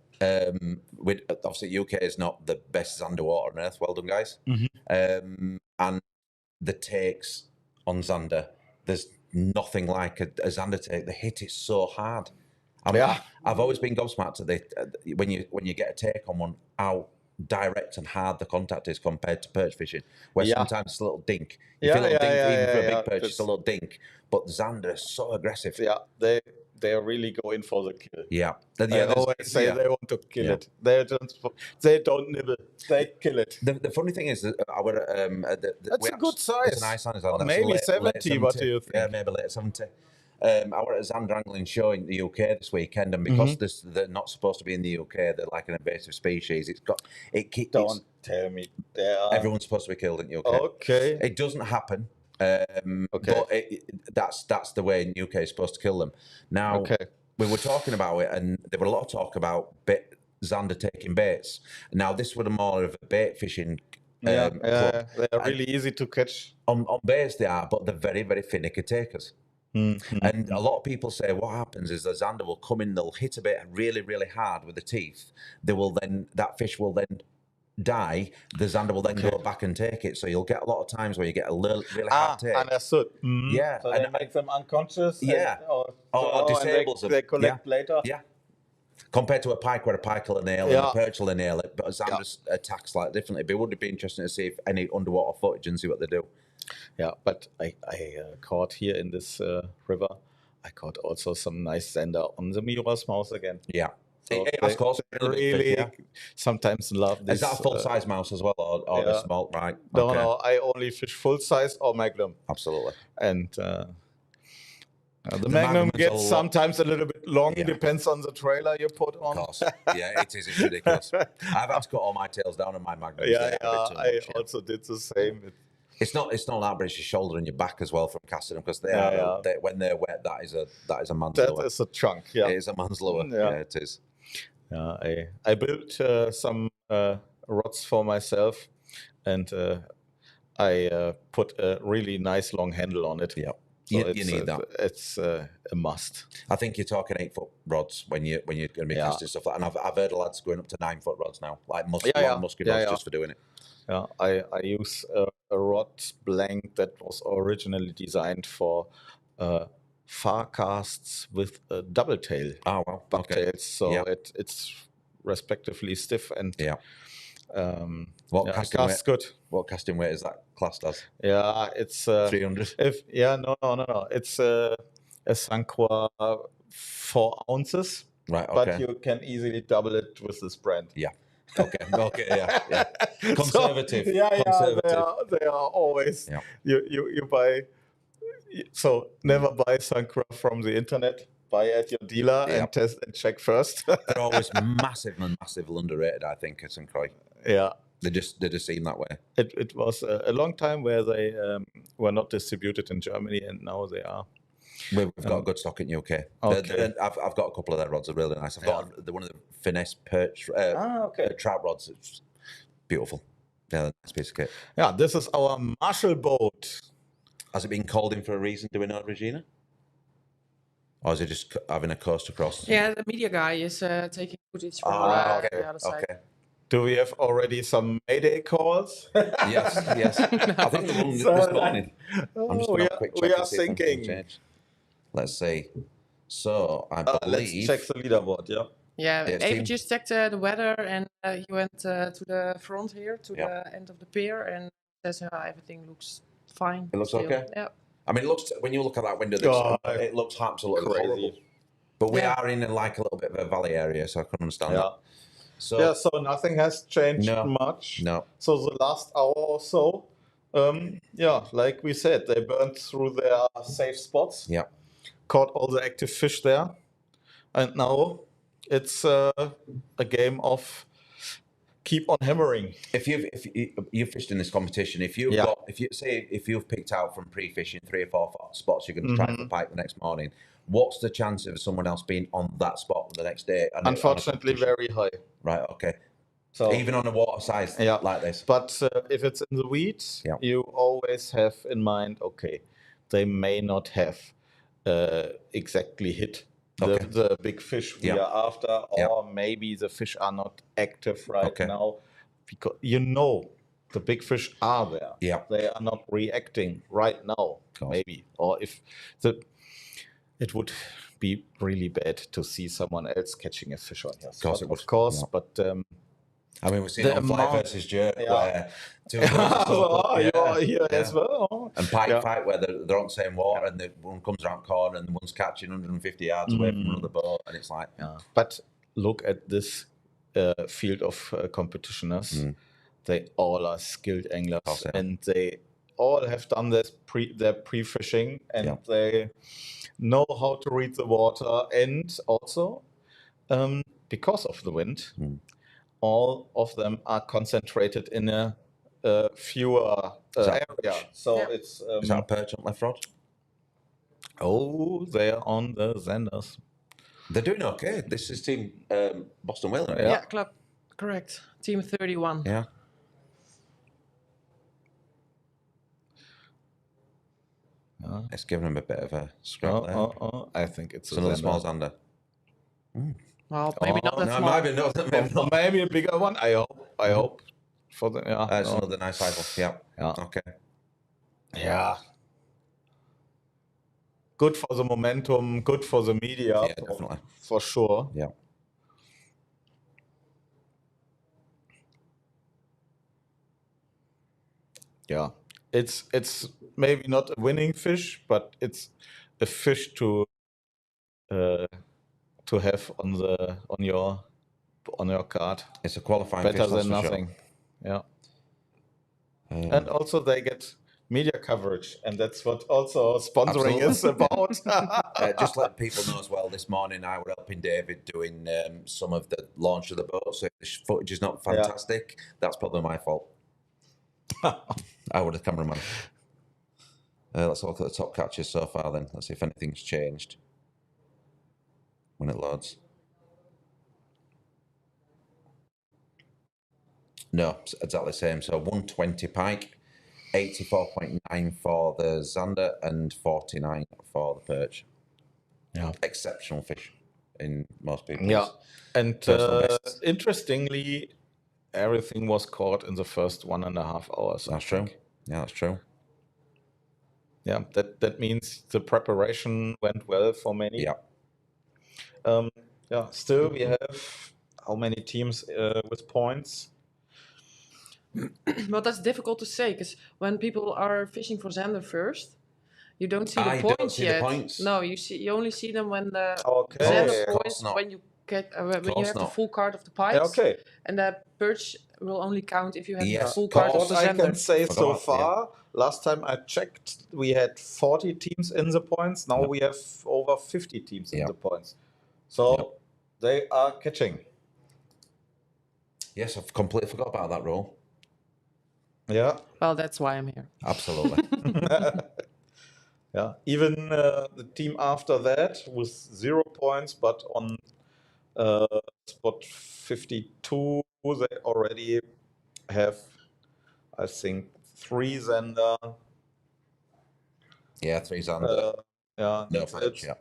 Obviously, UK is not the best underwater on earth. Well done, guys. And the takes on Zander, there's nothing like a Zander take. The hit is so hard. I've always been gobsmacked at when you get a take on one, how direct and hard the contact is compared to perch fishing, where sometimes it's a little dink. You feel a little dink, even for a big perch, it's a little dink. But Zander is so aggressive. Yeah, they really go in for the kill. Yeah. They always say they want to kill it. They don't nibble. They kill it. The funny thing is that that's a good size. It's a nice size. Maybe late 70, what do you think? Yeah, maybe late 70. I were at a Zander angling show in the UK this weekend, and because they're not supposed to be in the UK, they're like an invasive species. Don't tell me. Everyone's supposed to be killed in the UK. Okay. It doesn't happen. But that's the way in the UK is supposed to kill them. Now, we were talking about it, and there were a lot of talk about Zander taking baits. Now, this was more of a bait fishing club. They are really easy to catch. On baits they are, but they're very, very finicky takers. And a lot of people say what happens is the Zander will come in, they'll hit a bait really, really hard with the teeth. That fish will then die. The Zander will then go back and take it. So you'll get a lot of times where you get a really hard take. Understood. Yeah. So they make them unconscious. Yeah. Or disables them. They collect later. Yeah. Compared to a pike where a pike will nail and a perch will nail it, but a Zander attacks slightly differently. But it would be interesting to see if any underwater footage and see what they do. Yeah, but I caught here in this river, I caught also some nice Zander on the Miura's mouth again. Yeah. So of course, they really sometimes love this. Is that a full-size mouse as well, or the small? Right. No, okay. no, I only fish full-size or Magnum. Absolutely. And the Magnum gets sometimes a little bit long. Yeah. Depends on the trailer you put on. Of course. Yeah, it is. It's ridiculous. I've had to cut all my tails down on my Magnums. Yeah, I also did the same. It's not that, but it's your shoulder and your back as well from casting them, because when they're wet, that is a man's lure. That is a chunk. Yeah, it is a man's lure. Yeah, it is. Yeah, I built some rods for myself, and I put a really nice long handle on it. Yeah, so you need that. It's a must. I think you're talking 8-foot rods when you're going to be casting stuff like that. And I've heard of lads going up to 9-foot rods now, like musky rods just for doing it. Yeah, I use a rod blank that was originally designed for far casts with a double tail. Oh, wow. Bucktails, so it's respectively stiff and what casting casts weight? good. What casting weight is that classed as? Yeah, it's 300. No. It's a Sanqua 4 ounces. Right. Okay. But you can easily double it with this brand. Yeah. Okay. Yeah. Conservative. Conservative. They are always. Yeah. You buy. So never buy Sanqua from the internet. Buy at your dealer and test and check first. They're always massively underrated, I think, at St. Croix. Yeah. They just seem that way. It was a long time where they were not distributed in Germany, and now they are. We've got a good stock in UK. Okay. I've got a couple of their rods. Are really nice. I've got one of the finesse perch trout rods. It's beautiful. Yeah, nice piece of kit. Yeah, this is our Marshall boat. Has it been called in for a reason? Do we know, Regina? Or is it just having a coast across? Yeah, the media guy is taking footage from the other side. Okay. Do we have already some Mayday calls? Yes. I think the one this morning. I'm just going to quick check. We are thinking. Let's see. So I believe. Let's check the leaderboard. Yeah, Abe just checked the weather, and he went to the front here, to the end of the pier, and says everything looks fine. It looks okay? Yeah. I mean, it looks, when you look at that window, it looks absolutely crazy. horrible. But we are in like a little bit of a valley area, so I can understand that. So nothing has changed much. No. So the last hour or so, like we said, they burned through their safe spots. Yeah. Caught all the active fish there, and now it's a game of keep on hammering. If you've fished in this competition, if you've picked out from pre-fishing 3 or 4 spots you're going to try for pike the next morning, what's the chance of someone else being on that spot the next day? Unfortunately, very high. Right. Okay. So even on a water size like this. But if it's in the weeds, you always have in mind, okay, they may not have exactly hit the big fish we are after, or maybe the fish are not active right now, because the big fish are there. Yeah. They are not reacting right now, maybe. Or if it would be really bad to see someone else catching a fish on here. Of course, but I mean, we've seen it on Fly versus Jerk, where two here as well. And pike fight where they're on the same water, and one comes around corner and the one's catching 150 yards away from another boat, and it's like. But look at this field of competitioners. They all are skilled anglers, and they all have done their pre-fishing, and they know how to read the water, and also because of the wind. All of them are concentrated in a fewer area. So it's... is that a perch on left rod? Oh, they are on the Zanders. They're doing okay. This is team Boston Whaler. Yeah, club. Correct. Team 31. Yeah. It's giving them a bit of a scrap there. I think it's another small Zander. Well, maybe not that small. Maybe a bigger one. I hope. For the it's another nice title. Yeah. Okay. Yeah. Good for the momentum. Good for the media. Yeah, definitely. For sure. Yeah. Yeah. It's maybe not a winning fish, but it's a fish to to have on your card. It's a qualifying Better fish, that's than for nothing. Sure. Yeah. And also they get media coverage, and that's what also sponsoring is about. Just let people know as well, this morning I were helping David doing some of the launch of the boat, so if the footage is not fantastic, that's probably my fault. I was the cameraman. Let's look at the top catches so far then. Let's see if anything's changed when it loads. No, it's exactly the same. So 120 pike, 84.9 for the Zander, and 49 for the perch. Yeah. Exceptional fish in most people's. Yeah. And personal bests. interestingly, everything was caught in the first 1.5 hours. That's true. Yeah, that's true. Yeah, that means the preparation went well for many. Yeah. Yeah. Still, we have how many teams with points? Well, that's difficult to say because when people are fishing for Zander first, you don't see the points don't see yet. the points. No, you only see them when the Okay. Zander Of points course not. when you get when you Course have the not. full card of the Pikes. Okay. And the perch will only count if you have the Yes, full card of What the I Zander. can say so Forgot, far, last time I checked, we had 40 teams in the points. Now we have over 50 teams in the points. So they are catching. Yes, I've completely forgot about that rule. Yeah. Well, that's why I'm here. Absolutely. Yeah. Even the team after that with 0 points, but on spot 52, they already have, I think, 3 Zander. Yeah, 3 Zander. Yeah. No perch, yeah.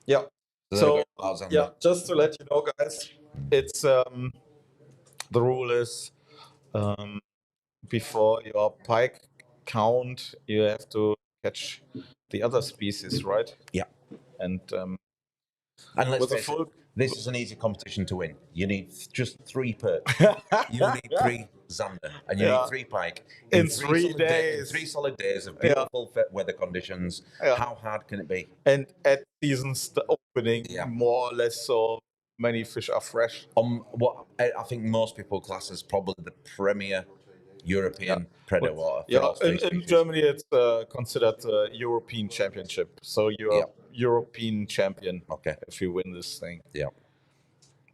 Yeah. So, yeah, just to let you know, guys, it's the rule is before your pike count, you have to catch the other species, right? Yeah. And let's with a face it, full, this is an easy competition to win. You need just 3 perch. You need 3 Zander, and you need 3 pike in 3 days. In 3 solid days of beautiful weather conditions. How hard can it be? And at season's opening, more or less, so many fish are fresh. What I think most people class as probably the premier European Predatortour. Yeah, in Germany it's considered a European Championship. So you're European champion if you win this thing. Yeah.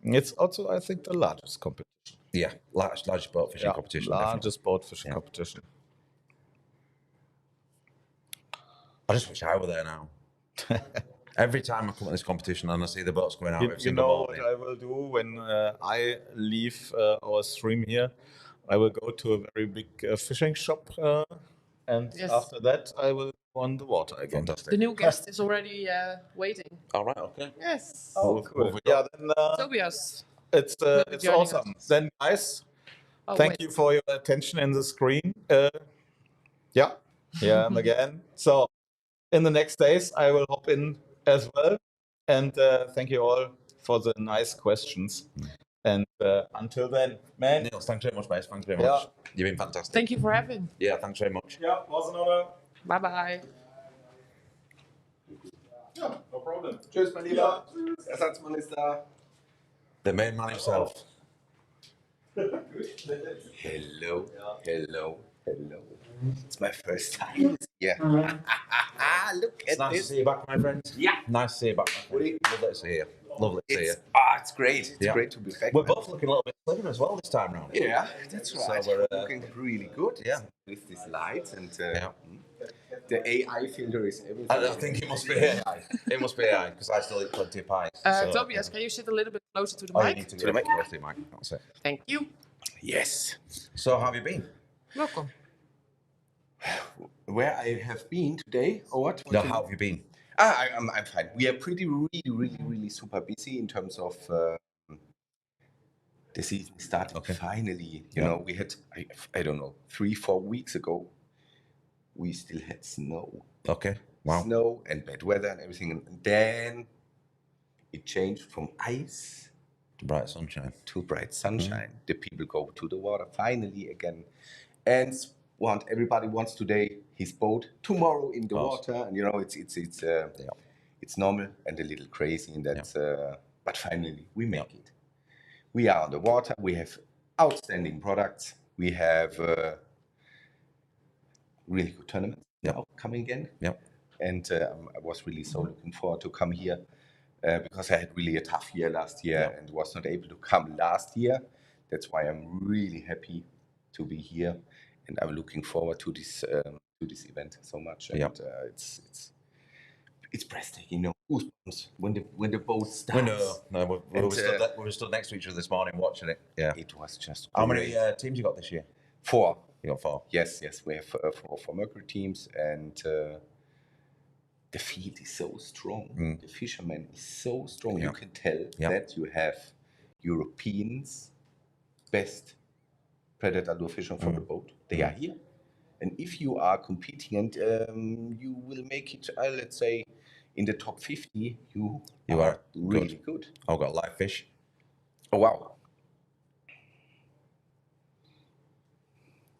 It's also, I think, the largest competition. Yeah, largest boat fishing competition. Largest boat fishing competition. I just wish I were there now. Every time I come to this competition and I see the boats going out, you know what I will do when I leave our stream here? I will go to a very big fishing shop, and after that, I will go on the water again. Fantastic. The new guest is already waiting. All right, okay. Yes. Oh, cool. Yeah, then Tobias. it's awesome. Then, guys, thank you for your attention in the screen. Yeah, I'm again. So, in the next days, I will hop in as well. And thank you all for the nice questions. And until then, man. Niels, thanks very much, mate. Thanks very much. You've been fantastic. Thank you for having. Yeah, thanks very much. Yeah, was an honor. Bye-bye. Yeah, no problem. Tschüss, mein Lieber. Ersatzmann ist da. The main man himself. Hello. It's my first time here. Look It's at nice this. to see you back, my friends. Yeah. Nice to see you back, my friends. Lovely to see you. Lovely to see you. It's great. It's great to be back. We're both looking a little bit slimmer as well this time round. Yeah, that's right. So we're looking really good. Yeah. With these lights and the AI filter is everything. I think it must be AI. It must be AI because I still eat plenty of pies. Tobias, can you sit a little bit closer to the You mic? need to get close to the mic. That's it. Thank you. Yes. So, how have you been? Welcome. Where I have been today, or what? No, how have you been? I'm fine. We are really super busy in terms of the season starting finally. You know, we had, I don't know, 3-4 weeks ago, we still had snow. Okay. Wow. Snow and bad weather and everything. And then it changed from ice to bright sunshine. The people go to the water finally again. And everybody wants today his boat, tomorrow in the water. And you know, it's normal and a little crazy. And that's but finally we make it. We are on the water. We have outstanding products. We have really good tournaments now coming in. And I was really so looking forward to come here because I had really a tough year last year and was not able to come last year. That's why I'm really happy to be here, and I'm looking forward to this event so much. And it's breathtaking, goosebumps when the boat starts. No, we were stood next to each other this morning watching it. Yeah, it was just How great. many teams you got this year? 4. You got 4. Yes, we have 4 Mercury teams, and the field is so strong. The fisherman is so strong. You can tell that you have Europeans best Predatortour fishermen for the boat. They are here, and if you are competing and you will make it, let's say, in the top 50, you are really good. I've got live fish. Oh wow!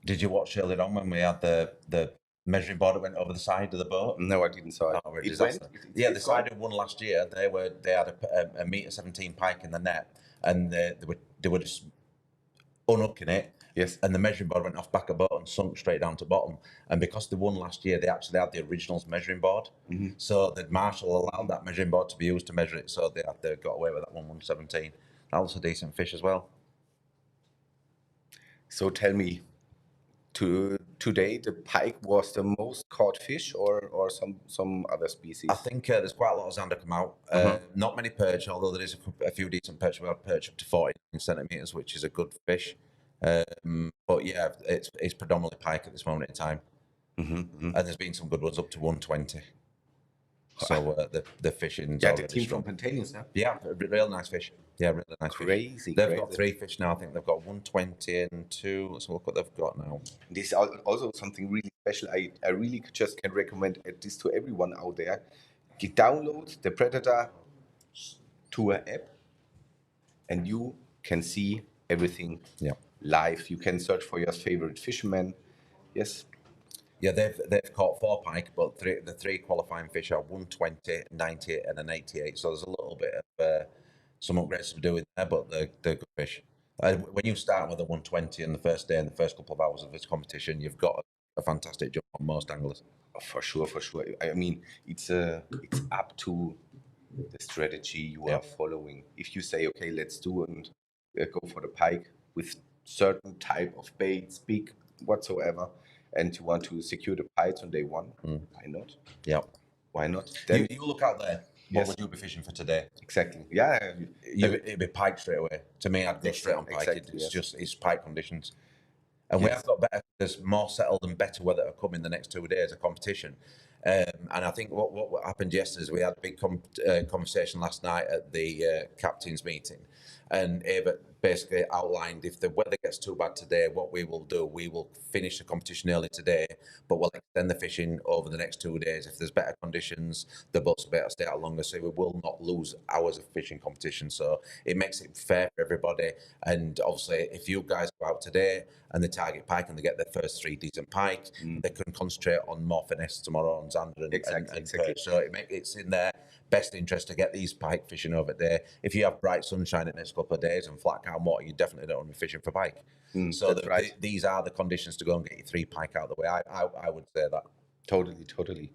Did you watch earlier on when we had the measuring board that went over the side of the boat? No, I didn't saw it. Oh, it went? The side who won last year, they had a metre 17 pike in the net, and they were just unhooking it. Yes. And the measuring board went off back of boat and sunk straight down to bottom. And because they won last year, they actually had the originals measuring board. So the marshal allowed that measuring board to be used to measure it. So they got away with that 117. That was a decent fish as well. So tell me, today the pike was the most caught fish, or some other species? I think there's quite a lot of zander come out. Not many perch, although there is a few decent perch. We had perch up to 40 centimetres, which is a good fish. But yeah, it's predominantly pike at this moment in time. And there's been some good ones up to 120. So the fishing. Yeah, the team from Pentanus, yeah, real nice fish. Yeah, really nice fish. They've got 3 fish now. I think they've got 120 and 2. Let's look what they've got now. This is also something really special. I really just can recommend this to everyone out there. You download the Predatortour app, and you can see everything live. You can search for your favorite fisherman. Yes. Yeah, they've caught 4 pike, but the 3 qualifying fish are 120, 90, and an 88. So there's a little bit of some upgrades to do with there, but they're good fish. When you start with a 120 in the first day and the first couple of hours of this competition, you've got a fantastic jump on most anglers. For sure. I mean, it's up to the strategy you are following. If you say, okay, let's do and go for the pike with certain type of baits, big whatsoever, and you want to secure the pikes on day 1, why not? Yeah. Why not? Then you look out there. What would you be fishing for today? Exactly. Yeah. It'd be pike straight away. To me, I'd go straight on pike. Exactly, It's pike conditions. And we have got better. There's more settled and better weather to come in the next 2 days of competition. And I think what happened yesterday is we had a big conversation last night at the captain's meeting, and Ava basically outlined if the weather gets too bad today, what we will do, we will finish the competition early today, but we'll extend the fishing over the next 2 days. If there's better conditions, the boats will be able to stay out longer, so we will not lose hours of fishing competition. So it makes it fair for everybody. And obviously, if you guys go out today and they target pike and they get their first 3 decent pike, they can concentrate on more finesse tomorrow on Zander and perch. So it's in their best interest to get these pike fishing over there. If you have bright sunshine in the next couple of days and flat calm water, you definitely don't want to be fishing for pike. So these are the conditions to go and get your 3 pike out of the way. I would say that. Totally.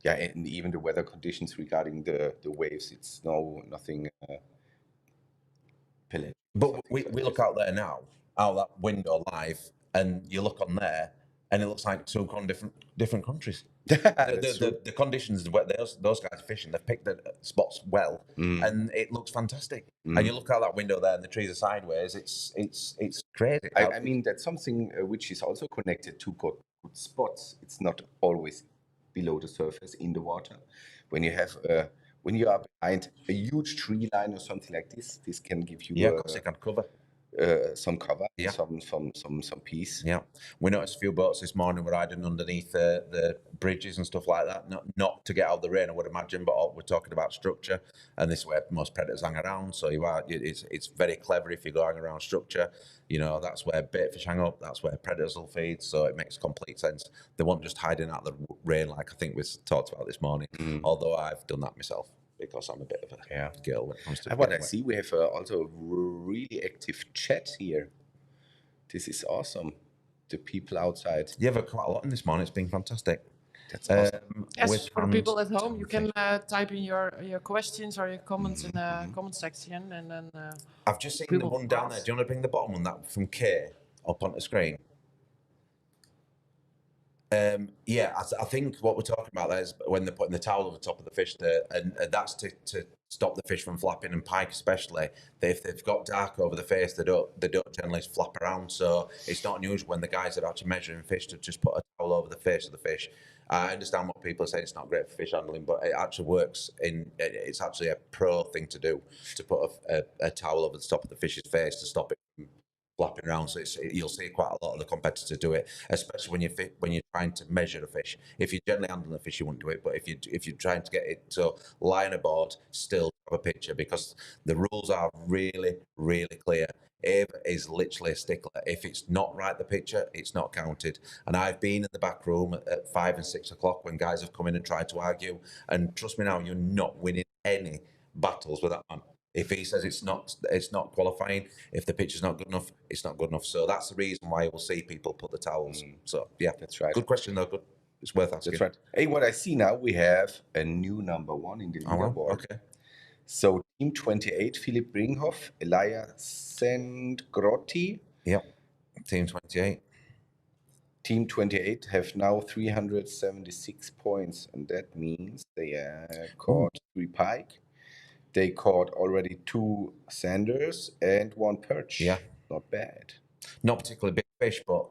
Yeah, and even the weather conditions regarding the waves, it's nothing pillage. But we look out there now, out that window live, and you look on there, and it looks like 2 different countries. The conditions where those guys are fishing, they've picked the spots well, and it looks fantastic. And you look out that window there, and the trees are sideways. It's crazy. I mean, that's something which is also connected to good spots. It's not always below the surface in the water. When you have when you are behind a huge tree line or something like this, this can give you because they can cover. Some cover, some peace. Yeah, we noticed a few boats this morning were riding underneath the bridges and stuff like that, not to get out of the rain, I would imagine, but we're talking about structure, and this is where most predators hang around. So it's very clever if you go hang around structure. You know, that's where baitfish hang up, that's where predators will feed. So it makes complete sense. They won't just hiding out the rain like I think we talked about this morning. Although I've done that myself. because I'm a bit of a girl when it comes to. And what I see, we have also a really active chat here. This is awesome. The people outside. Yeah, but quite a lot in this morning. It's been fantastic. That's awesome. Yes, for the people at home, you can type in your questions or your comments in the comment section, and then. I've just seen the one down there. Do you want to bring the bottom one that from K up on the screen? I think what we're talking about there is when they're putting the towel over the top of the fish, and that's to stop the fish from flapping, and pike especially. If they've got dark over the face, they don't generally flap around. So it's not unusual when the guys are actually measuring fish to just put a towel over the face of the fish. I understand what people are saying, it's not great for fish handling, but it actually works. It's actually a pro thing to do, to put a towel over the top of the fish's face to stop it from flapping around. So you'll see quite a lot of the competitors do it, especially when you're trying to measure a fish. If you're gently handling a fish, you wouldn't do it. But if you're trying to get it to lie on a board, still have a picture, because the rules are really, really clear. Ava is literally a stickler. If it's not right, the picture, it's not counted. And I've been in the back room at 5 and 6 o'clock when guys have come in and tried to argue. And trust me now, you're not winning any battles with that man. If he says it's not qualifying, if the picture's not good enough, it's not good enough. So that's the reason why we'll see people put the towels. So yeah, that's right. Good question though. Good. It's worth asking. That's right. Hey, what I see now, we have a new number 1 in the leaderboard. Okay. So Team 28, Philipp Bringhoff, Elia Sendgrotti. Yep. Team 28. Team 28 have now 376 points, and that means they caught 3 pike. They caught already 2 Zanders and 1 perch. Yeah. Not bad. Not particularly big fish, but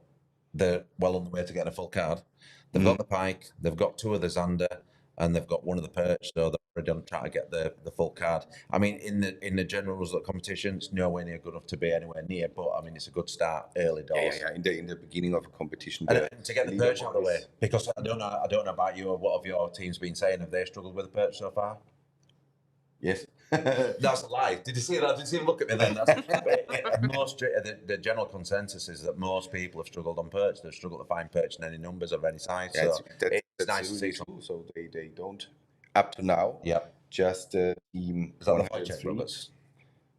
they're well on the way to getting a full card. They've got the pike, they've got 2 of the Zander, and they've got 1 of the perch, so they're already on track to get the full card. I mean, in the general result competition, it's nowhere near good enough to be anywhere near, but I mean, it's a good start early doors. Yeah. In the beginning of a competition. And to get the perch out of the way, because I don't know about you, or what have your teams been saying? Have they struggled with the perch so far? Yes. That's a lie. Did you see that? Did you see him look at me then? The general consensus is that most people have struggled on perch. They've struggled to find perch in any numbers of any size. Yeah, so it's nice to see some. So they don't, up to now, just team. Is that the high check, Roberts?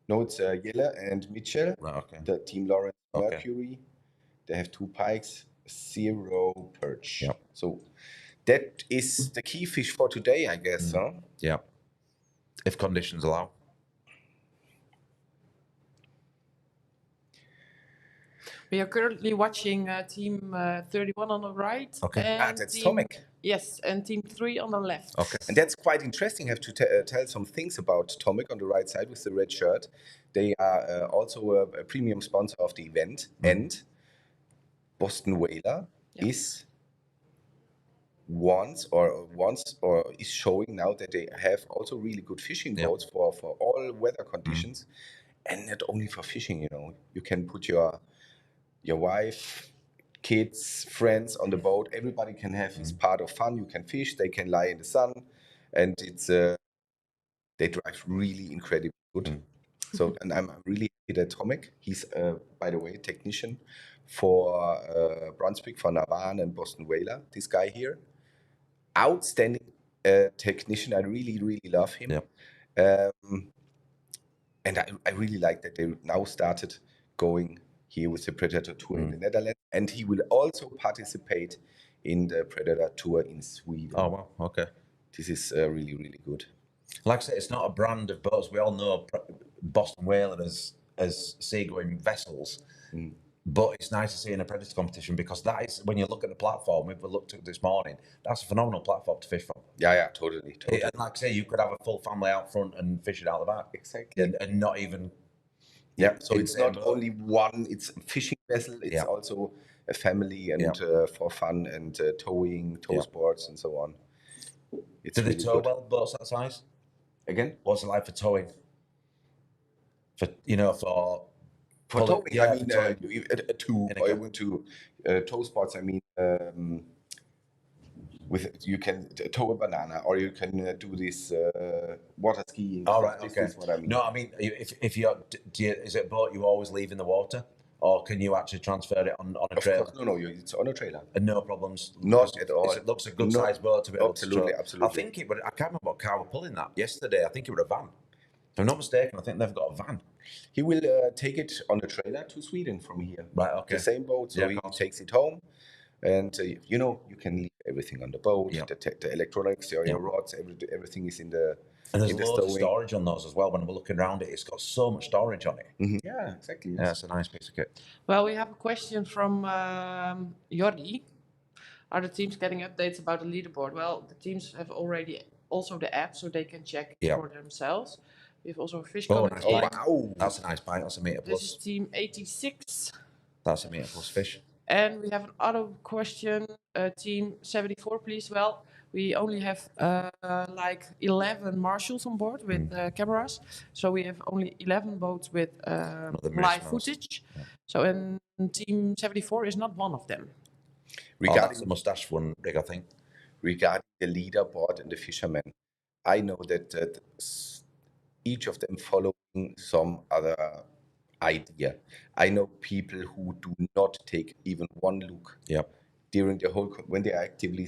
No, it's Jelle and Mitchell. Right, okay. The team Lawrence Mercury. They have 2 pikes, 0 perch. Yep. So that is the key fish for today, I guess. Huh? Yeah. If conditions allow. We are currently watching Team 31 on the right. Okay. And That's team, Tomek. Yes, and Team 3 on the left. Okay. And that's quite interesting. I have to tell some things about Tomek on the right side with the red shirt. They are also a premium sponsor of the event. And Boston Whaler is is showing now that they have also really good fishing boats for all weather conditions, and not only for fishing. You can put your wife, kids, friends on the boat. Everybody can have his part of fun. You can fish. They can lie in the sun, and it's they drive really incredibly good. So, and I'm really happy that Tomek, he's by the way technician for Brunswick, for Vanern and Boston Whaler. This guy here. Outstanding technician. I really, really love him. And I really like that they now started going here with the Predatortour in the Netherlands. And he will also participate in the Predatortour in Sweden. Oh, wow. Okay. This is really, really good. Like I said, it's not a brand of boats. We all know Boston Whaler as seagoing vessels. But it's nice to see in a Predator competition, because that is, when you look at the platform, we've looked at this morning, that's a phenomenal platform to fish from. Yeah, totally. And like I say, you could have a full family out front and fish it out the back. Exactly. And not even... Yeah, so it's not only one, it's a fishing vessel, it's also a family and for fun and towing, tow sports and so on. Do they tow well, boats that size? Again? What's it like for towing? For towing, I mean, I went to tow sports. I mean, you can tow a banana, or you can do this water skiing. All right, this okay. is what I mean. No, I mean, if is it a boat you always leave in the water, or can you actually transfer it on a Of trailer? course, no, it's on a trailer. And no problems. Not at all. It looks a good sized boat to be able to Absolutely, tow. absolutely. I think it would. I can't remember what car were pulling that yesterday. I think it was a van. If I'm not mistaken, I think they've got a van. He will take it on a trailer to Sweden from here. Right. Okay. The same boat, so Yeah, he of course. takes it home, and you can leave everything on the boat. Yeah. The electronics, your rods, everything is in the. And there's in the loads of stowing. storage on those as well. When we're looking around it, it's got so much storage on it. Yeah, exactly. Yes. Yeah, it's a nice piece of kit. Well, we have a question from Jordi. Are the teams getting updates about the leaderboard? Well, the teams have already also the app, so they can check for themselves. We have also a fish comment. Nice bite. Wow, that's a nice bite. That's a metre plus. This is team 86. That's a metre plus fish. And we have another question, team 74, please. Well, we only have like 11 marshals on board with cameras. So we have only 11 boats with live footage. Yeah. So and team 74 is not one of them. Regarding the mustache one, Rick, I think. Regarding the leaderboard and the fishermen, I know that each of them following some other idea. I know people who do not take even one look during the whole when they are actively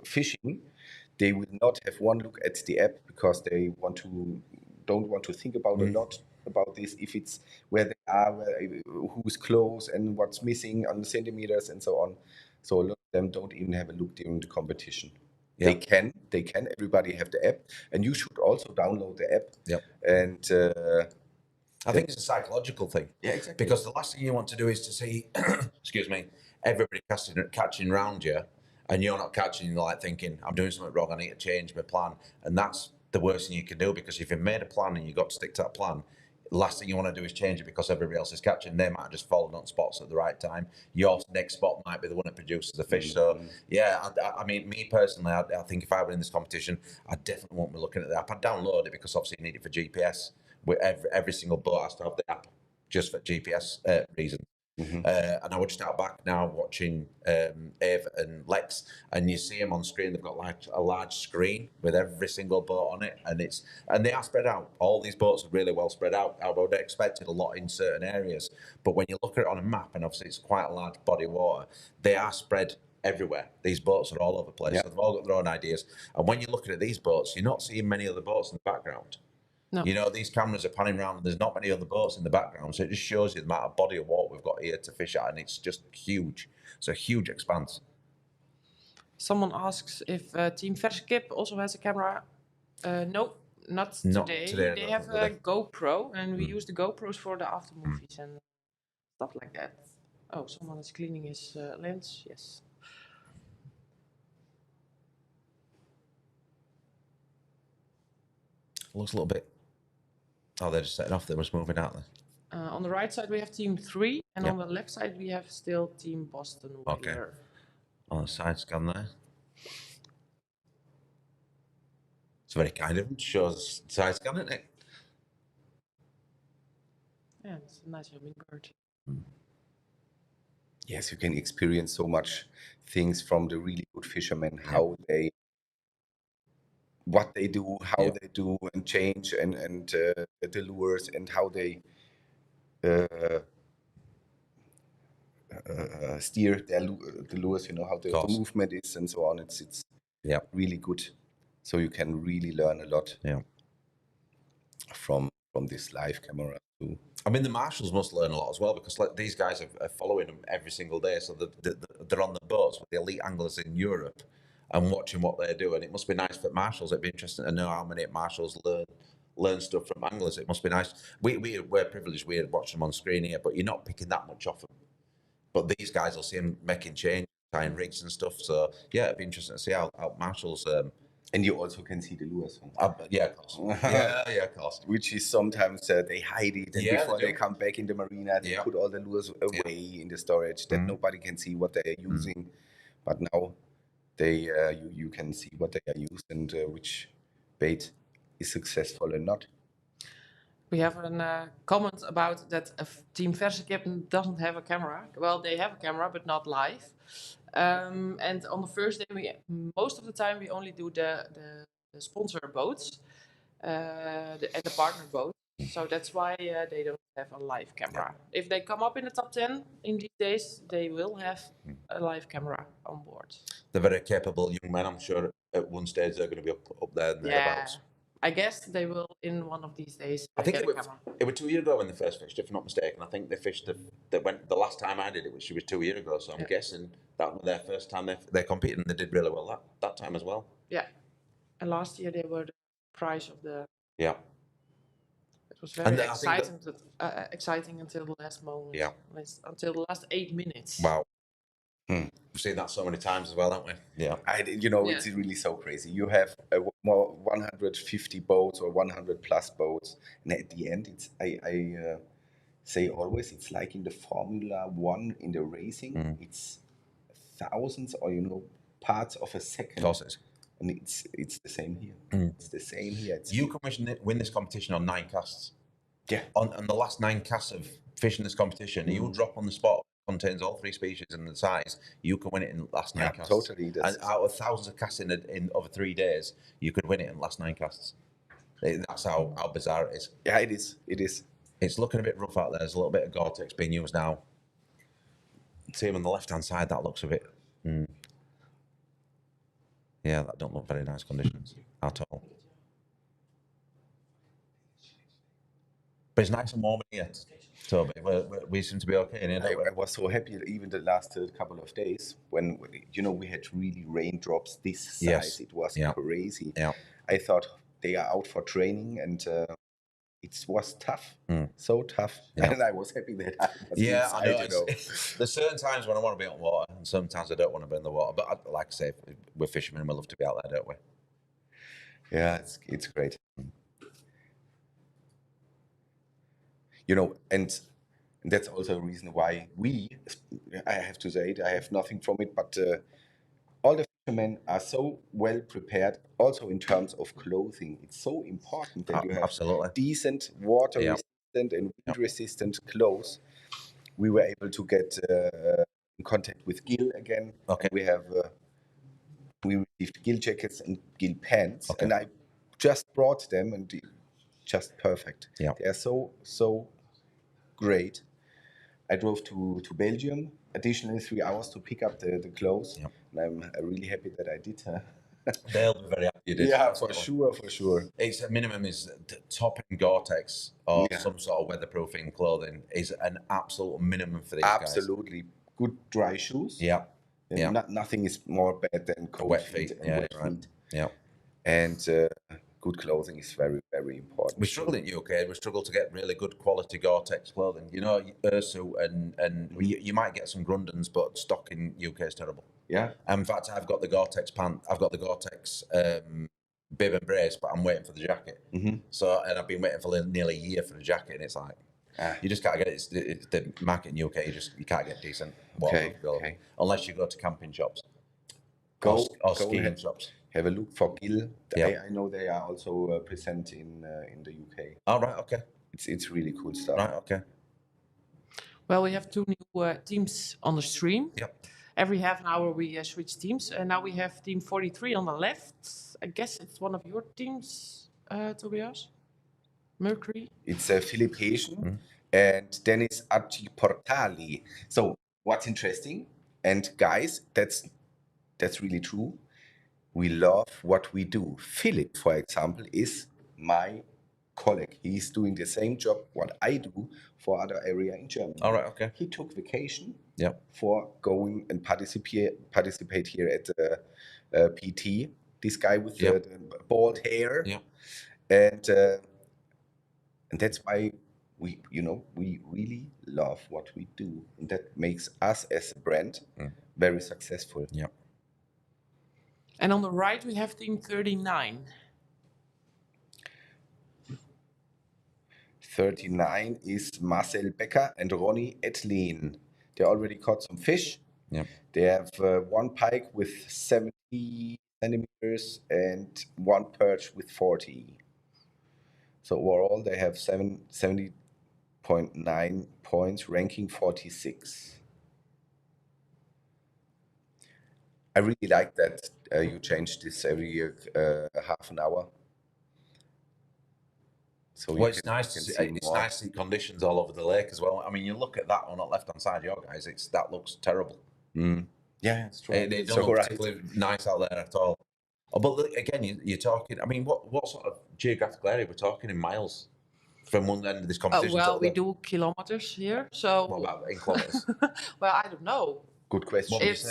fishing. They will not have one look at the app because they don't want to think about a lot about this. If it's where they are, who's close, and what's missing on the centimeters and so on. So a lot of them don't even have a look during the competition. Yeah. They can. Everybody have the app, and you should also download the app. Yep. And I think it's a psychological thing. Yeah, exactly. Because the last thing you want to do is to see, excuse me, everybody catching round you, and you're not catching. You're like thinking, "I'm doing something wrong. I need to change my plan." And that's the worst thing you can do, because if you've made a plan and you've got to stick to that plan, the last thing you want to do is change it because everybody else is catching. They might have just fallen on spots at the right time. Your next spot might be the one that produces the fish. So, yeah, I mean, me personally, I think if I were in this competition, I definitely won't be looking at the app. I'd download it because obviously you need it for GPS. Every single boat has to have the app just for GPS reasons. And I would just out back now watching Eve and Lex, and you see them on screen. They've got like a large screen with every single boat on it, and they are spread out. All these boats are really well spread out. I would have expected a lot in certain areas, but when you look at it on a map, and obviously it's quite a large body of water, they are spread everywhere. These boats are all over the place. So they've all got their own ideas. And when you're looking at these boats, you're not seeing many other boats in the background. No. You know, these cameras are panning around and there's not many other boats in the background. So it just shows you the amount of body of water we've got here to fish at. And it's just huge. It's a huge expanse. Someone asks if Team Verskip also has a camera. No, not today. They have a GoPro, and we use the GoPros for the after movies and stuff like that. Oh, someone is cleaning his lens. Yes. Looks a little bit. Oh, they're just setting off. They was moving out there. On the right side, we have Team 3, and on the left side, we have still Team Boston. Okay. Here. On the side scan there. It's very kind of them to show us side scan, isn't it? Yeah, it's a nice hummingbird. Yes, you can experience so much things from the really good fishermen, what they do, how they do, and change, and the lures, and how they steer the lures. You know how the movement is, and so on. It's really good. So you can really learn a lot from this live camera too. I mean, the marshals must learn a lot as well, because like, these guys are following them every single day. So they're on the boats with the elite anglers in Europe and watching what they do. And it must be nice for marshals. It'd be interesting to know how many marshals learn stuff from anglers. It must be nice. We're privileged. We're watching them on screen here, but you're not picking that much off them. But these guys will see them making change, tying rigs and stuff. So yeah, it'd be interesting to see how marshals. And you also can see the lures. Yeah, of course. yeah, of course. Which is sometimes they hide it, and before they come back in the marina, they put all the lures away in the storage that nobody can see what they are using. But now you can see what they are using and which bait is successful and not. We have a comment about that Team Verskip doesn't have a camera. Well, they have a camera, but not live. And on the first day, most of the time we only do the sponsor boats and the partner boats. So that's why they don't have a live camera. If they come up in the top 10 in these days, they will have a live camera on board. They're very capable young men. I'm sure at one stage they're going to be up there and thereabouts. I guess they will in one of these days. I think get it was 2 years ago when they first fished, if I'm not mistaken. I think they fished the last time I did it, she was 2 years ago. So I'm guessing that was their first time they competed, and they did really well that time as well. Yeah, and last year they were the prize of the. Yeah. It was very exciting. Exciting until the last moment. Yeah. Until the last 8 minutes. Wow. We've seen that so many times as well, haven't we? Yeah. It's really so crazy. You have more 150 boats or 100 plus boats, and at the end, I say always, it's like in the Formula One in the racing. It's thousands or parts of a second. Of course it is. And it's the same here. It's the same here. You can win this competition on 9 casts. Yeah. On the last 9 casts of fishing this competition, you drop on the spot. Contains all 3 species and the size, you can win it in the last 9 casts. Totally. And out of thousands of casts in over 3 days, you could win it in the last 9 casts. That's how bizarre it is. Yeah, it is. It is. It's looking a bit rough out there. There's a little bit of Gore-Tex being used now. See on the left-hand side, that looks a bit... Yeah, that don't look very nice conditions at all. But it's nice and warm in here, Toby. We seem to be okay. I was so happy even the last couple of days when we had really raindrops this size. Yes. It was crazy. Yeah. I thought they are out for training, and it was tough, so tough. Yeah. And I was happy that I was inside, I know. There's certain times when I want to be on water, and sometimes I don't want to be in the water. But like I say, we're fishermen, we love to be out there, don't we? Yeah, it's great. And that's also a reason why I have to say it, I have nothing from it, but all the fishermen are so well prepared, also in terms of clothing. It's so important that you have decent water resistant and wind resistant clothes. We were able to get in contact with Gil again. Okay. We received Gil jackets and Gil pants, and I just brought them, and just perfect. Yeah. They are so great. I drove to Belgium, additionally 3 hours to pick up the clothes. Yep. And I'm really happy that I did. They'll be very happy you did. Yeah, for sure. It's a minimum is top end Gore-Tex or some sort of weatherproofing clothing is an absolute minimum for these guys. Absolutely. Good dry shoes. Yeah. Nothing is more bad than cold wet feet. Wet feet. Yeah. And good clothing is very, very important. We struggle in the UK. We struggle to get really good quality Gore-Tex clothing. Ursu and you might get some Grundens, but stock in UK is terrible. Yeah. In fact, I've got the Gore-Tex pant. I've got the Gore-Tex bib and brace, but I'm waiting for the jacket. And I've been waiting for nearly a year for the jacket, and it's like you just can't get it. It's the market in UK. You can't get decent water unless you go to camping shops or skiing shops. Have a look for Gil. I know they are also present in the UK. Oh, right, okay. It's really cool stuff. Right, okay. Well, we have 2 new teams on the stream. Yep. Every half an hour we switch teams. And now we have team 43 on the left. I guess it's one of your teams, Tobias? Mercury? It's Philipp Heschen and Dennis Portali. So what's interesting, and guys, that's really true. We love what we do. Philip, for example, is my colleague. He's doing the same job what I do for other area in Germany. All right, okay. He took vacation for going and participate here at the PT. This guy with the bald hair. Yeah. And that's why we really love what we do. And that makes us as a brand very successful. Yeah. And on the right, we have team 39. 39 is Marcel Becker and Ronny Etlin. They already caught some fish. Yeah. They have 1 pike with 70 centimeters and 1 perch with 40. So overall, they have 70.9 points, ranking 46. I really like that you change this every half an hour. So well, it's nice to see. It's nice to see conditions all over the lake as well. I mean, you look at that on the left-hand side, your guys. That looks terrible. Yeah, it's true. It don't look particularly nice out there at all. Oh, but look, again, you're talking. I mean, what sort of geographical area we're talking in miles from one end of this competition? Well, we do kilometers here, so. What about in kilometers? Well, I don't know. Good question. It's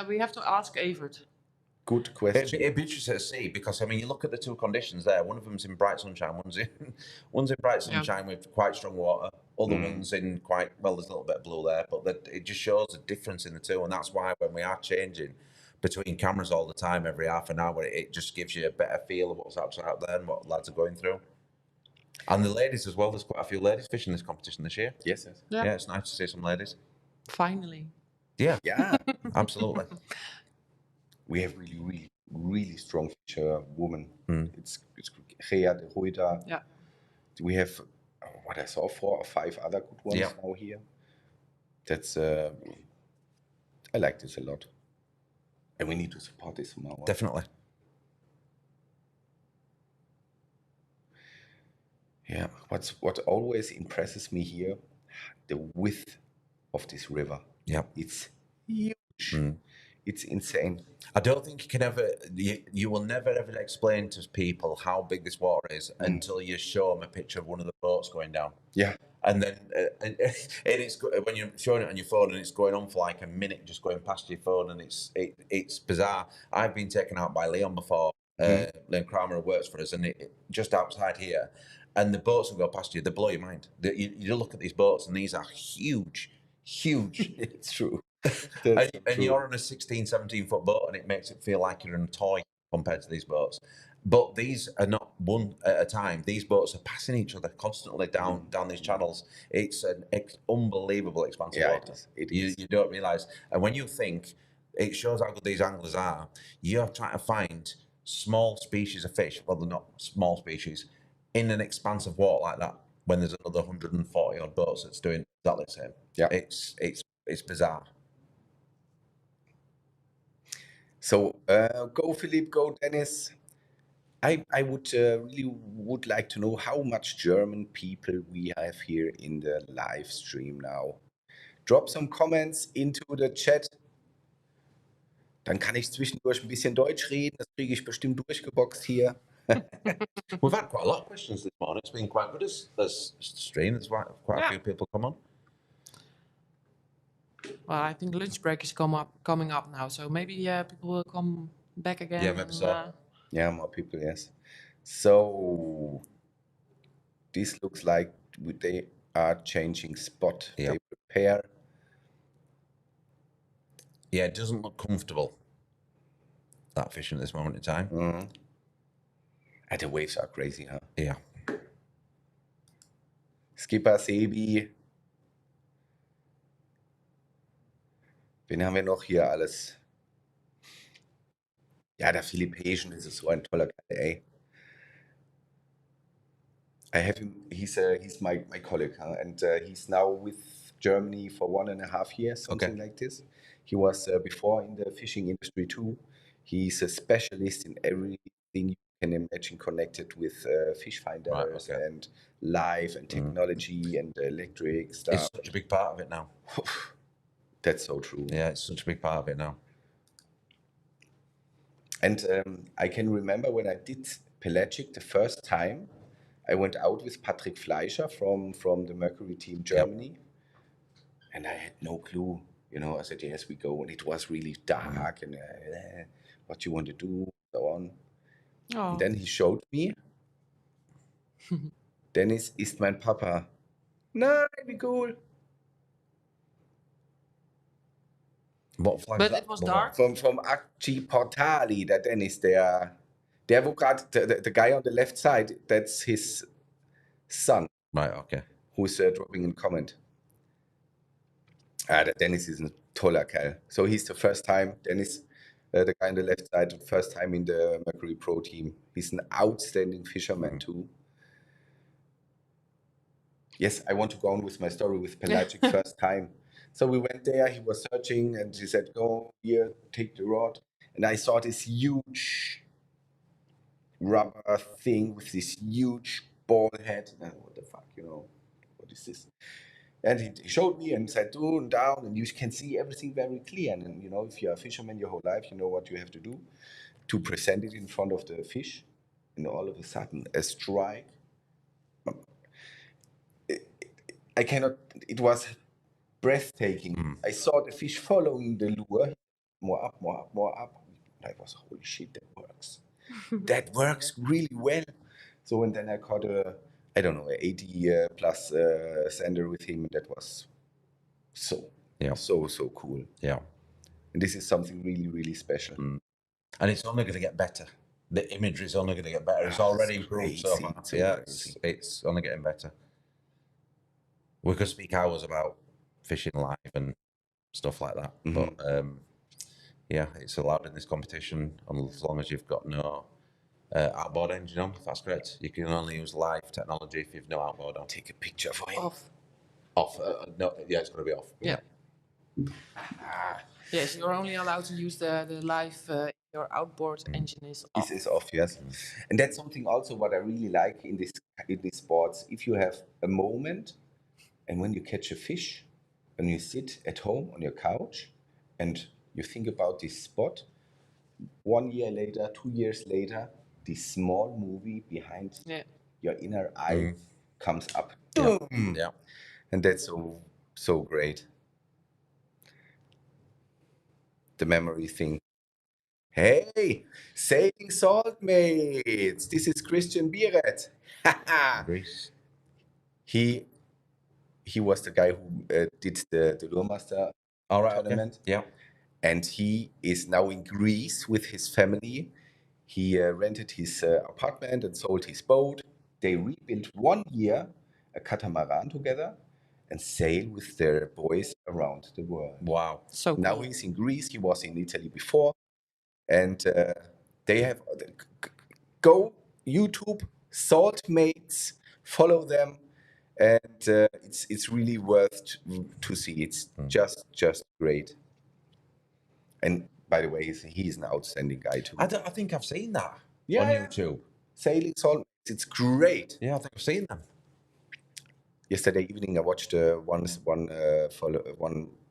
we have to ask Evert. Good question. It'd be interesting to see, because I mean, you look at the two conditions there. One of them's in bright sunshine. One's in bright sunshine with quite strong water. Other one's in quite well. There's a little bit of blue there, but it just shows a difference in the two, and that's why when we are changing between cameras all the time, every half an hour, it just gives you a better feel of what's actually out there and what lads are going through. And the ladies as well. There's quite a few ladies fishing this competition this year. Yes. Yeah, it's nice to see some ladies. Finally. Yeah, Yeah. absolutely. We have really strong fisher women. It's Gea de Ruida. Yeah. We have what I saw 4 or 5 other good ones now here. That's I like this a lot, and we need to support this somehow. Definitely. Yeah. What always impresses me here, the width of this river. Yeah. It's huge. It's insane. I don't think you can ever, you will never ever explain to people how big this water is until you show them a picture of one of the boats going down. Yeah. And then, and it's when you're showing it on your phone and it's going on for like a minute, just going past your phone, and it's bizarre. I've been taken out by Leon before. Leon Kramer, who works for us, and just outside here, and the boats will go past you. They blow your mind. You look at these boats, and these are huge. It's true. And you're on a 16, 17 foot boat, and it makes it feel like you're in a toy compared to these boats. But these are not one at a time. These boats are passing each other constantly down these channels. It's an unbelievable expanse of water. It is. You don't realise. And when you think, it shows how good these anglers are, you're trying to find small species of fish, well, they're not small species, in an expanse of water like that, when there's another 140 odd boats that's doing exactly the same. Yeah. It's bizarre. So go Philippe, go Dennis. I really would like to know how much German people we have here in the live stream now. Drop some comments into the chat. Dann kann ich zwischendurch ein bisschen Deutsch reden. Das kriege ich bestimmt durchgeboxt hier. We've had quite a lot of questions this morning. It's been quite good as stream. There's quite a few people come on. Well, I think lunch break is coming up now, so maybe people will come back again. Yeah, maybe so. Yeah, more people, yes. So this looks like they are changing spot. Yeah. They prepare. Yeah, it doesn't look comfortable, that fishing at this moment in time. And the waves are crazy, huh? Yeah. Skipper Sebi. Wen haben wir noch hier alles? Ja, der Philipp Heschen, das ist so ein toller Kerl, ey. I have him, he's my colleague, huh? And he's now with Germany for 1.5 years, something like this. He was before in the fishing industry too. He's a specialist in everything you can imagine connected with fish finders and live and technology and electric stuff. It's such a big part of it now. That's so true. Yeah, it's such a big part of it now. And I can remember when I did pelagic the first time, I went out with Patrick Fleischer from the Mercury team Germany, and I had no clue. You know, I said, yes, we go. And it was really dark and what you want to do, so on. Oh. And then he showed me, Dennis ist mein Papa. Nein, wie cool. What flag But is that? it was dark. From Acci Portali, der Dennis, der wo gerade, the guy on the left side, that's his son. Right, okay. Who's dropping in comment. Der Dennis ist ein toller Kerl. So he's the first time, Dennis, the guy on the left side, first time in the Mercury Pro team. He's an outstanding fisherman too. Yes, I want to go on with my story with pelagic first time. So we went there, he was searching, and he said, go here, take the rod. And I saw this huge rubber thing with this huge bald head. And what the fuck, you know, what is this? And he showed me and said, do and down, and you can see everything very clear. And you know, if you're a fisherman your whole life, you know what you have to do to present it in front of the fish. And all of a sudden, a strike. I cannot, it was breathtaking. I saw the fish following the lure, more up, more up, more up. And I was, holy shit, that works. That works really well. So, and then I caught a, I don't know, 80 plus Zander with him. That was so cool. Yeah. And this is something really, really special. And it's only going to get better. The imagery is only going to get better. It's already improved so far. Yeah, it's only getting better. We could speak hours about fishing live and stuff like that. But yeah, it's allowed in this competition as long as you've got no outboard engine on. That's correct. You can only use live technology if you've no outboard on. Take a picture for him. Off. No, yeah, it's going to be off. Yeah. Yes, you're only allowed to use the live. Your outboard engine is off. This is off, yes. And that's something also what I really like in these sports. If you have a moment, and when you catch a fish, and you sit at home on your couch, and you think about this spot, 1 year later, 2 years later, this small movie behind your inner eye comes up. Yeah. And that's so great. The memory thing. Hey, sailing salt mates. This is Christian Biret. He was the guy who did the Lure Master tournament. Okay. Yeah. And he is now in Greece with his family. He rented his apartment and sold his boat. They rebuilt 1 year a catamaran together and sail with their boys around the world. Wow. So now he's in Greece. He was in Italy before. And they have, go YouTube, Salt Mates, follow them. And it's really worth to see. It's just great. And by the way, he's an outstanding guy too. I think I've seen that on YouTube. Sailing Salt Mates, it's great. Yeah, I think I've seen them. Yesterday evening, I watched one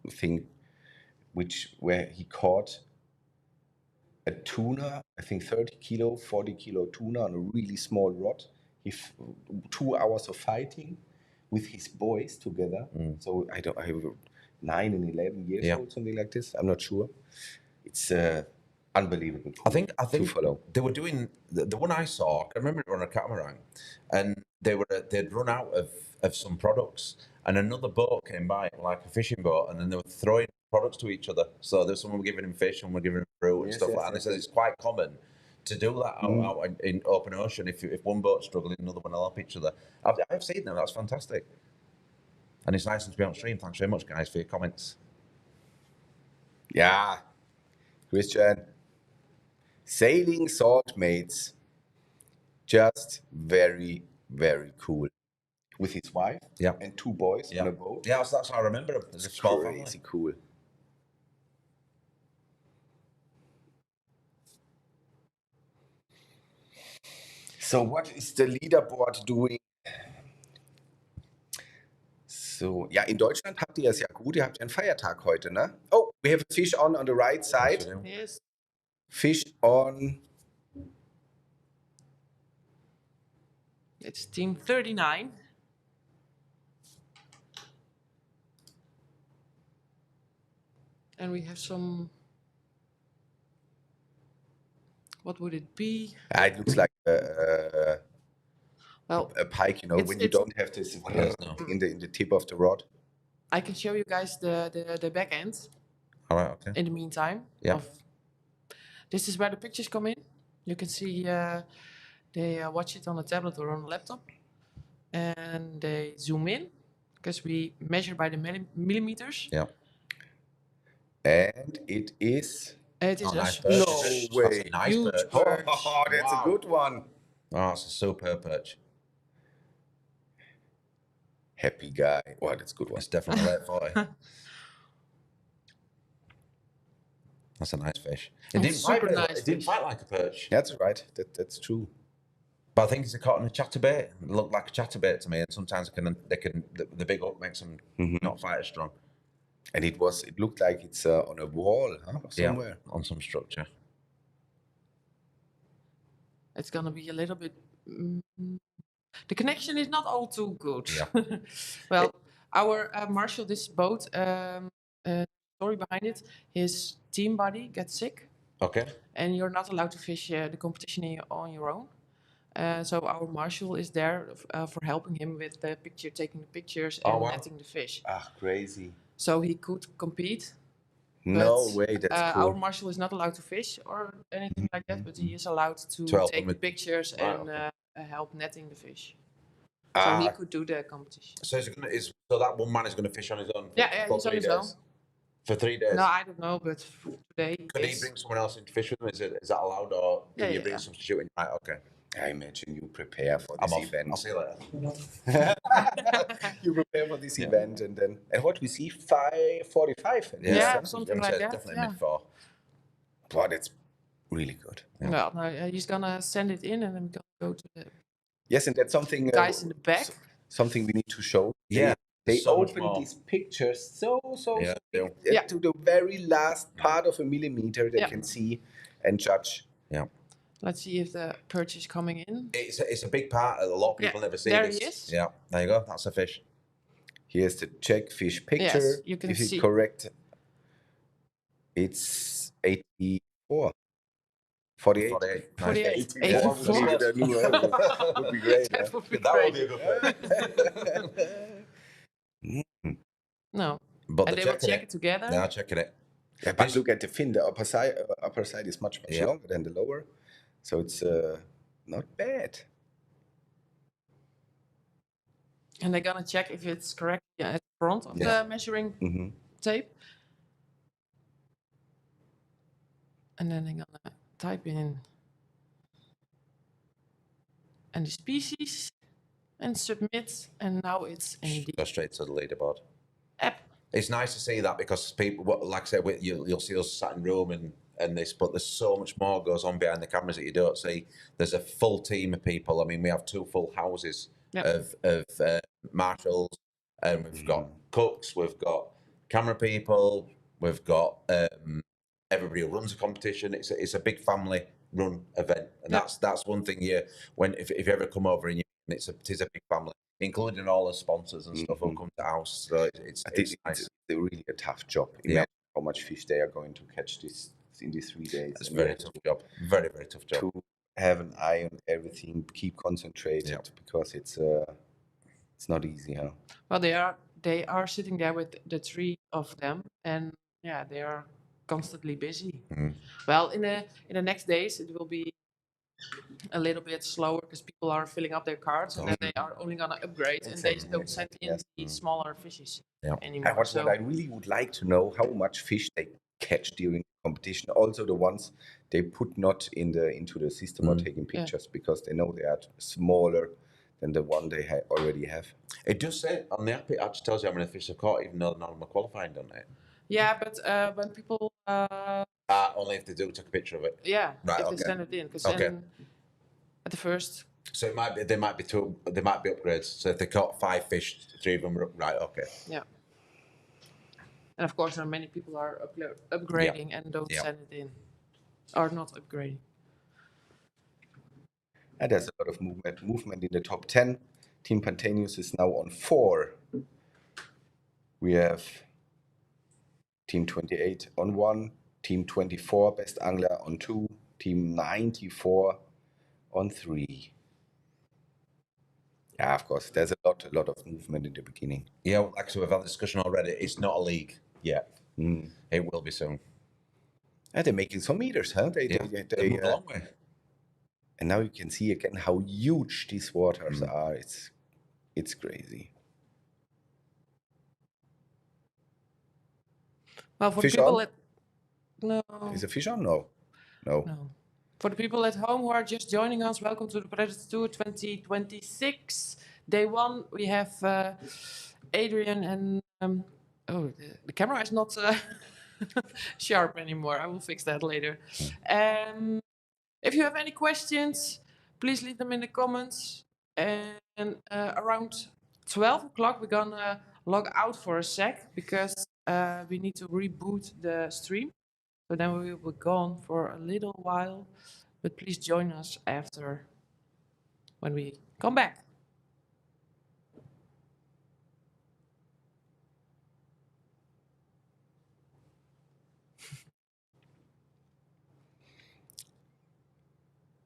thing, where he caught a tuna, I think 30 kilo, 40 kilo tuna on a really small rod. 2 hours of fighting with his boys together. So I 9 and 11 years old, something like this. I'm not sure. It's unbelievable. I think to follow. They were doing the one I saw. I remember it on a catamaran, and they'd run out of some products, and another boat came by, like a fishing boat, and then they were throwing products to each other. So there's someone giving him fish, someone giving him fruit and stuff like that. And they said it's quite common to do that out in open ocean. If one boat's struggling, another one will help each other. I've seen them. That's fantastic. And it's nice to be on stream. Thanks very much, guys, for your comments. Yeah, Christian. Sailing Salt Mates, just very, very cool. With his wife and 2 boys on a boat. Yeah, that's how I remember him. It's a small crazy cool. So what is the leaderboard doing? So, ja, in Deutschland habt ihr es ja gut. Ihr habt einen Feiertag heute, ne? Oh, we have a fish on the right side. Yes. Fish on. It's team 39. And we have some. What would it be? It looks like well, a pike, you know, when you don't have this in the tip of the rod. I can show you guys the back end. All right, okay. In the meantime. Yeah. This is where the pictures come in. You can see they watch it on a tablet or on a laptop. And they zoom in, because we measure by the millimeters. Yeah. And it is... It is nice no perch. way. That's a nice Huge perch. perch. Oh, that's a good one. Oh, it's a superb perch. Happy guy. Oh, that's a good one. It's definitely late 40. That's a nice fish. It didn't super fight. nice It didn't fish. fight like a perch. That's right. That's true. But I think it's a caught on a chatterbait. It looked like a chatterbait to me, and sometimes the big hook makes them not fight as strong. And it looked like it's on a wall, huh? Somewhere. Yeah, on some structure. It's gonna be a little bit. The connection is not all too good. Yeah. Well, our marshal, this boat, story behind it, his team buddy gets sick. Okay. And you're not allowed to fish the competition on your own. So our marshal is there for helping him with the taking the pictures and netting the fish. Ah, crazy. So he could compete. No way, that's cool. Our marshal is not allowed to fish or anything like that, but he is allowed to take the pictures and help netting the fish. So he could do the competition. So so that one man is going to fish on his own for he's on 3 his days? own. For 3 days? No, I don't know, but for today... Could he bring someone else in to fish with him? Is that allowed, or can you bring some shooting? Right, okay. I imagine you prepare for this event. I'll see you later. You prepare for this event, and then... And what we see, 5:45? Yeah, something like that. Definitely mid-4. But it's really good. Yeah. Well, no, he's gonna send it in, and then we're gonna go to the... Yes, and that's something... guys in the back. Something we need to show. Yeah. They so open these pictures to the very last part of a millimeter they can see and judge. Yeah. Let's see if the perch is coming in. It's a big part. A lot of people never see there this. He is. Yeah, there you go. That's a fish. Here's the check fish picture. Yes, you can see. Is it correct? It's 84. 48. 48. 84. 84. Would be great. That would be That great. would be a good fish. No. But And they will check it together. They're checking it. Yeah, but look at the fin. The upper side is much longer than the lower. So it's not bad. And they're gonna check if it's correct at the front of the measuring tape. And then they're gonna type in and the species and submit, and now it's indeed. Go straight to the leaderboard. App. It's nice to see that because people, like I said, you'll see us sat in room and this, but there's so much more goes on behind the cameras that you don't see. There's a full team of people. I mean, we have 2 full houses of marshals, and we've got cooks, we've got camera people, we've got everybody who runs a competition. It's a big family run event, and that's one thing. If you ever come over and it is a big family, including all the sponsors and stuff who come to the house. So it's nice. It's really a tough job. Imagine how much fish they are going to catch in these 3 days. It's a very tough job. Very, very tough job. To have an eye on everything, keep concentrated because it's not easy, huh? Well, they are sitting there with the 3 of them, and they are constantly busy. Well, in the next days it will be a little bit slower because people are filling up their cards, and then they are only gonna upgrade, and they don't send in the smaller fishes anymore. And what I really would like to know, how much fish they catch during the competition. Also the ones they put not into the system or taking pictures because they know they are smaller than the one they already have. It does say on the app, it actually tells you how many fish they've caught, even though none of them are qualifying, don't it? Yeah, but when people only if they do take a picture of it. right, if okay. they send it in, because then at the first. So it might be they might be upgrades. So if they caught 5 fish, 3 of them are right. Okay. Yeah. And of course, there are many people are upgrading and don't send it in, or not upgrading. And there's a lot of movement in the top 10. Team Pantanius is now on 4. We have Team 28 on 1, Team 24, Best Angler on 2, Team 94 on 3. Yeah, of course, there's a lot of movement in the beginning. Yeah, like so we've had a discussion already. It's not a league yet. It will be soon. And they're making some meters, huh? They move a long way. And now you can see again how huge these waters are. It's crazy. Well, for fish the people on? No. Is a fish on? No. For the people at home who are just joining us, welcome to the Predatortour 2026. Day 1, we have Adrian and the camera is not sharp anymore. I will fix that later. If you have any questions, please leave them in the comments. And around 12 o'clock, we're gonna log out for a sec because we need to reboot the stream. So then we will be gone for a little while. But please join us after when we come back.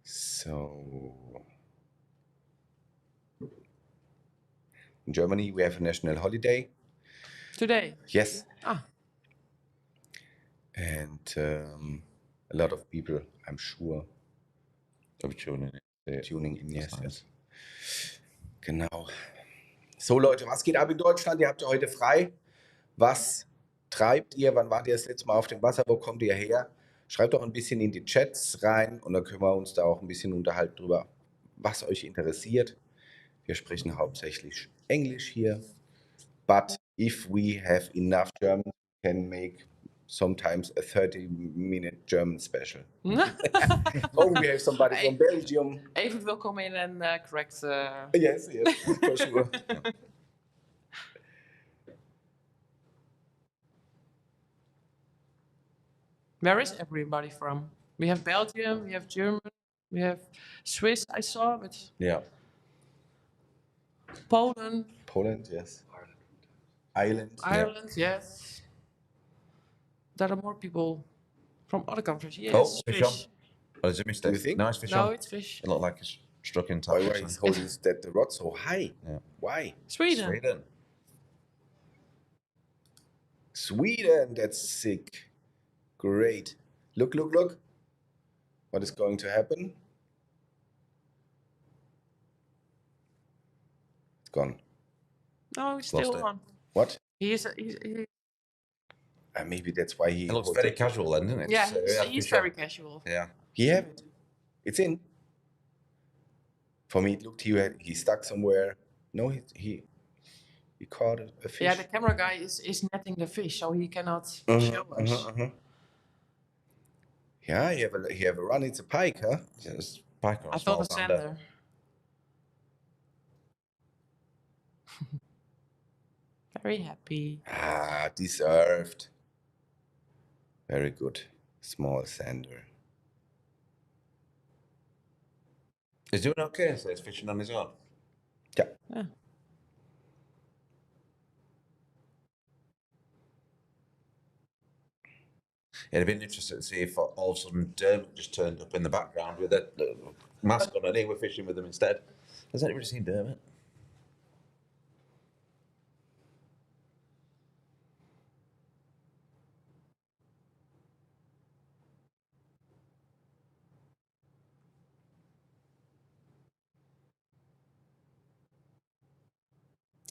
So, in Germany, we have a national holiday. Today? Yes. Ah. And a lot of people, I'm sure, tuning in. Yes, yes. Genau. So Leute, was geht ab in Deutschland? Ihr habt ja heute frei. Was treibt ihr? Wann wart ihr das letzte Mal auf dem Wasser? Wo kommt ihr her? Schreibt doch ein bisschen in die Chats rein und dann können wir uns da auch ein bisschen unterhalten drüber, was euch interessiert. Wir sprechen hauptsächlich Englisch hier. But if we have enough German, we can make sometimes a 30-minute German special. Or we have somebody from Belgium. Evert will come in and correct. Yes, for sure. Where is everybody from? We have Belgium, we have German, we have Swiss, I saw, but Yeah. Poland. Poland, yes. Ireland. Ireland, yes. There are more people from other countries. Yes, Oh, fish on. fish. Oh, is it mistake? You think? No, it's fish No, on. it's fish. It looked like it's struck in Why touch. is holding that the rod so high? Yeah. Why? Sweden. Sweden, that's sick. Great. Look, look, look. What is going to happen? It's gone. No, he's Lost still it. on. What? He Maybe that's why he. It looks holds very it. casual then, doesn't it? yeah, So, he's fish on. very casual. Yeah. He have it. It's in. For me, it looked he stuck somewhere. No, he caught a fish. Yeah, the camera guy is netting the fish, so he cannot show us. Yeah, he have a run. It's a pike, huh? It's pike or I a small thought a sander. sander. Very happy. Ah, deserved. Very good. Small sander. He's doing okay, so he's fishing on his own. Yeah. Yeah. It'd have been interesting to see if all of a sudden Dermot just turned up in the background with a mask on and he were fishing with him instead. Has anybody seen Dermot?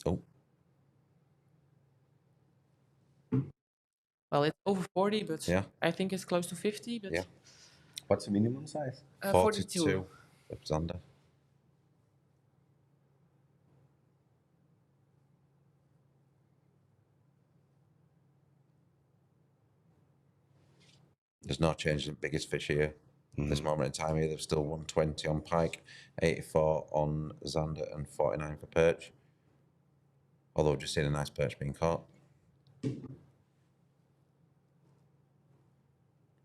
Oh. Well, it's over 40, but Yeah. I think it's close to 50. But Yeah. What's the minimum size? 42. of Zander. There's no change in biggest fish here. This moment in time here, there's still 120 on pike, 84 on Zander, and 49 for perch. Although we've just seen a nice perch being caught.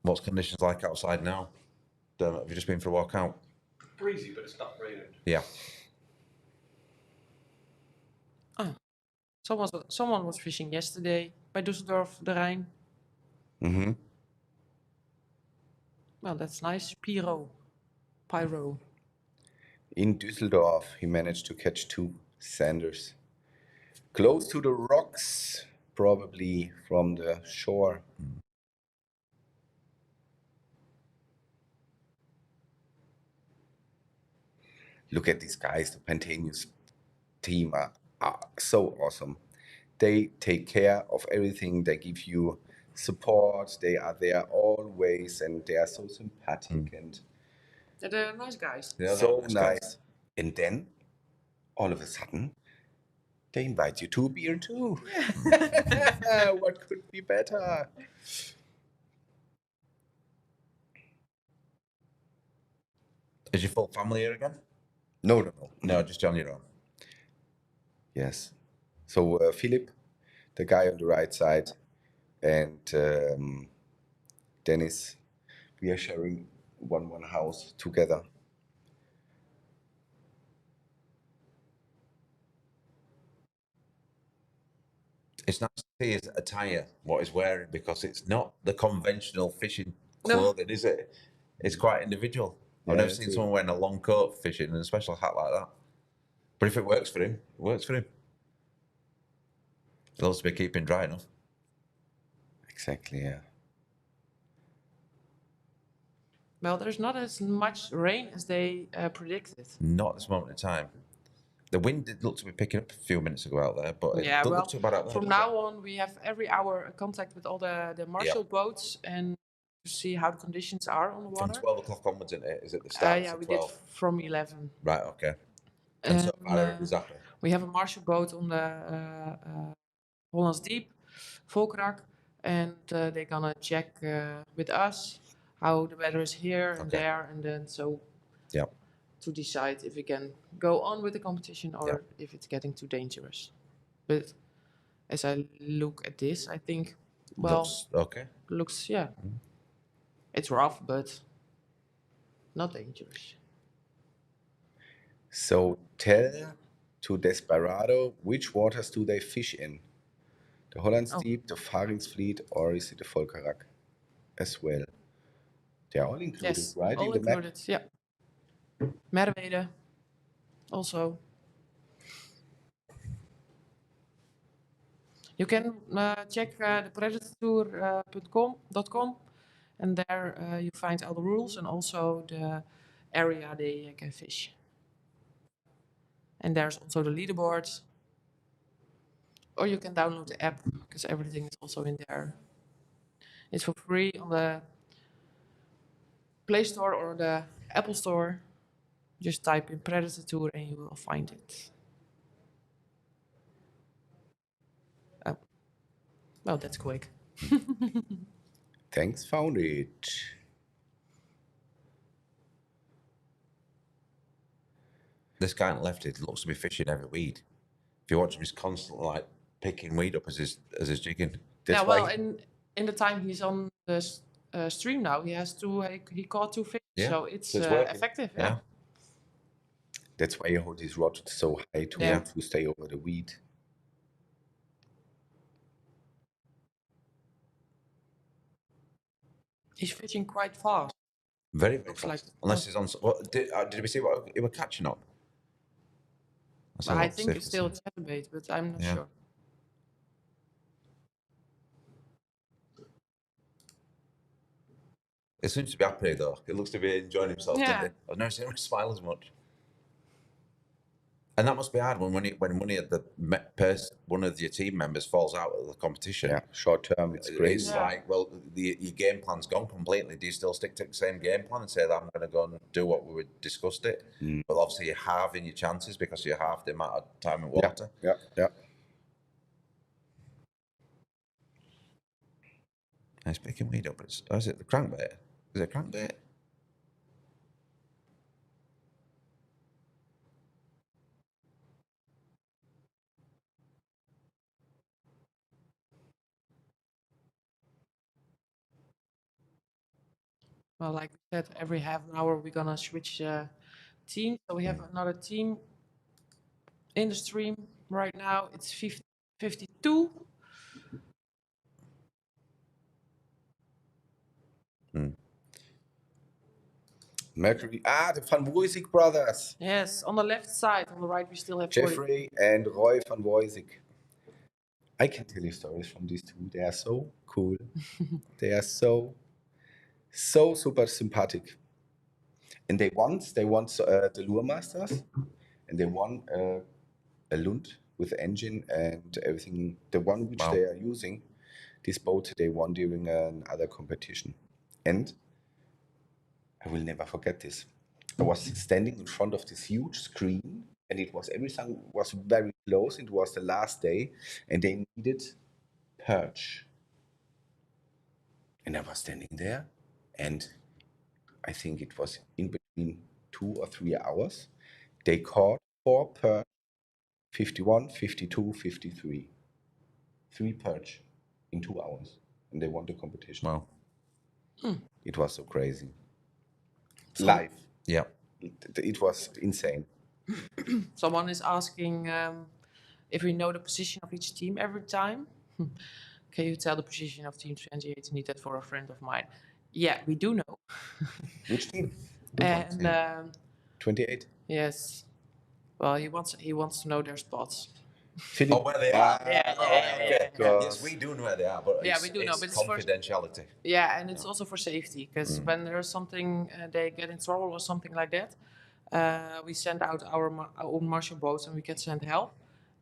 What's conditions like outside now? Dermot, have you just been for a walk out? Breezy, but it's not raining. Yeah. Someone was fishing yesterday by Düsseldorf, the Rijn. Well, that's nice. Pyro. In Düsseldorf, he managed to catch 2 sanders. Close to the rocks, probably from the shore. Look at these guys, the Pantaneous team are so awesome. They take care of everything. They give you support. They are there always, and they are so sympathetic and They're nice guys. Yeah, so that's nice. good. And then, all of a sudden, they invite you to a beer too. What could be better? Is your full family here again? No. No, just on your own. Yes. So Philip, the guy on the right side, and Dennis, we are sharing one house together. It's nice to see his attire, what he's wearing, because it's not the conventional fishing clothing, is it? It's quite individual. I've never seen someone wearing a long coat fishing and a special hat like that. But if it works for him, it works for him. He'll also be keeping dry enough. Exactly, yeah. Well, there's not as much rain as they predicted. Not at this moment in time. The wind did look to be picking up a few minutes ago out there, but it doesn't look too bad out there. From now on, we have every hour a contact with all the marshal boats and to see how the conditions are on the water. From 12 o'clock onwards, isn't it? Is it the start? Yeah, we did from 11. Right, okay. And so far, exactly. We have a marshal boat on the Hollandsdiep, Volkerak, and they're gonna check with us how the weather is here and there, and then to decide if we can go on with the competition or if it's getting too dangerous. But as I look at this, I think, looks okay. It's rough, but not dangerous. So tell to Desperado, which waters do they fish in? The Hollandsdiep, the Haringvliet, or is it the Volkerak as well? They are all included, right? All in the included, yeah. Merwede also. You can check the Predatortour.com, and there you find all the rules and also the area they can fish. And there's also the leaderboard. Or you can download the app, because everything is also in there. It's for free on the Play Store or the Apple Store. Just type in Predatortour and you will find it. Oh. Well, that's quick. Thanks, found it. This guy on the left, it looks to be fishing every weed. If you watch him, he's constantly like picking weed up as he's jigging. In the time he's on the stream now, he caught 2 fish, so it's effective. Yeah. That's why you hold his rod so high to stay over the weed. He's fishing quite fast. Very fast. Unless he's on. Did we see what he was catching up? I think it's still a chatterbait, but I'm not sure. It seems to be happy though. It looks to be enjoying himself. Yeah. I've never seen him smile as much. And that must be hard when one of your team members falls out of the competition. Yeah, short term, it's great. It's like, well, your game plan's gone completely. Do you still stick to the same game plan and say that I'm going to go and do what we discussed it? But obviously you're halving your chances because you halve the amount of time in water. Yeah. Nice picking weed up. Is it the crankbait? Is it a crankbait? Well, like we said, every half an hour we're gonna switch teams. So we have another team in the stream right now. It's 52. Mercury. The Van Woisik brothers. Yes, on the left side. On the right, we still have Jeffrey and Roy Van Woisik. I can tell you stories from these two. They are so cool. They are so super sympathetic. And they won the Lure Masters, and they won a Lund with engine and everything. The one which they are using, this boat, they won during another competition. And I will never forget this. I was standing in front of this huge screen, and everything was very close. It was the last day, and they needed perch. And I was standing there, and I think it was in between 2 or 3 hours. They caught 4 perch, 51, 52, 53. 3 perch in 2 hours, and they won the competition. Wow. It was so crazy. So- Live. Yeah. It was insane. Someone is asking if we know the position of each team every time. Can you tell the position of team 28? I need that for a friend of mine. Yeah, we do know. Which team? And 28. yes, well, he wants to know their spots. Philip. Oh, where they are. Yeah. Yes, we do know where they are, but Yeah, it's, we do know, it's but it's for- confidentiality. Yeah, and it's also for safety, because when there's something, they get in trouble or something like that, we send out our own marshal boats and we can send help.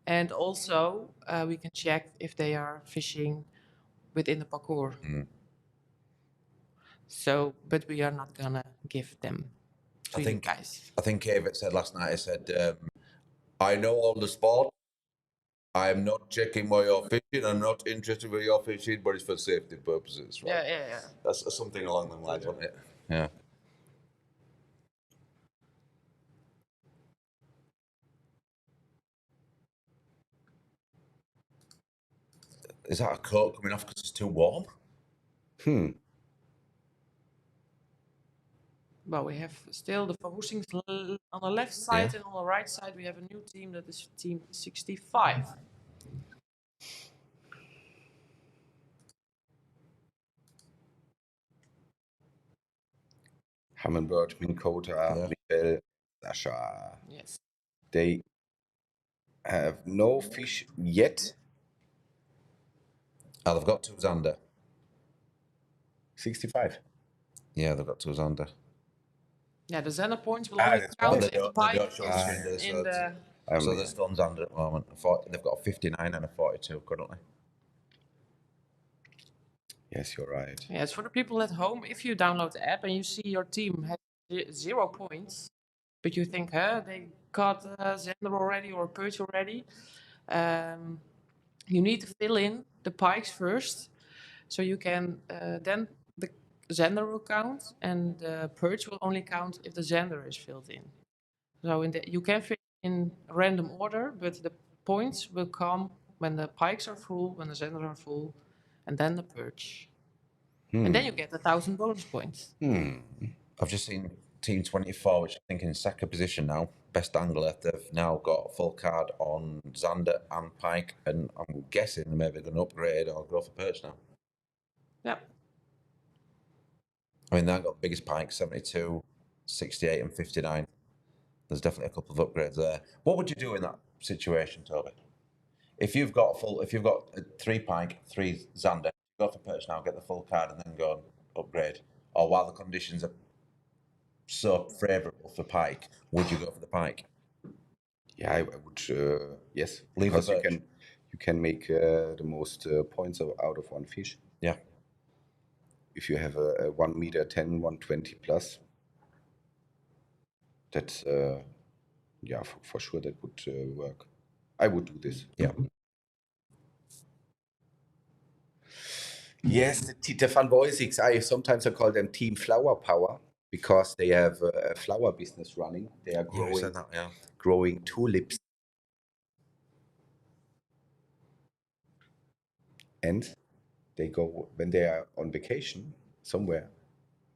And also, we can check if they are fishing within the parcours. So, but we are not gonna give them to you guys. I think David said last night, he said, I know all the sport. I'm not checking where you're fishing. I'm not interested where you're fishing, but it's for safety purposes, right? Yeah. That's something along the lines, wasn't it? Yeah. Is that a coat coming off because it's too warm? Well, we have still the Verwoestings on the left side, and on the right side we have a new team that is team 65. Hammenberg, Minkota, Michael, Sasha. Yes. They have no fish yet. Oh, they've got two Zander. 65. Yeah, they've got two Zander. Yeah, the Zander points will only count if the pike is in the... So they're still on Zander at the moment. They've got a 59 and a 42 currently. Yes, you're right. Yeah, it's for the people at home. If you download the app and you see your team has 0 points, but you think, they got Zander already or Perch already, you need to fill in the pikes first, so you can then the Zander will count and the Perch will only count if the Zander is filled in. So you can fill in random order, but the points will come when the pikes are full, when the Zander are full, and then the Perch. And then you get 1,000 bonus points. I've just seen Team 24, which I think in second position now, best angler. They've now got a full card on Zander and Pike, and I'm guessing they're maybe going to upgrade or go for Perch now. Yeah. I mean, they've got the biggest Pike, 72, 68 and 59. There's definitely a couple of upgrades there. What would you do in that situation, Toby? If you've got 3 Pike, 3 Zander, go for Perch now, get the full card, and then go and upgrade. Or while the conditions are so favourable for Pike, would you go for the Pike? Yeah, I would. Yes, Leave because the you can make the most points out of one fish. Yeah. If you have a 1 meter 10, 120 plus, that's for sure that would work. I would do this. Yeah. Yes, the Van Boysigs, I sometimes call them Team Flower Power because they have a flower business running. They are growing tulips. And they go, when they are on vacation somewhere,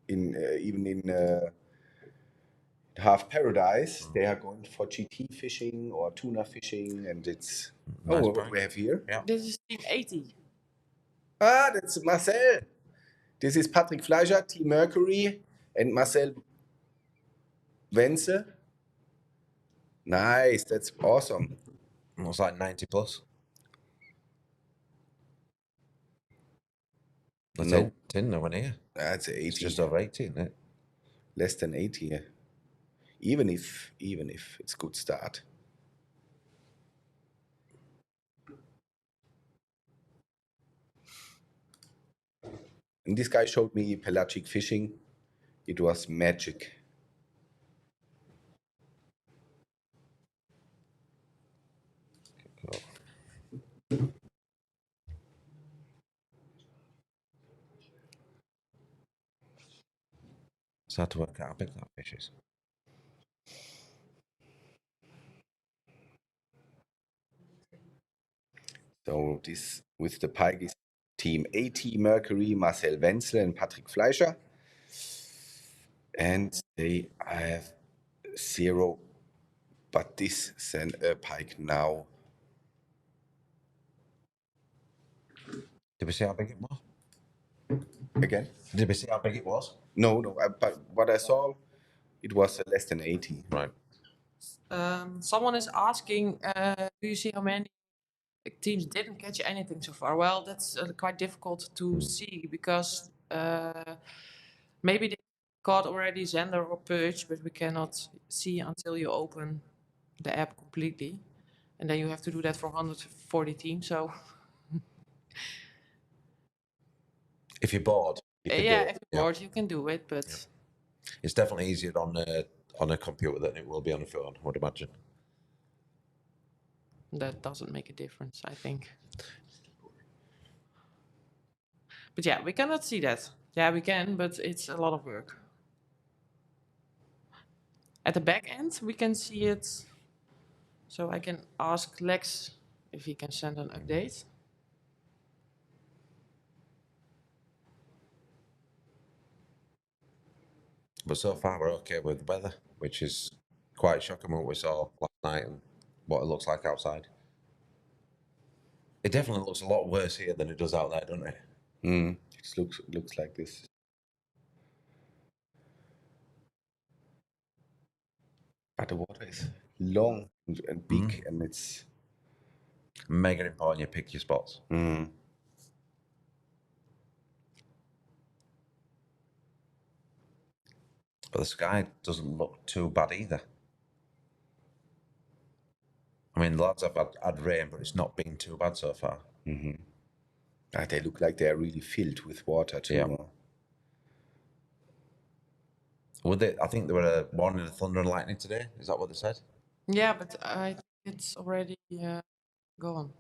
even in half paradise, they are going for GT fishing or tuna fishing, and it's what we have here. Yeah. This is team 80. Ah, that's Marcel. This is Patrick Fleischer, Team Mercury, and Marcel Wenze. Nice, that's awesome. It's like 90 plus. No. 10 now, here. That's 80. It's just over 80, isn't it? Less than 80. Even if it's a good start. And this guy showed me pelagic fishing. It was magic. It's hard to work out how big that fish is. So this with the Pikes team AT Mercury, Marcel Wenzel and Patrick Fleischer. And they have 0, but this send a Pike now. Did we see how big it was? Again? Did we see how big it was? No, but what I saw, it was less than 80. Right. Someone is asking, do you see how many teams didn't catch anything so far? Well, that's quite difficult to see because maybe they caught already Zander or Perch, but we cannot see until you open the app completely. And then you have to do that for 140 teams. So If you're bored, you can do yeah, it. if you're bored, you can do it, but It's definitely easier on a computer than it will be on a phone, I would imagine. that doesn't make a difference, I think. But yeah, we cannot see that. Yeah, we can, but it's a lot of work. At the back end, we can see it. So I can ask Lex if he can send an update. But so far, we're okay with the weather, which is quite shocking what we saw last night and what it looks like outside. It definitely looks a lot worse here than it does out there, doesn't it? It looks like this. But the water is long and big, and it's mega important you pick your spots. But the sky doesn't look too bad either. I mean, the lads have had rain, but it's not been too bad so far. They look like they're really filled with water too. Yeah. I think there were a warning of thunder and lightning today. Is that what they said? Yeah, but I think it's already gone.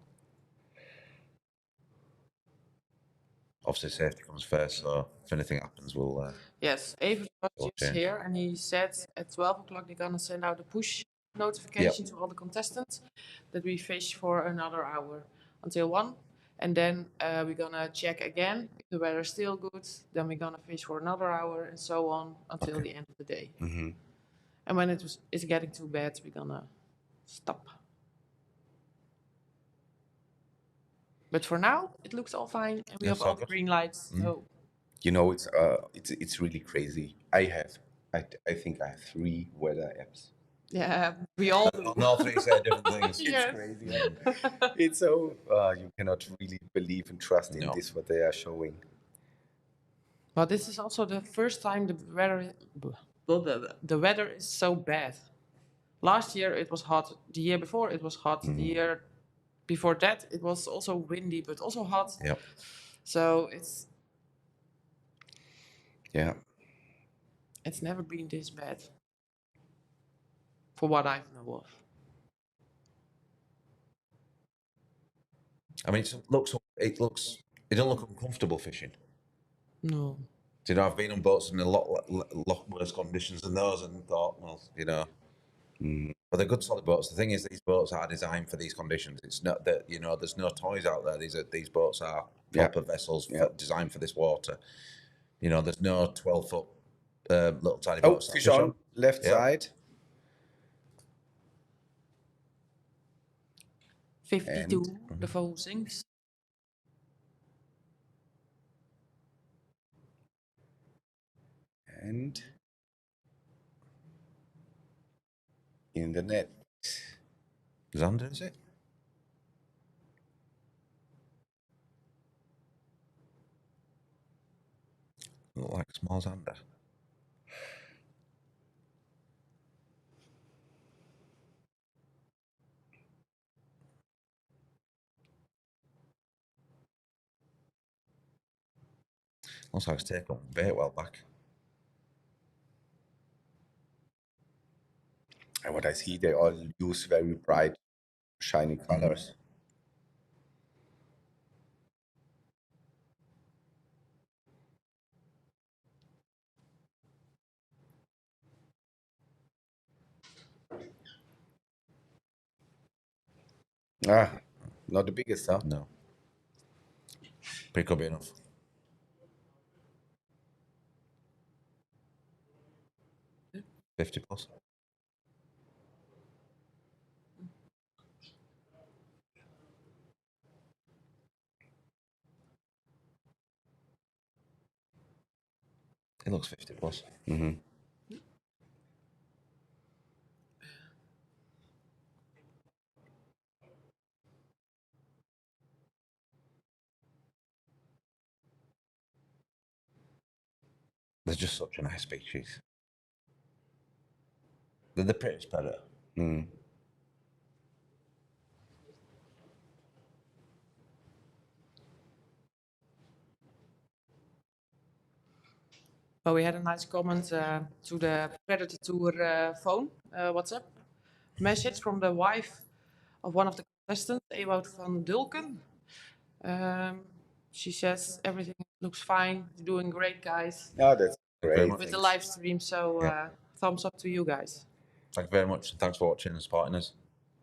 Obviously, safety comes first, so if anything happens, we'll... Yes, Evert was we'll just change. here, and he said at 12 o'clock they're gonna send out a push notification to all the contestants that we fish for another hour until 1. And then we're gonna check again. If the weather is still good, then we're gonna fish for another hour and so on until the end of the day. And when it's getting too bad, we're gonna stop. But for now, it looks all fine, and we have all the green lights. So You know, it's really crazy. I think I have 3 weather apps. yeah, we all do. And all 3 say different things. Yes. Crazy. It's so you cannot really believe and trust in this what they are showing. But this is also the first time the weather is so bad. Last year it was hot. The year before it was hot. The year before that it was also windy, but also hot. Yep. So it's never been this bad. For what I know of. I mean, it don't look uncomfortable fishing. No. Do you know, I've been on boats in a lot worse conditions than those and thought, well, you know. But they're good solid boats. The thing is, these boats are designed for these conditions. It's not that, you know, there's no toys out there. These boats are proper vessels designed for this water. You know, there's no 12-foot little tiny boats. Fish on left side. 52, the phone sinks. And in the net. Zanders, is it? Look like a small Zander. Looks like it's taken very well back. And what I see, they all use very bright, shiny colors. Not the biggest, huh? No. But it could be enough. Yeah. 50 plus. It looks 50 plus. Mm-hmm. They're just such a nice species. They're the prettiest predator. Mm. Well, we had a nice comment to the Predatortour phone WhatsApp message from the wife of one of the contestants, Ewout van Dulken. She says everything looks fine, you're doing great, guys, Oh, that's great. with the live stream. So thumbs up to you guys. Thank you very much. And thanks for watching and supporting us.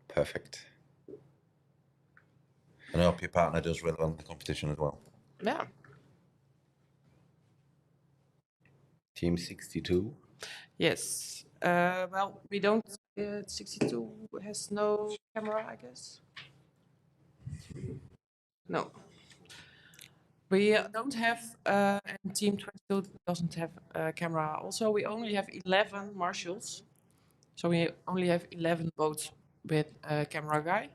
Perfect. And I hope your partner does really well in the competition as well. Yeah. Team 62. Yes. Well, we don't. 62 has no camera, I guess. No. We don't have, and Team 22 doesn't have a camera. Also, we only have 11 marshals. So we only have 11 boats with a camera guy.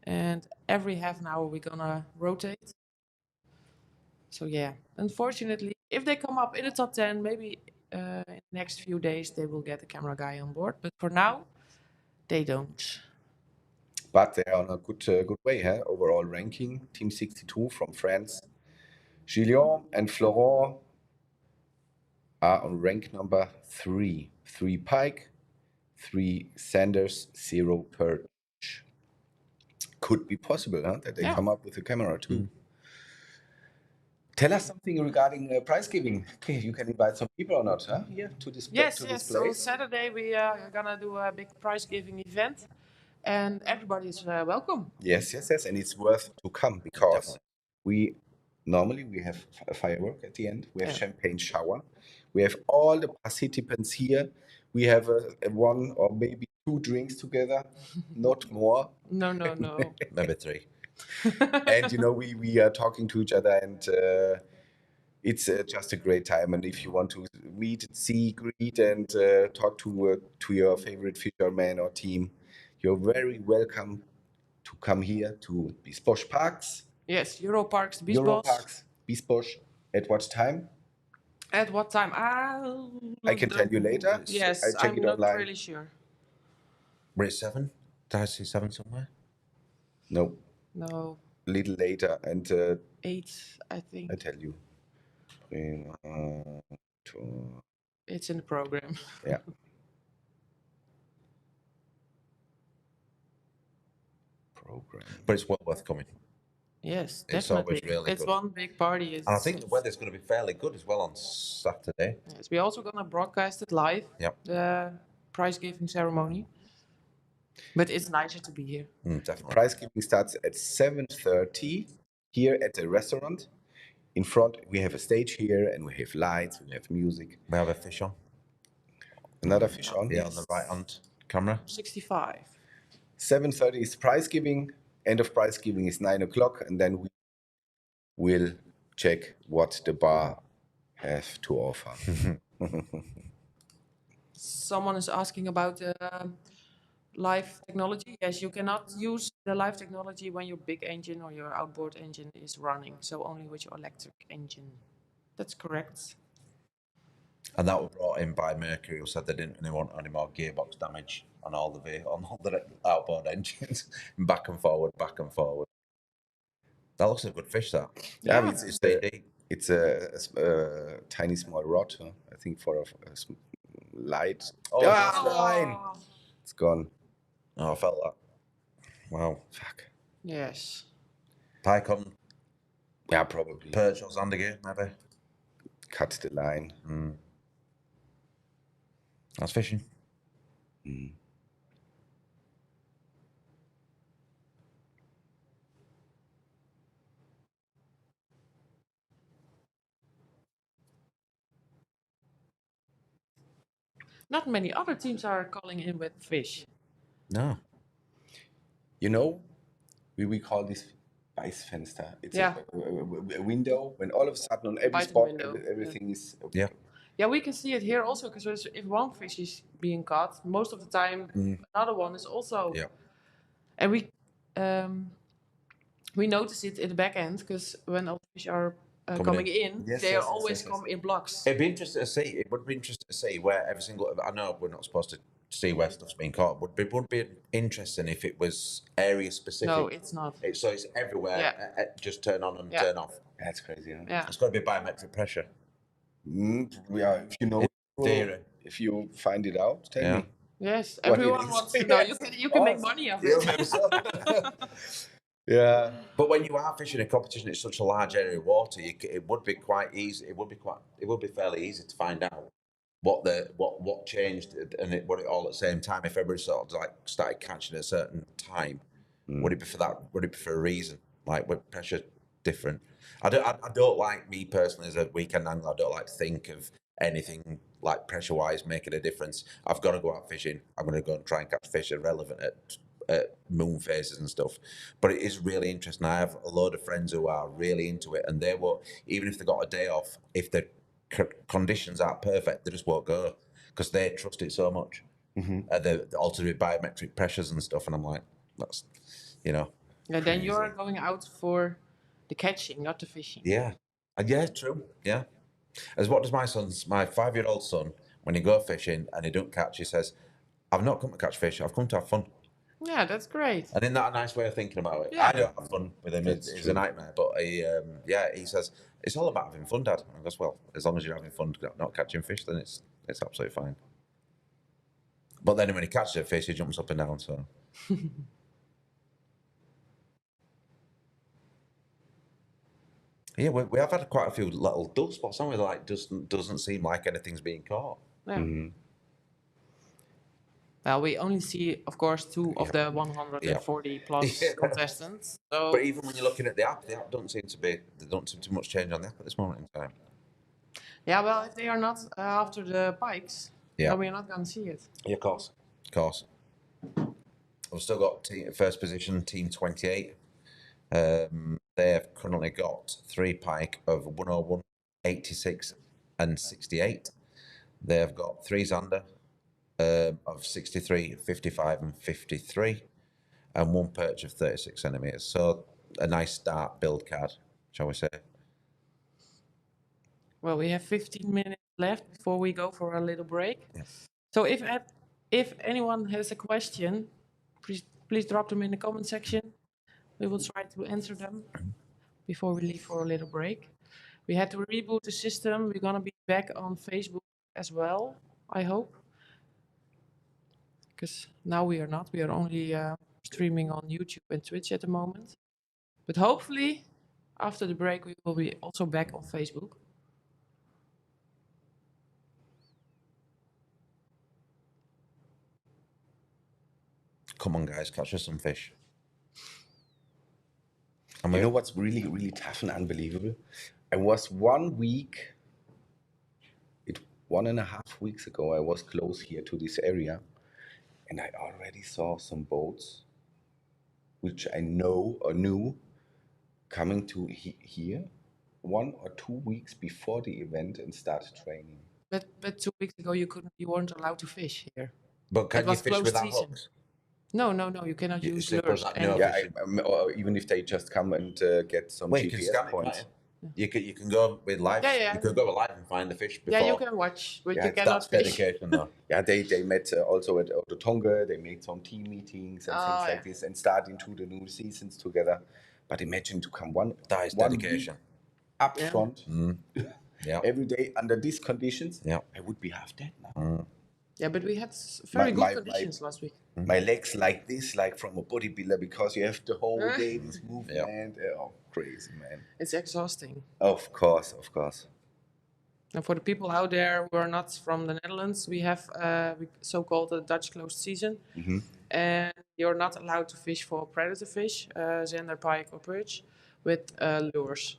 And every half an hour we're gonna rotate. So yeah, unfortunately, if they come up in the top 10, maybe in the next few days they will get a camera guy on board. But for now, they don't. But they are on a good way, huh? Overall ranking. Team 62 from France. Gillian and Florent are on rank number 3. 3 Pike, 3 Zanders, 0 Perch. Could be possible, huh? That they come up with a camera too. Tell us something regarding prize giving. Okay, you can invite some people or not, huh? Here to this Yes. this So place. Saturday we are gonna do a big prize giving event, and everybody is welcome. Yes, and it's worth to come because we normally have a firework at the end. We have champagne shower. We have all the participants here. We have one or maybe 2 drinks together, not more. No. Maybe 3. And we are talking to each other, and it's just a great time. And if you want to meet, see, greet, and talk to your favorite fisherman or team, you're very welcome to come here to Biesbosch Parks. Yes, Europarks, Biesbosch. Biesbosch. At what time? At what time? I can tell you later. Yes, I check I'm it not online. really sure. Were it 7? Did I see 7 somewhere? No. No. A little later, and 8, I think. I tell you. It's in the program. Yeah. Program. But it's well worth coming. Yes, It's definitely. always really It's good. one big party. And I think the weather's going to be fairly good as well on Saturday. Yes, we're also gonna broadcast it live. Yep. The prize giving ceremony. But it's nicer to be here. Definitely. Prize giving starts at 7:30 here at the restaurant. In front, we have a stage here, and we have lights, we have music. We have a fish on. Another fish on? Yeah, on the right hand camera. 65. 7:30 is prize giving. End of prize giving is 9 o'clock, and then we will check what the bar has to offer. Someone is asking about the live technology. Yes, you cannot use the live technology when your big engine or your outboard engine is running. So only with your electric engine. That's correct. And that was brought in by Mercury, who said they didn't really want any more gearbox damage on all the outboard engines. Back and forward. That looks like a good fish, that. Yeah, I mean, it's a tiny small rod, huh? I think for a light. Oh, that's fine. It's gone. Oh, I felt that. Wow. Fuck. Yes. Pike on. Yeah, probably. Perch or Zanders, maybe. Cut the line. That's fishing. Not many other teams are calling in with fish. No. You know, we call this Weißfenster. It's a window when all of a sudden on every Biting spot window, everything is. Yeah. Yeah, we can see it here also because if one fish is being caught, most of the time another one is also. Yeah. And we notice it in the back end because when all the fish are coming in, Yes, they yes, always yes. come in blocks. It'd be interesting to see. It would be interesting to see where every single. I know we're not supposed to see where stuff's being caught. Would be interesting if it was area specific. No, it's not. So it's everywhere. Yeah. Just turn on and turn off. That's crazy. Huh? Yeah. It's got to be biometric pressure. Yeah, if you know, if you find it out, tell me. Yes, What everyone it is. wants to know. You can make money off it. Yeah. But when you are fishing a competition in such a large area of water, it would be quite easy. It would be fairly easy to find out what changed and what it all at the same time. If everybody sort of like started catching at a certain time, would it be for that? Would it be for a reason? Like with pressure different? I don't like, me personally as a weekend angler, I don't like to think of anything like pressure wise making a difference. I've got to go out fishing. I'm going to go and try and catch fish irrelevant at moon phases and stuff. But it is really interesting. I have a load of friends who are really into it, and they will, even if they got a day off, if the conditions aren't perfect, they just won't go because they trust it so much. They also do biometric pressures and stuff, and I'm like, that's, Yeah, then you're going out for the catching, not the fishing. Yeah. Yeah, true. Yeah. As what does my 5-year-old son, when he go fishing and he don't catch, he says, I've not come to catch fish, I've come to have fun. Yeah, that's great. And isn't that a nice way of thinking about it? Yeah. I don't have fun with him. It's a nightmare. But he says, it's all about having fun, Dad. And I goes, well, as long as you're having fun not catching fish, then it's absolutely fine. But then when he catches a fish, he jumps up and down, so... Yeah, we have had quite a few little dull spots, haven't we? Like, doesn't seem like anything's being caught. Yeah. Well, we only see, of course, 2 of the 140 plus contestants. So. But even when you're looking at the app don't seem too much change on the app at this moment in time. Yeah, well, if they are not after the Pikes, then we're not going to see it. Yeah, of course. We've still got first position, team 28. They have currently got 3 pike of 101, 86 and 68. They have got 3 zander of 63, 55 and 53 and 1 perch of 36 centimetres. So a nice start build card, shall we say. Well, we have 15 minutes left before we go for a little break. Yes. So if anyone has a question, please drop them in the comment section. We will try to answer them before we leave for a little break. We had to reboot the system. We're going to be back on Facebook as well, I hope. Because now we are not. We are only streaming on YouTube and Twitch at the moment. But hopefully, after the break, we will be also back on Facebook. Come on, guys, catch us some fish. You know what's really, really tough and unbelievable? I was 1 week, 1.5 weeks ago, I was close here to this area, and I already saw some boats, which I know or knew, coming to here 1 or 2 weeks before the event and start training. But 2 weeks ago you weren't allowed to fish here. But can you fish without hooks? No, you cannot use lures. Or even if they just come and get some GPS points. You can go with live. Yeah. You could go with live and find the fish before. Yeah, you can watch, but you cannot fish. Dedication, though. Yeah, they met also at the Tonga. They made some team meetings and things like this, and start into the new seasons together. But imagine to come one dedication up front every day under these conditions. Yeah, I would be half dead now. Yeah, but we had very good conditions last week. My legs like this, like from a bodybuilder, because you have the whole day this movement. Oh, crazy, man. It's exhausting. Of course. And for the people out there who are not from the Netherlands, we have so-called a Dutch closed season. And you're not allowed to fish for predator fish, zander, pike or perch, with lures.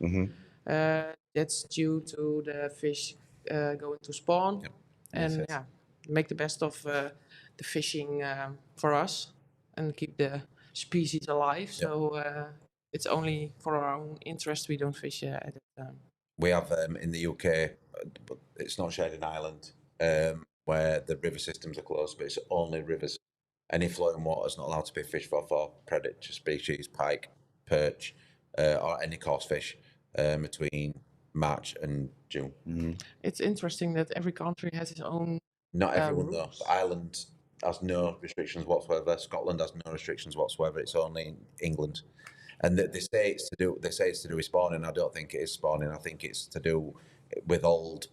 That's due to the fish going to spawn. Yep. And make the best of the fishing for us and keep the species alive. So it's only for our own interest we don't fish at that time. We have in the UK, but it's not shared in Ireland, where the river systems are closed, but it's only rivers. Any flowing water is not allowed to be fished for predator species, pike, perch, or any coarse fish between March and June. It's interesting that every country has its own. Not everyone though. rules. Ireland has no restrictions whatsoever. Scotland has no restrictions whatsoever. It's only England, and they say it's to do. They say it's to do with spawning. I don't think it is spawning. I think it's to do with old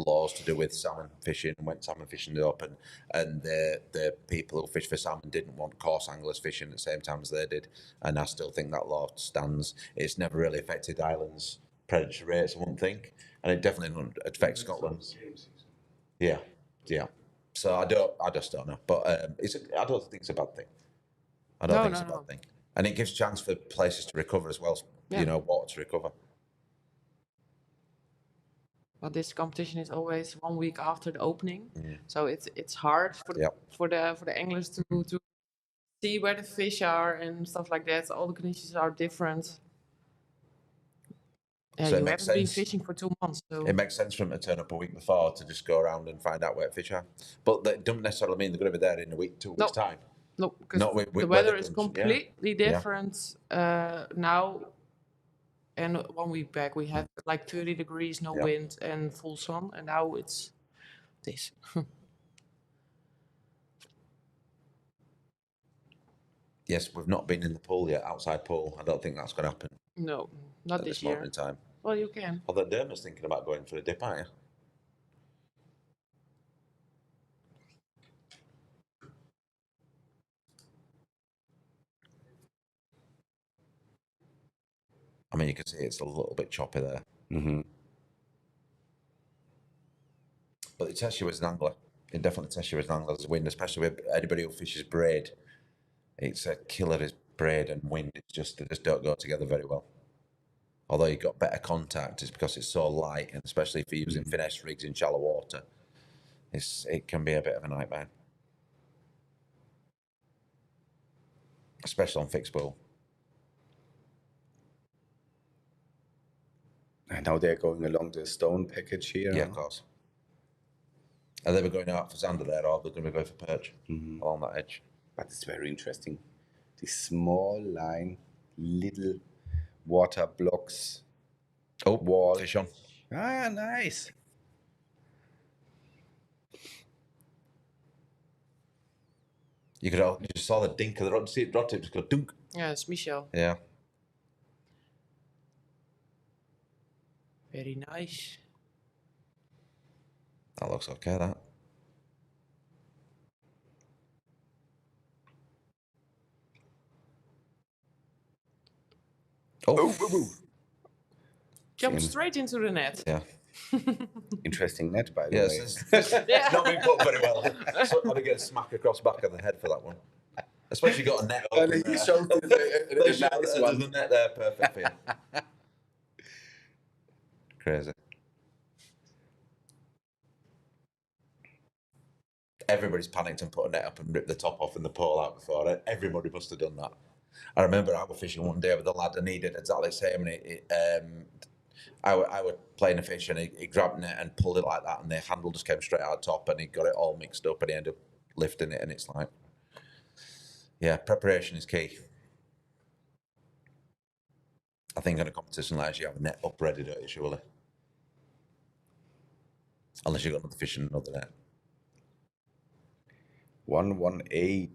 laws to do with salmon fishing and went salmon fishing in the open, and the people who fish for salmon didn't want coarse anglers fishing at the same time as they did, and I still think that law stands. It's never really affected Ireland's predator rates, I wouldn't think, and it definitely doesn't affect Scotland. Yeah. So I just don't know, but I don't think it's a bad thing. I don't think it's a bad thing, and it gives chance for places to recover as well. You know, water to recover. But this competition is always 1 week after the opening, so it's hard for the anglers to see where the fish are and stuff like that. All the conditions are different. Yeah, So you haven't been fishing for 2 months, so it makes sense for them to turn up a week before to just go around and find out where fish are. But that doesn't necessarily mean they're going to be there in a week, 2 weeks' time. No, because the weather is completely different now. And 1 week back we had like 30 degrees, no wind, and full sun, and now it's this. Yes, we've not been in the pool yet, outside pool. I don't think that's going to happen. No, not at this moment year. in time. Well, you can. Although Dermot's thinking about going for a dip, aren't you? I mean, you can see it's a little bit choppy there. But it tests you as an angler. It definitely tests you as an angler as wind, especially with anybody who fishes braid. It's a killer is braid and wind. They just don't go together very well. Although you've got better contact, it's because it's so light, and especially if you're using finesse rigs in shallow water, it can be a bit of a nightmare. Especially on fixed spool. And now they're going along the stone package here. Yeah, of course. Are they going out for Zander there, or they're going to go for perch along that edge? But it's very interesting. The small line, little water blocks. Oh, wall. fish on. Ah, nice. You just saw the dink of the rod. See it, rod tip just go dunk. Yeah, it's Michel. Yeah. Very nice. That looks okay, that. Oh. Jump straight into the net. Yeah. Interesting net, by the way. It's not been put very well. So I'm going to get a smack across the back of the head for that one. Especially got a net open there. There's the net there, perfect for you. Crazy. Everybody's panicked and put a net up and ripped the top off and the pole out before it. Everybody must have done that. I remember I was fishing one day with a lad and he did exactly the same. And I was playing a fish and he grabbed it and pulled it like that and the handle just came straight out top and he got it all mixed up and he ended up lifting it and it's like, yeah, preparation is key. I think in a competition like this you have a net up ready, don't you, surely? Unless you've got another fish in another net. 118.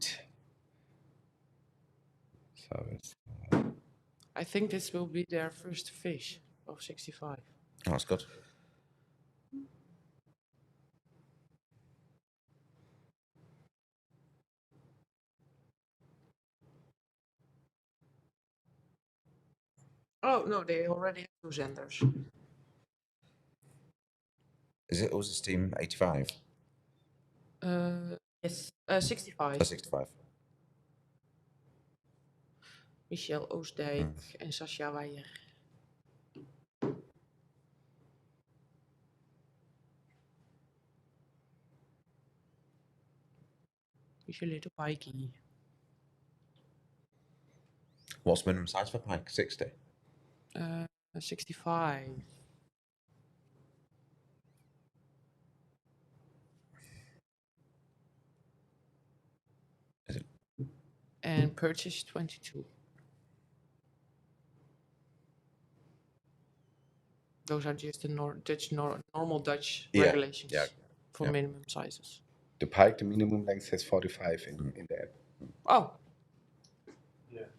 So I think this will be their first fish of 65. Oh, that's good. Oh, no, they already have 2 Zanders. Was this team 85? Yes, 65. 65. Michel Oostdijk en Sascha Weijer. Usually little pikey. What's minimum size for pike? 60? 65. Is it? And Perches 22. Those are just the normal Dutch regulations for minimum sizes. The pike, the minimum length has 45 in the app. Oh. Yeah.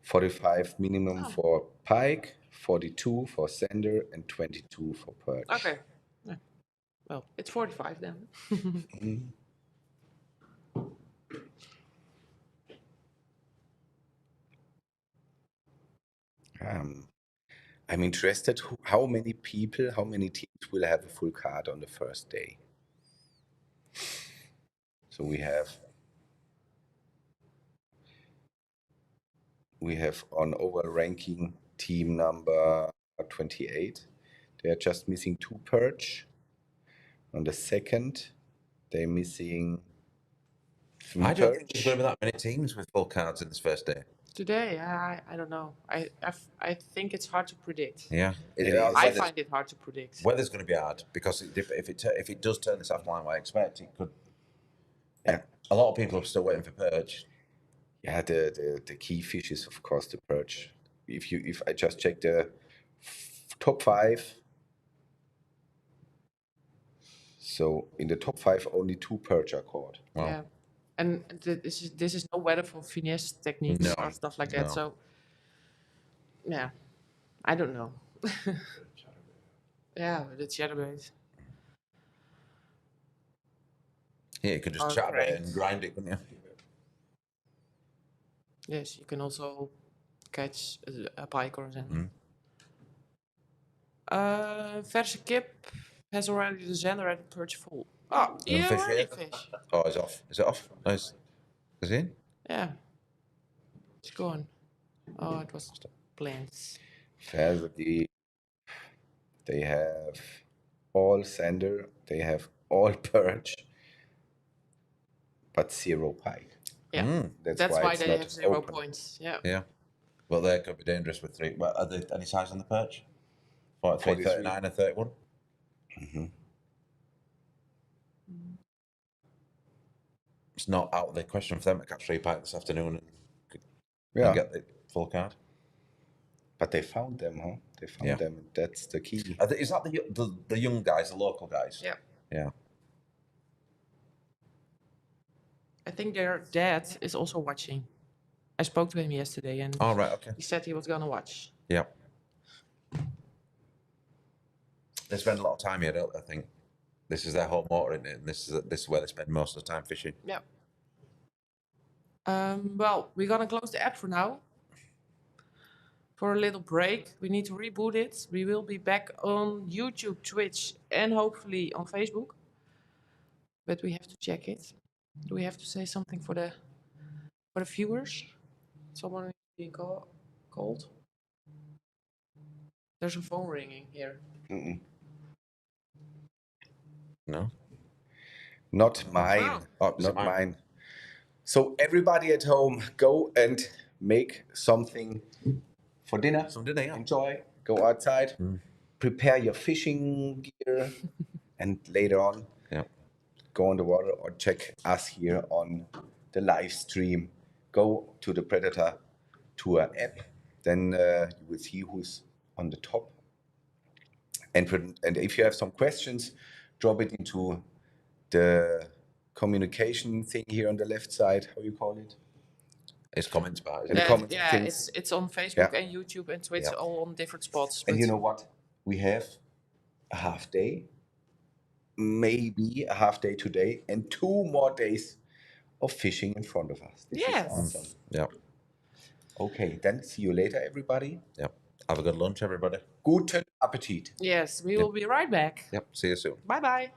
45 minimum for pike, 42 for Zander, and 22 for perch. Okay. Yeah. Well, it's 45 then. I'm interested how many teams will have a full card on the first day. So we have on our ranking team number 28. They are just missing 2 perch. On the second, they're missing 3 I don't perch. think there's going to be that many teams with full cards in this first day. Today, I don't know. I think it's hard to predict. Yeah, I find it hard to predict. Weather's going to be hard because if it does turn this afterline, I expect it could. Yeah, a lot of people are still waiting for perch. Yeah, the key fish is of course the perch. If I just check the top 5, so in the top 5 only 2 perch are caught. Wow. Yeah, and this is no weather for finesse techniques or stuff like that. So yeah, I don't know. Yeah, the chatterbait. Yeah, you could just chatterbait it and grind it, couldn't you? Yes, you can also catch a pike or something. Verse kip has already the Zander at the perch full. Oh, yeah, already fish. Oh, it's off. Is it off? Nice. Is it in? Yeah. It's gone. Oh, it was plants. They have all Zander, they have all perch, but 0 pike. Yeah, that's why they have 0 points. Yeah. Yeah. Well, they could be dangerous with 3. Well, are there any size on the perch? 43, 39 and 31? It's not out of the question for them to catch 3 pike this afternoon and get the full card. But they found them, huh? They found them. That's the key. Is that the young guys, the local guys? Yeah. Yeah. I think their dad is also watching. I spoke to him yesterday and he said he was going to watch. Yeah. They spend a lot of time here, don't they? I think this is their home water, isn't it? And this is where they spend most of the time fishing. Yeah. Well, we're going to close the app for now. For a little break, we need to reboot it. We will be back on YouTube, Twitch, and hopefully on Facebook. But we have to check it. Do we have to say something for the viewers? Someone is being called? There's a phone ringing here. No? Not mine. Not mine. So everybody at home, go and make something for dinner. Some dinner, yeah. Enjoy. Go outside. Prepare your fishing gear. And later on, go on the water or check us here on the live stream. Go to the Predatortour app. Then you will see who's on the top. And if you have some questions, drop it into the communication thing here on the left side. How you call it? It's comments bar. It's on Facebook and YouTube and Twitch, all on different spots. And you know what? We have a half day, maybe a half day today, and 2 more days of fishing in front of us. This is awesome. Yeah. Okay, then see you later, everybody. Yep. Have a good lunch, everybody. Guten Appetit. Yes, we will be right back. Yep. See you soon. Bye-bye.